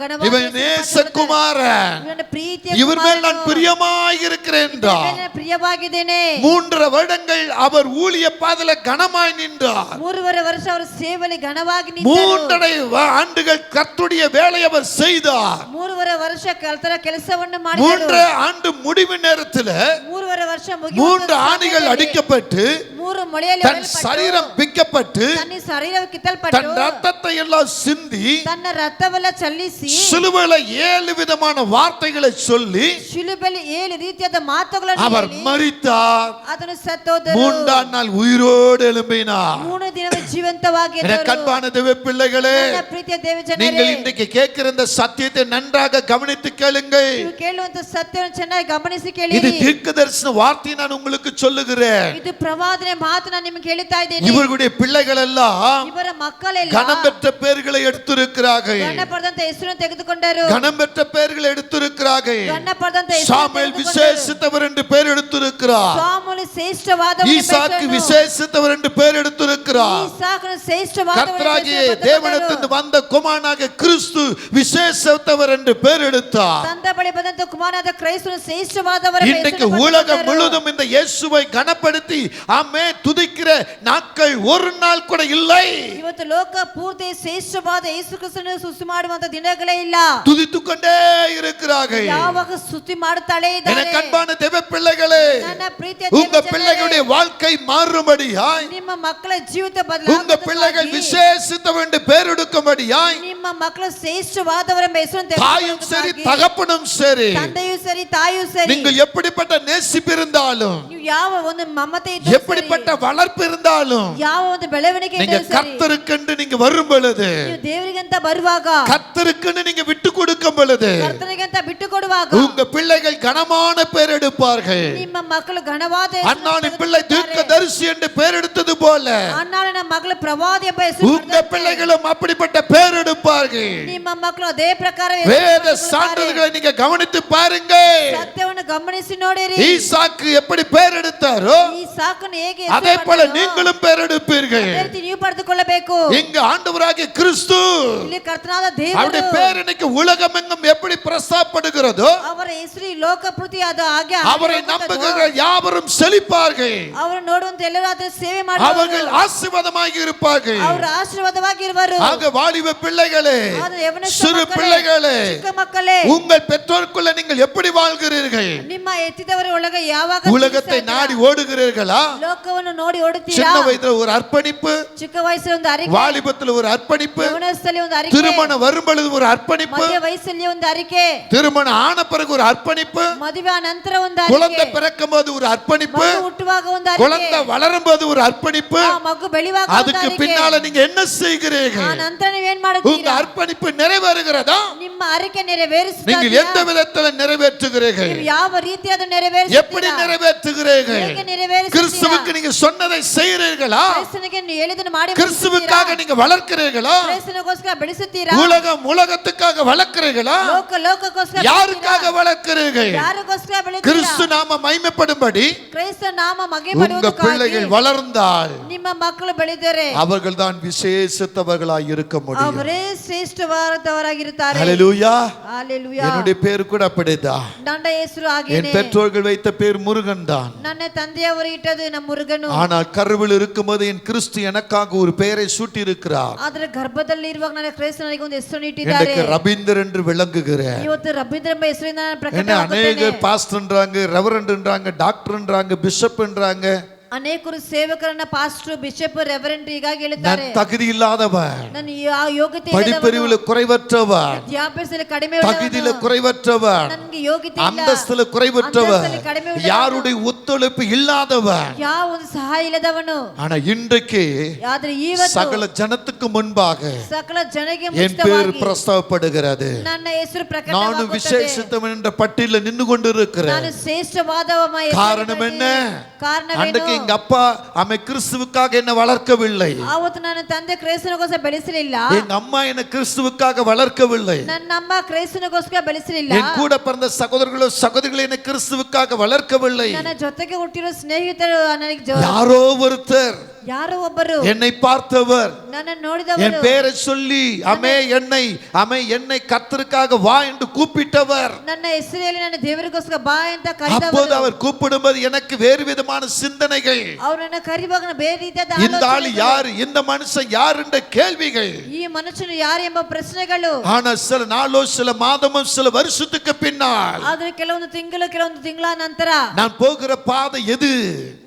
இவன் நேசகுமாரன், ಇವನ ಪ್ರೀತಿಯ இவர் மேல் நான் பிரியமாய் இருக்கிறேன் என்றார். ಕುಮಾರನು, ಪ್ರಿಯವಾಗಿದ್ದೇನೆ. 3 வருடங்கள் அவர் ஊழிய பாதையில கனமாய் நின்றார். 3.5 ವರ್ಷ ಅವರು ಸೇವೆಯಲ್ಲಿ ಘನವಾಗಿ ನಿಂತರು. 3.5 ஆண்டுகள் கர்த்தருடைய வேலை அவர் செய்தார். 3.5 ವರ್ಷ ಕಲ್ತರ ಕೆಲಸವನ್ನು 3 ಮಾಡಿದರು. ஆண்டு முடிவு நேரத்தில் 3.5 ವರ್ಷ 3 ஆணிகள் அடிக்கப்பட்டு 3 ಮೊಳೆಯಲ್ಲಿ தன் சரீரம் பிக்கப்பட்டு ತನ್ನ ಶರೀರವು தன் ಕಿತ್ತಲ್ಪಟ್ಟು ரத்தத்தை எல்லாம் சிந்தி ತನ್ನ ರಕ್ತವೆಲ್ಲ ಚಲ್ಲಿಸಿ சிலுவையில 7 விதமான வார்த்தைகளை சொல்லி ಶಿಲುಬೆಯಲ್ಲಿ 7 ರೀತಿಯಾದ ಮಾತುಗಳನ್ನು அவர் ಹೇಳಿ மரித்தார். ಅದನ್ನು ಸತ್ತೋದರು. 3ஆம் நாள் உயிரோடு எழும்பினார். 3 ದಿನವೇ ಜೀವಂತವಾಗಿ எனக்கு அன்பான தேவ பிள்ளைகளே, ನನ್ನ ಪ್ರೀತಿಯ ದೇವಜನರೇ, நீங்கள் இன்றைக்கு கேட்கிற இந்த சத்தியத்தை நன்றாக கவனித்து கேளுங்கள். ನೀವು ಕೇಳುವಂತ ಸತ್ಯವನ್ನು ಚೆನ್ನಾಗಿ ಗಮನಿಸಿ இது ಕೇಳಿರಿ. தீர்க்கதரிசன வார்த்தை நான் உங்களுக்கு சொல்லுகிறேன். ಇದು ಪ್ರವಾದನೆ ಮಾತು ನಾನು ನಿಮಗೆ ಹೇಳುತ್ತಾ ಇದ್ದೇನೆ. இவர்களுடைய பிள்ளைகள் எல்லாம் ಇವರ ಮಕ್ಕಳೆಲ್ಲ கனம் பெற்ற பெயர்களை எடுத்திருக்கிறார்கள். ಗಣ್ಣ ಪಡೆದಂತ ಹೆಸರನ್ನು ತೆಗೆದುಕೊಂಡರು. கனம் பெற்ற பெயர்களை எடுத்திருக்கிறார்கள். ಗಣ್ಣ ಪಡೆದಂತ சாமுவேல் விசேஷித்தவர் என்று பெயர் எடுத்திருக்கிறார். ಸಾಮುವೇಲ್ ಶ್ರೇಷ್ಠವಾದ ஈசாக்கு விசேஷித்தவர் என்று பெயர் எடுத்திருக்கிறார். ಈಸಾಕನು ಶ್ರೇಷ್ಠವಾದ கர்த்தராகிய தேவனிடத்திலிருந்து வந்த குமாரனாக கிறிஸ்து விசேஷித்தவர் என்று பெயர் எடுத்தார். ತಂದ ಬಳಿ ಬಂದಂತ ಕುಮಾರನಾದ ಕ್ರೈಸ್ತನು ಶ್ರೇಷ್ಠವಾದವರ இன்றைக்கு உலகம் முழுவதும் இந்த இயேசுவை கனப்படுத்தி ஆமே துதிக்கிற நாட்கள் ஒரு நாள் கூட இல்லை. ಇವತ್ತು ಲೋಕ ಪೂರ್ತಿ ಶ್ರೇಷ್ಠವಾದ ಯೇಸು ಕ್ರಿಸ್ತನನ್ನು ಸ್ತುತಿ ಮಾಡುವಂತ ದಿನಗಳೇ ಇಲ್ಲ. துதித்துக் கொண்டே இருக்கிறார்கள். ಯಾವಾಗ ಸ್ತುತಿ ಮಾಡುತ್ತಾಳೆ ಇದ್ದಾರೆ. எனக்கு அன்பான தேவ பிள்ளைகளே, ನನ್ನ ಪ್ರೀತಿಯ உங்க பிள்ளைகளுடைய வாழ்க்கை மாறும்படியாய், ನಿಮ್ಮ ಮಕ್ಕಳ ಜೀವಿತ உங்க பிள்ளைகள் விசேஷித்தவர் என்று பெயர் எடுக்கும்படியாய், ನಿಮ್ಮ ಮಕ್ಕಳು ಶ್ರೇಷ್ಠವಾದವರ ಹೆಸರನ್ನು தாயும் சரி தகப்பனும் சரி, ತಂದೆಯೂ ಸರಿ ತಾಯಿಯೂ ಸರಿ, நீங்கள் எப்படிப்பட்ட நேசிப்பு இருந்தாலும், ನೀವು ಯಾವ ಒಂದು ಮಮತೆ ಇದ್ದರೂ எப்படிப்பட்ட வளர்ப்பு இருந்தாலும், ಯಾವ ಒಂದು ಬೆಳವಣಿಗೆ நீங்க ಇದ್ದರೂ ಸರಿ, கர்த்தருக்கென்று நீங்க வரும் பொழுது, ನೀವು ದೇವರಿಗಂತ ಬರುವಾಗ, கர்த்தருக்கென்று நீங்க விட்டு கொடுக்கும் பொழுது, ಕರ್ತನಿಗಂತ ಬಿಟ್ಟು ಕೊಡುವಾಗ, உங்க பிள்ளைகள் கனமான பெயர் எடுப்பார்கள். ನಿಮ್ಮ மಕ್ಕಳು ಘನವಾದ அண்ணானின் பிள்ளை தீர்க்கதரிசி என்று பெயர் எடுத்தது போல ಅಣ್ಣನ ಮಕ್ಕಳು ಪ್ರವಾದಿ ಎಂಬ ಹೆಸರು உங்க பிள்ளைகளும் அப்படிப்பட்ட பெயர் எடுப்பார்கள். ನಿಮ್ಮ ಮಕ್ಕಳು ಅದೇ ಪ್ರಕಾರ வேத சான்றுகளை நீங்க கவனித்து பாருங்க. ಸತ್ಯವನ್ನು ಗಮನಿಸಿ ನೋಡಿರಿ. ஈசாக்கு எப்படி பெயர் எடுத்தாரோ ಈ ಸಾಕನ್ನು ಹೇಗೆ அதே போல நீங்களும் பெயர் எடுப்பீர்கள். ಅದೇ ರೀತಿ ನೀವು ಪಡೆದುಕೊಳ್ಳಬೇಕು. இங்க ஆண்டவராகிய கிறிஸ்து ಇಲ್ಲಿ ಕರ್ತನಾದ அவருடைய ದೇವರು பெயர் இன்னைக்கு உலகமெங்கும் எப்படி பிரஸ்தாபப்படுகிறதோ ಅವರ ಹೆಸರು ಈ ಲೋಕ ಪ್ರತಿಯಾದ ಹಾಗೆ அவரை நம்புகிற யாவரும் செழிப்பார்கள். ಅವರು ನೋಡುವಂತ ಎಲ್ಲರೂ ಅದರ ಸೇವೆ அவர்கள் ಮಾಡುವರು. ஆசீர்வாதமாக இருப்பார்கள். ಅವರು ಆಶೀರ್ವಾದವಾಗಿರುವರು. ஆக வாலிப வாலிப பிள்ளைகளே, சிறு பிள்ளைகளே, உங்கள் பெற்றோருக்குள்ள நீங்கள் எப்படி வாழ்கிறீர்கள்? ನಿಮ್ಮ ಎತ್ತಿದವರ ಒಳಗೆ ಯಾವಾಗ உலகத்தை நாடி ஓடுகிறீர்களா? ಲೋಕವನ್ನು ನೋಡಿ ಓಡುತ್ತೀರಾ? சின்ன வயதுல ஒரு அர்ப்பணிப்பு, ಚಿಕ್ಕ ವಯಸ್ಸಲ್ಲಿ ಒಂದು ಅರಿಕೆ, வாலிபத்துல ஒரு அர்ப்பணிப்பு, ಯೌವನಸ್ಥಲ್ಲಿ ಒಂದು ಅರಿಕೆ, திருமணம் வரும்பொழுது ஒரு அர்ப்பணிப்பு, ಮಧ್ಯ ವಯಸ್ಸಲ್ಲಿ ಒಂದು ಅರಿಕೆ, திருமணம் ஆன பிறகு ஒரு அர்ப்பணிப்பு, ಮದುವೆ ನಂತರ ಒಂದು குழந்தை ಅರಿಕೆ, பிறக்கும் போது ஒரு அர்ப்பணிப்பு, ಮಗು ಹುಟ್ಟುವಾಗ ಒಂದು ಅರಿಕೆ, குழந்தை வளரும் போது ஒரு அர்ப்பணிப்பு. ಆ ಮಗು ಬೆಳೆಯುವಾಗ ಒಂದು அதுக்கு ಅರಿಕೆ. பின்னால நீங்க என்ன ಆ செய்கிறீர்கள்? ನಂತರ ನೀವೇನ್ உங்க ಮಾಡುತ್ತೀರಾ? அர்ப்பணிப்பு நிறைவேறுகிறதா? ನಿಮ್ಮ ಅರಿಕೆ ನೆರವೇರಿಸುತ್ತೀರಾ? நீங்கள் எந்த விதத்துல நிறைவேற்றுகிறீர்கள்? ನೀವು ಯಾವ ರೀತಿ ಅದನ್ನು எப்படி ನೆರವೇರಿಸುತ್ತೀರಾ? நிறைவேற்றுகிறீர்கள்? ಹೇಗೆ ನೆರವೇರಿಸುತ್ತೀರಾ? கிறிஸ்துவுக்கு நீங்க சொன்னதை செய்கிறீர்களா? ಕ್ರಿಸ್ತನಿಗೆ ನೀವು ಹೇಳಿದ್ದನ್ನು ಮಾಡಿ கிறிஸ்துவுக்காக நீங்க வளர்க்கிறீர்களா? ಕ್ರಿಸ್ತನಿಗೋಸ್ಕರ ಬೆಳೆಸುತ್ತೀರಾ? உலகத்துக்காக வளர்க்கிறீர்களா? ಲೋಕಕ್ಕೋಸ್ಕರ யாருக்காக வளர்க்கிறீர்கள்? ಯಾರಿಗೋಸ್ಕರ ಬೆಳೆಯುತ್ತೀರಾ? கிறிஸ்து நாம மகிமைப்படும்படி ಕ್ರಿಸ್ತ ನಾಮ உங்க ಮಹಿಮೆಪಡುವುದಕ್ಕಾಗಿ பிள்ளைகள் வளர்ந்தால் ನಿಮ್ಮ ಮಕ್ಕಳು ಬೆಳೆದರೆ அவர்கள் தான் விசேஷித்தவர்களாய் இருக்க முடியும். ಅವರೇ ಶ್ರೇಷ್ಠವಾದವರಾಗಿರುತ್ತಾರೆ. ஹalleluya. ஹalleluya. என்னுடைய பேர் கூட அப்படிதான். ನನ್ನ ಹೆಸರು என் ಹಾಗೇನೆ. பெற்றோர்கள் வைத்த பேர் முருகன் தான். ನನ್ನ ತಂದೆಯವರು ಇಟ್ಟது ನಮ್ಮ ಮುರುಗನು. ஆனால் கருவில் இருக்கும்போது என் கிறிஸ்து எனக்காக ஒரு பெயரை சூட்டி இருக்கிறார். ಆದರೆ ಗರ್ಭದಲ್ಲಿ ಇರುವಾಗ ನನ್ನ ಕ್ರಿಸ್ತ ನನಗೆ ಒಂದು ಹೆಸರನ್ನು ಇಟ್ಟಿದ್ದಾರೆ. எனக்கு ரபீந்தர் என்று விளங்குகிறேன். ಇವತ್ತು ರಬೀಂದ್ರ ಎಂಬ ಹೆಸರಿಂದ ನಾನು என்ன ಪ್ರಕಟವಾಗುತ್ತೇನೆ. அநேக பாஸ்டர்ன்றாங்க, ரெவரண்ட்ன்றாங்க, டாக்டர்ன்றாங்க, பிஷப்ன்றாங்க. ಅನೇಕರು ಸೇವಕರನ್ನ ಪಾಸ್ಟರ್, ಬಿಷಪ್, ರೆವರೆಂಡ್ ಹೀಗಾಗಿ நான் ಹೇಳುತ್ತಾರೆ. தகுதி இல்லாதவன், ನಾನು ಆ ಯೋಗ್ಯತೆ படிப்பறிவில் குறைவற்றவன், ವಿದ್ಯಾಭ್ಯಾಸದಲ್ಲಿ ಕಡಿಮೆ தகுதியில குறைவற்றவன், ನನಗೆ ಯೋಗ್ಯತೆ ಇಲ್ಲ, அந்தஸ்துல குறைவற்றவன், ಅಂತಸ್ತಲ್ಲಿ ಕಡಿಮೆ ಉಳ್ಳವನು, யாருடைய ஒத்துழைப்பு இல்லாதவன். ಯಾವ ಒಂದು ಸಹಾಯ ಇಲ್ಲದವನು. ஆனா இன்றைக்கு ಆದ್ರೆ ಇವತ್ತು சகல ஜனத்துக்கு முன்பாக ಸಕಲ ಜನರಿಗೆ என் பேர் ಮುಂಚಿತವಾಗಿ பிரஸ்தாவப்படுகிறது. ನನ್ನ ಹೆಸರು நானும் ಪ್ರಕಟವಾಗುತ್ತದೆ. விசேஷித்தவன் என்ற பட்டியலில் நின்று கொண்டிருக்கிறேன். ನಾನು ಶ್ರೇಷ್ಠವಾದವ காரணம் என்ன? ಕಾರಣವೇನು? அன்றைக்கு எங்க அப்பா அமை கிறிஸ்துவுக்காக என்ன வளர்க்கவில்லை. ಆವತ್ತು ನನ್ನ ತಂದೆ ಕ್ರೈಸ್ತನಿಗೋಸ್ಕರ ಬೆಳೆಸಲಿಲ್ಲ. எங்க அம்மா என்ன கிறிஸ்துவுக்காக வளர்க்கவில்லை. ನನ್ನ ಅಮ್ಮ ಕ್ರೈಸ್ತನಿಗೋಸ್ಕರ ಬೆಳೆಸಲಿಲ್ಲ. என் கூட பிறந்த சகோதரர்களோ சகோதரிகளோ என்ன கிறிஸ்துவுக்காக வளர்க்கவில்லை. ನನ್ನ ಜೊತೆಗೆ ಹುಟ್ಟಿರೋ ಸ್ನೇಹಿತರು ನನಗೆ யாரோ ஒருத்தர், ಯಾರೋ ಒಬ್ಬರು என்னை பார்த்தவர், ನನ್ನ என் ನೋಡಿದವರು, பேரை சொல்லி என்னை கர்த்தருக்காக வா என்று கூப்பிட்டவர். ನನ್ನ ಹೆಸರಲ್ಲಿ ನನ್ನ ದೇವರಿಗೋಸ್ಕರ ಬಾ ಅಂತ அப்போது ಕರೆದವರು. அவர் கூப்பிடும்போது எனக்கு வேறு விதமான சிந்தனைகள். ಅವರು ನನ್ನ ಕರೆಯುವಾಗ ನಾನು ಬೇರೆ ರೀತಿಯಾದ இந்த ஆள் யார், இந்த மனுஷன் யார் என்ற கேள்விகள். ಈ ಮನುಷ್ಯನು ಯಾರು ಎಂಬ ಪ್ರಶ್ನೆಗಳು. ஆனா சில நாளோ சில மாதமோ சில வருஷத்துக்கு பின்னால் ಆದ್ರೆ ಕೆಲವೊಂದು ತಿಂಗಳ ನಂತರ நான் போகிற பாதை எது,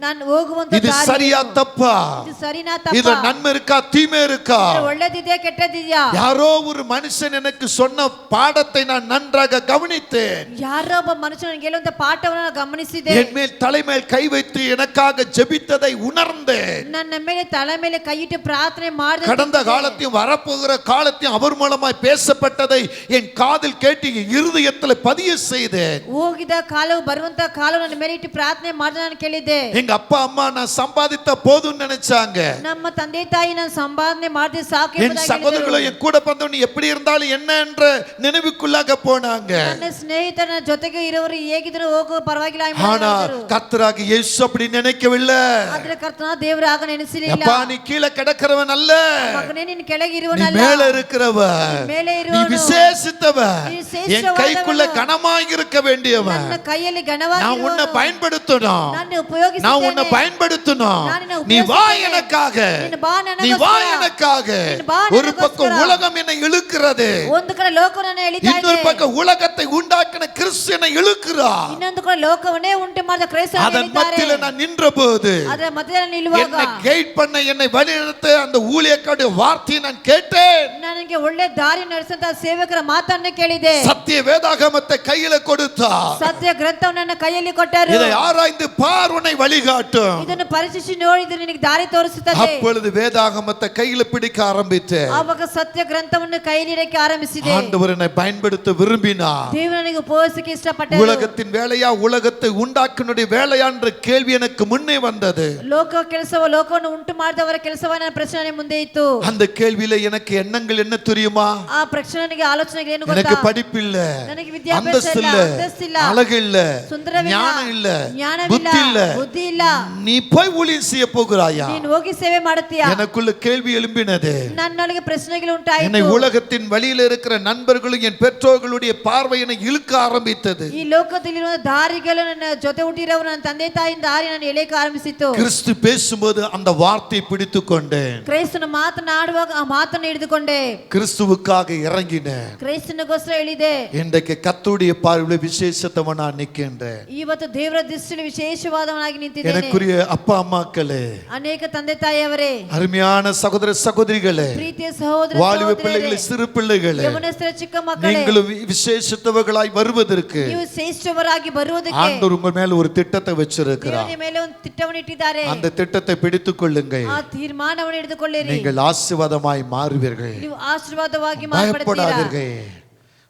ನಾನು ಹೋಗುವಂತ இது ದಾರಿ சரியா ಏನು? தப்பா, ಇದು ಸರಿನಾ இது ತಪ್ಪಾ? நன்மை இருக்கா தீமை இருக்கா? ಇದು ಒಳ್ಳೆದಿದೆಯಾ ಕೆಟ್ಟದಿದೆಯಾ? யாரோ ஒரு மனுஷன் எனக்கு சொன்ன பாடத்தை நான் நன்றாக கவனித்தேன். ಯಾರೋ ಒಬ್ಬ ಮನುಷ್ಯನು ನನಗೆ ಹೇಳುವಂತ ಪಾಠವನ್ನು ನಾನು ಗಮನಿಸಿದೆ. என் மேல் தலைமேல் கை வைத்து எனக்காக ஜெபித்ததை உணர்ந்தேன். ನನ್ನ ಮೇಲೆ ತಲೆ ಮೇಲೆ ಕೈಯಿಟ್ಟು ಪ್ರಾರ್ಥನೆ ಮಾಡಿದ கடந்த காலத்தையும் வரப்போகிற காலத்தையும் அவர் மூலமாய் பேசப்பட்டதை என் காதில் கேட்டு இருதயத்தில் பதிய செய்தேன். ಹೋಗಿದ ಕಾಲವು ಬರುವಂತ ಕಾಲವು ನನ್ನ ಮೇಲೆ ಇಟ್ಟು ಪ್ರಾರ್ಥನೆ ಮಾಡಿದ ನಾನು ಕೇಳಿದ್ದೆ. எங்க அப்பா அம்மா நான் சம்பாதித்த போதும்னு நினைச்சாங்க. ನಮ್ಮ ತಂದೆ ತಾಯಿ ನಾನು ಸಂಪಾದನೆ ಮಾಡಿದ್ರೆ ಸಾಕು என் ಎಂಬುದಾಗಿ சகோதரர்களும் ಹೇಳಿದರು. என் கூட பிறந்தவங்க எப்படி இருந்தாலும் என்ன என்ற நினைவுக்குள்ளாக போனாங்க. ನನ್ನ ಸ್ನೇಹಿತರ ಜೊತೆಗೆ ಇರೋರು ಹೇಗಿದ್ರು ಹೋಗೋ ಪರವಾಗಿಲ್ಲ ಎಂಬ ஆனா ಹೇಳಿದರು. கர்த்தராக இயேசு அப்படி நினைக்கவில்லை. ಆದ್ರೆ ಕರ್ತನ ದೇವರು ಆಗ ನೆನೆಸಲಿಲ್ಲ. அப்பா நீ கீழே கிடக்கிறவன் அல்ல, ಮಗನೇ ನೀನು ಕೆಳಗೆ நீ ಇರುವನಲ್ಲ, மேல இருக்கிறவன், ಮೇಲೆ நீ ಇರುವವನು, விசேஷித்தவன், நீ என் சிரேஷ்டவாதவன், கைக்குள்ள கனமாய் இருக்க வேண்டியவன். ನನ್ನ ಕೈಯಲ್ಲಿ நான் உன்னை ಘನವಾಗಿರುವವನು, பயன்படுத்தணும், ನಾನು நான் உன்னை ಉಪಯೋಗಿಸುತ್ತೇನೆ. பயன்படுத்தணும். நான் என்னை நீ வா உபயோகிಸುತ್ತೇನೆ. எனக்காக, ನೀನು ಬಾ நீ வா ನನಗೋಸ್ಕರ. எனக்காக. ನೀನು ಬಾ ஒரு பக்கம் ನನಗೋಸ್ಕರ. உலகம் என்னை இழுக்கிறது, ಒಂದು ಕಡೆ ಲೋಕವನ್ನೇ ಎಳಿತಾ இன்னொரு ಇದೆ, பக்கம் உலகத்தை உண்டாக்கின கிறிஸ்து என்னை இழுக்கிறார். ಇನ್ನೊಂದು ಕಡೆ ಲೋಕವನ್ನೇ ಉಂಟು ಮಾಡಿದ ಕ್ರೈಸ್ತರು அதன் ಎಳಿತಾರೆ. மத்தியில நான் நின்றபோது ಅದರ ಮಧ್ಯದಲ್ಲಿ ನಿಲ್ಲುವಾಗ என்னை கைட் பண்ண, என்னை வழிநடத்த அந்த ஊழியக்காரருடைய வார்த்தையை நான் கேட்டேன். ನನಗೆ ಒಳ್ಳೆ ದಾರಿ ನಡೆಸಂತ ಸೇವಕರ ಮಾತನ್ನು ಕೇಳಿದೆ. சத்திய வேதாகமத்தை கையில கொடுத்தார். ಸತ್ಯ ಗ್ರಂಥವನ್ನು ನನ್ನ ಕೈಯಲ್ಲಿ ಕೊಟ್ಟರು. இதை ஆராய்ந்து பார், உன்னை வழிகாட்டும். ಇದನ್ನು ಪರೀಕ್ಷಿಸಿ ನೋಡಿದ್ರೆ ನಿನಗೆ ದಾರಿ ತೋರಿಸುತ್ತದೆ. அப்பொழுது வேதாகமத்தை கையில பிடிக்க ஆரம்பித்தேன். ಆವಾಗ ಸತ್ಯ ಗ್ರಂಥವನ್ನು ಕೈಯಲ್ಲಿ ಇಡಕ್ಕೆ ಆರಂಭಿಸಿದೆ. ஆண்டவர் என்னை பயன்படுத்த விரும்பினார். ದೇವರು ನನಗೆ ಉಪಯೋಗಿಸಕ್ಕೆ ಇಷ್ಟಪಟ್ಟರು. உலகத்தின் வேலையா உலகத்தை உண்டாக்கினுடைய வேலையா என்ற கேள்வி எனக்கு முன்னே வந்தது. ಲೋಕವನ್ನು ಉಂಟು ಮಾಡಿದವರ ಕೆಲಸವ ನನ್ನ ಪ್ರಶ್ನೆ ಮುಂದೆ ಇತ್ತು. அந்த கேள்வியில எனக்கு எண்ணங்கள் என்ன தெரியுமா? ಆ ಪ್ರಶ್ನೆಗೆ ಆಲೋಚನೆಗೆ ಏನು எனக்கு ಗೊತ್ತಾ? படிப்பு இல்ல, ನನಗೆ ವಿದ್ಯಾಭ್ಯಾಸ அந்தஸ்து ಇಲ್ಲ, இல்ல, ಅಂತಸ್ತಿಲ್ಲ, அழகு இல்ல, ಸುಂದರವಿಲ್ಲ, ஞானம் இல்ல, ಜ್ಞಾನವಿಲ್ಲ, புத்தி இல்ல. ಬುದ್ಧಿ ಇಲ್ಲ. நீ போய் ஊழியம் செய்ய போகிறாயா? ನೀನು ಹೋಗಿ ಸೇವೆ ಮಾಡುತ್ತೀಯಾ? எனக்குள்ள கேள்வி எழும்பினது. ನನ್ನೊಳಗೆ ಪ್ರಶ್ನೆಗಳು ಉಂಟಾಯಿತು. என்னை உலகத்தின் வழியில் இருக்கிற நண்பர்களும் என் பெற்றோர்களுடைய பார்வை என்னை இழுக்க ஆரம்பித்தது. ಈ ಲೋಕದಲ್ಲಿರುವ ದಾರಿಗಳು ನನ್ನ ಜೊತೆ ಹುಟ್ಟಿರುವ ನನ್ನ ತಂದೆ ತಾಯಿಯ ದಾರಿ ನಾನು ಎಳೆಯಕ್ಕೆ ಆರಂಭಿಸಿತು. கிறிஸ்து பேசும்போது அந்த வார்த்தையை பிடித்துக் கொண்டேன். ಕ್ರೈಸ್ತನು ಮಾತನಾಡುವಾಗ ಆ ಮಾತನ್ನು ಹಿಡಿದುಕೊಂಡೆ. கிறிஸ்துவுக்காக இறங்கினேன். ಕ್ರೈಸ್ತನಿಗೋಸ್ಕರ ಇಳಿದೆ. இன்றைக்கு கர்த்தருடைய பார்வையில் விசேஷத்தவனா நிற்கின்றேன். ಇವತ್ತು ದೇವರ ದೃಷ್ಟಿಯಲ್ಲಿ ವಿಶೇಷವಾದವನಾಗಿ ನಿಂತಿದ್ದೇನೆ. எனக்குரிய அப்பா அம்மாக்களே, ಅನೇಕ ತಂದೆ ತಾಯಿಯವರೇ, அருமையான சகோதர சகோதரிகளே, ಪ್ರೀತಿಯ ಸಹೋದರ வாலிப பிள்ளைகளே, சிறு பிள்ளைகளே, ಯವನಸ್ಥರ ಚಿಕ್ಕ ಮಕ್ಕಳೇ, நீங்களும் விசேஷத்தவர்களாய் வருவதற்கு ನೀವು ಶ್ರೇಷ್ಠವರಾಗಿ ಬರುವುದಕ್ಕೆ ஆண்டவர் உங்க மேல ஒரு திட்டத்தை வச்சிருக்கிறார். ದೇವರ ಮೇಲೆ ಒಂದು ತಿಟ್ಟವನ್ನು ಇಟ್ಟಿದ್ದಾರೆ. அந்த திட்டத்தை பிடித்துக் கொள்ளுங்கள். ಆ ತೀರ್ಮಾನವನ್ನು ಹಿಡಿದುಕೊಳ್ಳಿರಿ. நீங்கள் ஆசீர்வாதமாய் மாறுவீர்கள். ನೀವು ಆಶೀರ್ವಾದವಾಗಿ ಮಾರ್ಪಡುತ್ತೀರಾ.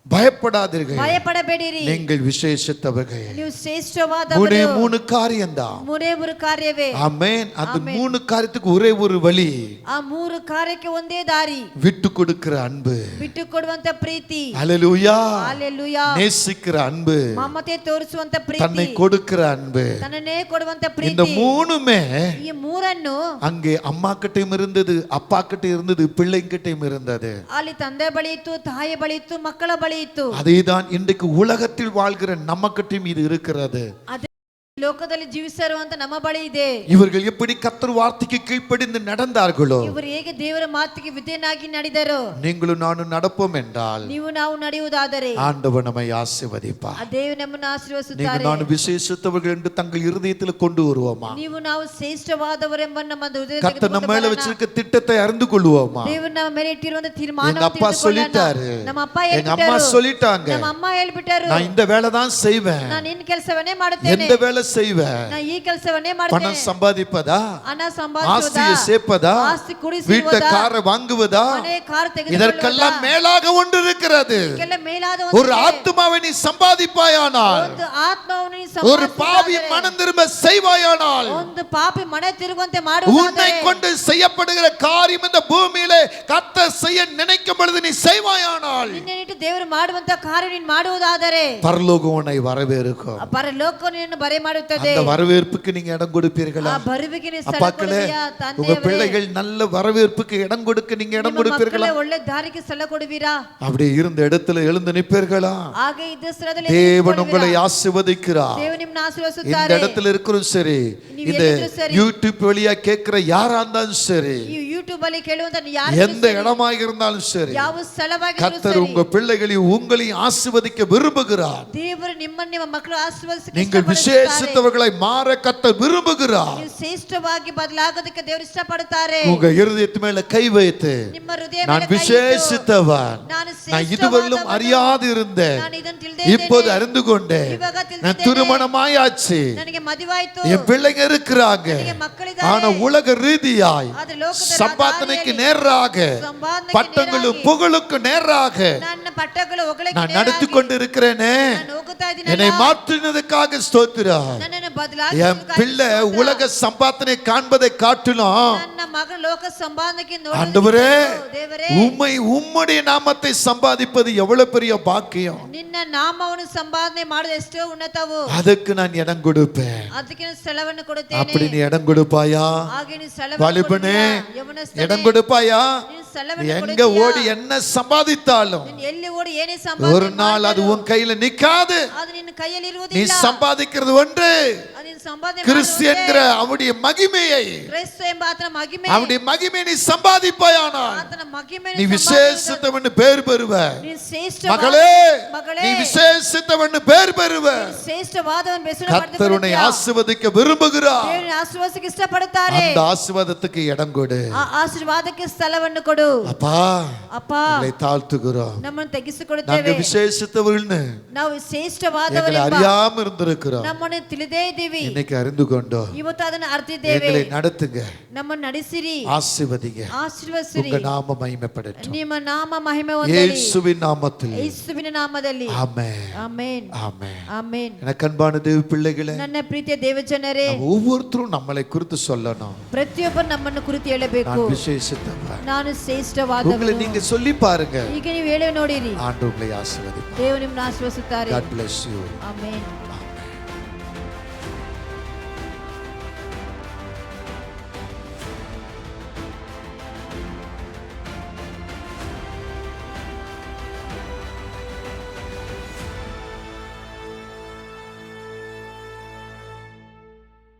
பயப்படாதீர்கள். ಭಯಪಡಬೇಡಿರಿ. நீங்கள் விசேஷத்தவர்கள். ನೀವು ಶ್ರೇಷ್ಠವಾದವರು. மூணு காரியம்தான். ಮೂರೇ ಮೂರು ಕಾರ್ಯವೇ. ஆமென். அந்த மூணு காரியத்துக்கு ஒரே ஒரு வழி. ಆ ಮೂರು ಕಾರ್ಯಕ್ಕೆ ಒಂದೇ ದಾರಿ. விட்டு கொடுக்கிற அன்பு. ಬಿಟ್ಟು ಕೊಡುವಂತ ಪ್ರೀತಿ. ஹல்லேலூயா. ಹಲ್ಲೆಲೂಯಾ. நேசிக்கிற அன்பு. ಮಮತೆ ತೋರಿಸುವಂತ ಪ್ರೀತಿ. தன்னை கொடுக்கிற அன்பு. ತನ್ನನ್ನೇ ಕೊಡುವಂತ ಪ್ರೀತಿ. இந்த மூணுமே ಈ ಮೂರನ್ನು அங்கே அம்மா கிட்டயும் இருந்தது, அப்பா கிட்ட இருந்தது, பிள்ளைங்கிட்டயும் இருந்தது. ಅಲ್ಲಿ ತಂದೆ ಬಳಿ ಇತ್ತು, ತಾಯಿ ಬಳಿ ಇತ್ತು, ಮಕ್ಕಳ ಬಳಿ ಇತ್ತು. அதேதான் இன்றைக்கு உலகத்தில் வாழ்கிற நம்மகிட்டயும் இது இருக்கிறது. ಅದೇ ಲೋಕದಲ್ಲಿ ಜೀವಿಸಿರುವಂತ ನಮ್ಮ ಬಳಿ ಇದೆ. இவர்கள் எப்படி கர்த்தர் வார்த்தைக்கு கீழ்ப்படிந்து நடந்தார்களோ, ಇವರು ಹೇಗೆ ದೇವರ ಮಾತಿಗೆ ವಿಧೇಯನಾಗಿ ನಡೆದರು, நீங்களும் நானும் நடப்போம் என்றால் ನೀವು ನಾವು ನಡೆಯುವುದಾದರೆ ஆண்டவர் நம்மை ஆசீர்வதிப்பார். ಆ ದೇವರು ನಮ್ಮನ್ನು ಆಶೀರ್ವದಿಸುತ್ತಾರೆ. நீங்கள் நான் விசேஷத்தவர்கள் என்று தங்கள் இருதயத்தில் கொண்டு வருவோமா? ನೀವು ನಾವು ಶ್ರೇಷ್ಠವಾದವರೆಂಬ ನಮ್ಮ ಹೃದಯದಲ್ಲಿ கர்த்தர் நம்ம மேல வச்சிருக்க திட்டத்தை அறிந்து கொள்வோமா? ದೇವರು ನಮ್ಮ ಮೇಲೆ ಇಟ್ಟಿರುವಂತ எங்க ತೀರ್ಮಾನವನ್ನು அப்பா சொல்லிட்டாரு, ನಮ್ಮ ಅಪ್ಪ எங்க அம்மா ಹೇಳಿಬಿಟ್ಟರು, சொல்லிட்டாங்க, ನಮ್ಮ ಅಮ್ಮ ಹೇಳಿಬಿಟ್ಟರು, நான் இந்த வேலை தான் செய்வேன், ನಾನು ಈ ಕೆಲಸವನ್ನೇ ಮಾಡುತ್ತೇನೆ, எந்த வேலை செய்வேன், ನಾನು ಈ ಕೆಲಸವನ್ನೇ பணம் ಮಾಡುತ್ತೇನೆ, சம்பாதிப்பதா, ಹಣ ಸಂಪಾದಿಸುವುದಾ, ஆஸ்தியை சேர்ப்பதா, ಆಸ್ತಿ வீட்டை ಕೂಡಿಸುವುದಾ, காரை வாங்குவதா, ಮನೆ ಕಾರ್ இதற்கெல்லாம் ತೆಗೆದುಕೊಳ್ಳುವುದಾ, மேலாக ஒன்று இருக்கிறது. ಇದಕ್ಕೆಲ್ಲ ಮೇಲಾದ ஒரு ஆத்துமாவை நீ சம்பாதிப்பாயானால், ಒಂದು ಆತ್ಮವನ್ನು ನೀನು ஒரு பாவி ಸಂಪಾದಿಸಿದರೆ, மனம் திரும்ப செய்வாயானால், ಒಂದು ಪಾಪಿ ಮನೆ ತಿರುಗುವಂತೆ உன்னை ಮಾಡುವುದಾದರೆ, கொண்டு செய்யப்படுகிற காரியம் இந்த பூமியிலே கர்த்தர் செய்ய நினைக்கும் பொழுது நீ செய்வாயானால், ನಿನ್ನಿಟ್ಟು ದೇವರು ಮಾಡುವಂತ ಕಾರ್ಯ ನೀನು ಮಾಡುವುದಾದರೆ பரலோகம் உன்னை வரவேற்கும். ಪರಲೋಕ ನಿನ್ನನ್ನು ಬರೆ ಮಾಡುತ್ತದೆ. அந்த வரவேற்புக்கு நீங்க இடம் கொடுப்பீர்களா? ಆ ಬರುವಿಗೆ ನೀನು ಸ್ಥಳ அப்பாக்களே, ಕೊಡುವಿಯಾ? உங்க ತಂದೆಯವರೇ, பிள்ளைகள் நல்ல வரவேற்புக்கு இடம் கொடுக்க நீங்க இடம் ನಿಮ್ಮ கொடுப்பீர்களா? ಮಕ್ಕಳೇ ಒಳ್ಳೆ ದಾರಿಗೆ ಸ್ಥಳ ಕೊಡುವಿರಾ? அப்படி இருந்த இடத்துல எழுந்து நிற்பீர்களா? ಹಾಗೆ ಇದ್ದ ಸ್ಥಳದಲ್ಲಿ தேவன் உங்களை ஆசீர்வதிக்கிறார். ದೇವರು ನಿಮ್ಮನ್ನು இந்த ಆಶೀರ್ವದಿಸುತ್ತಾರೆ. இடத்துல இருக்கிறோம் சரி, நீங்க இந்த எதிலும் சரி. யூடியூப் வழியா கேட்கிற யாரா இருந்தாலும் சரி, ಈ ಯೂಟ್ಯೂಬ್ ಅಲ್ಲಿ ಕೇಳುವಂತ ಯಾರು எந்த இடமாக இருந்தாலும் சரி, ಯಾವ ಸ್ಥಳವಾಗಿದ್ರೂ கர்த்தர் ಸರಿ, உங்க பிள்ளைகளையும் உங்களையும் ஆசீர்வதிக்க விரும்புகிறார். ದೇವರು ನಿಮ್ಮನ್ನು ನಿಮ್ಮ ಮಕ್ಕಳು ಆಶೀರ್ವದಿಸಕ್ಕೆ நீங்கள் ಇಷ್ಟಪಡುತ್ತಾರೆ. விசேஷித்தவர்களை மாற கர்த்தர் விரும்புகிறார். ನೀವು ಶ್ರೇಷ್ಠವಾಗಿ ಬದಲಾಗೋದಕ್ಕೆ ದೇವರು ಇಷ್ಟಪಡುತ್ತಾರೆ. உங்க இருதயத்து மேல கை வைத்து, ನಿಮ್ಮ ಹೃದಯ நான் ಮೇಲೆ ಕೈ ಇಟ್ಟು, விசேஷித்தவன், ನಾನು நான் இதுவரையிலும் அறியாது இருந்தேன், ನಾನು ಇದನ್ನು ತಿಳಿದೇ இப்போது ಇದ್ದೇನೆ, அறிந்து கொண்டேன், ಇವಾಗ நான் ತಿಳಿದಿದ್ದೇನೆ, திருமணமாயாச்சு, ನನಗೆ ಮದುವಾಯ್ತು, என் பிள்ளைங்க இருக்கிறாங்க, ನನಗೆ ಮಕ್ಕಳಿದ್ದಾರೆ, ஆனா உலக ரீதியாய் ಆದ್ರೆ ಲೋಕದ சம்பாதனைக்கு ದಾರಿಯಲ್ಲಿ, நேராக, ಸಂಪಾದನೆಗೆ பட்டங்களும் நேராಗಿ, புகழுக்கு நேராக ನನ್ನ ಪಟ್ಟಗಳು ಹೊಗಳಿಕೆ நான் நடத்தி நேರಾಗಿ கொண்டு இருக்கிறேனே. ನಾನು ಹೋಗುತ್ತಾ ಇದ್ದೀನಲ್ಲ, என்னை மாற்றினதுக்காக ஸ்தோத்திரம். ನನ್ನನ್ನು என் ಬದಲಾಯಿಸುವುದಕ್ಕಾಗಿ பிள்ளை ಸ್ತೋತ್ರ. உலக சம்பாதனை காண்பதை காட்டிலும், ನನ್ನ ಮಗ ಲೋಕ ಸಂಪಾದನೆಗೆ ஆண்டவரே, ದೇವರೇ, உம்முடைய நாமத்தை சம்பாதிப்பது எவ்வளவு பெரிய பாக்கியம். ನಿನ್ನ ನಾಮವನ್ನು ಸಂಪಾದನೆ ಮಾಡೋದು ಎಷ್ಟೋ ಉನ್ನತವು. அதுக்கு நான் இடம் கொடுப்பேன். ಅದಕ್ಕೆ ನಾನು ಸ್ಥಳವನ್ನು ಕೊಡುತ್ತೇನೆ. அப்படி நீ இடம் கொடுப்பாயா? ಹಾಗೆ ನೀನು ಸ್ಥಳವನ್ನು வாலிபனே, ಕೊಡುತ್ತೀಯಾ? ಯೌವನಸ್ಥನೇ, இடம் கொடுப்பாயா? ನೀನು ಸ್ಥಳವನ್ನು எங்க ಕೊಡುತ್ತೀಯಾ? ஓடி என்ன சம்பாதித்தாலும் ನೀನು ಎಲ್ಲಿ ಓಡಿ ಏನೇ ஒரு ಸಂಪಾದನೆ நாள் அது ಮಾಡಿದರೂ உன் கையில நிக்காது. ಅದು ನಿನ್ನ ಕೈಯಲ್ಲಿ நீ ಇರುವುದಿಲ್ಲ. சம்பாதிக்கிறது ஒன்று, ಅದು ನೀನು ಸಂಪಾದನೆ கிறிஸ்து ಮಾಡುವುದೇ. என்கிற அவருடைய மகிமையை, ಕ್ರಿಸ್ತ ಎಂಬ ಆತನ ಮಹಿಮೆ, அவருடைய மகிமையை நீ சம்பாதிப்பாயானால் ಆತನ ಮಹಿಮೆ நீ விசேஷித்தவன் பேர் பெறுவ. ನೀನು ಶ್ರೇಷ್ಠ மகளே, ಮಗಳೇ, நீ விசேஷித்தவன் பேர் பெறுவ. ಶ್ರೇಷ್ಠವಾದವನ ಬೆಸರು கர்த்தர் உன்னை ஆசீர்வதிக்க விரும்புகிறார். ದೇವರ ಆಶೀರ್ವಾದಕ್ಕೆ ಇಷ್ಟಪಡುತ್ತಾರೆ. அந்த ஆசீர்வாதத்துக்கு இடம் கொடு. ಆ ಆಶೀರ್ವಾದಕ್ಕೆ ಸ್ಥಳವನ್ನು ಕೊಡು. அப்பா, ಅಪ್ಪ, உங்களை தாழ்த்துகிறோம். ನಮ್ಮನ್ನು நாங்க ತೆಗೆಸಿಕೊಡುತ್ತೇವೆ. விசேஷித்தவர்கள்னு ನಾವು எங்களை ಶ್ರೇಷ್ಠವಾದವರೆಂಬ அறியாம இருந்திருக்கிறோம். ನಮ್ಮನ್ನು ತಿಳಿದೇ ಇದ್ದೀವಿ. இன்னைக்கு அறிந்து கொண்டோம். ಇವತ್ತು ಅದನ್ನು ಅರ್ತಿದ್ದೇವೆ. எங்களை நடத்துங்க, ನಮ್ಮನ್ನು ನಡೆಸಿರಿ, ஆசீர்வதிங்க. ಆಶೀರ್ವದಿಸಿರಿ, உங்க நாம மகிமைப்படட்டும். ನಿಮ್ಮ ನಾಮ ಮಹಿಮೆ ಹೊಂದಲಿ. இயேசுவின் நாமத்தில் ಯೇಸುವಿನ ನಾಮದಲ್ಲಿ. ஆமென். ಆಮೆನ್. ஆமென். ಆಮೆನ್. எனக்கு அன்பான தேவ பிள்ளைகளே, ನನ್ನ ಪ್ರೀತಿಯ ದೇವಜನರೇ, நம்ம ஒவ்வொருத்தரும் நம்மளை குறித்து சொல்லணும். ಪ್ರತಿಯೊಬ್ಬರು ನಮ್ಮನ್ನು ಕುರಿತು ಹೇಳಬೇಕು. நான் விசேஷித்தவன். ನಾನು உங்களை ಶ್ರೇಷ್ಠವಾದವನು. நீங்க சொல்லி பாருங்க. ಈಗ ನೀವು ಹೇಳಿ ನೋಡಿರಿ. ஆண்டவர் உங்களை ஆசீர்வதிப்பார். ದೇವರು ನಿಮ್ಮನ್ನು ಆಶೀರ್ವದಿಸುತ್ತಾರೆ. God bless you. ಆಮೆನ್.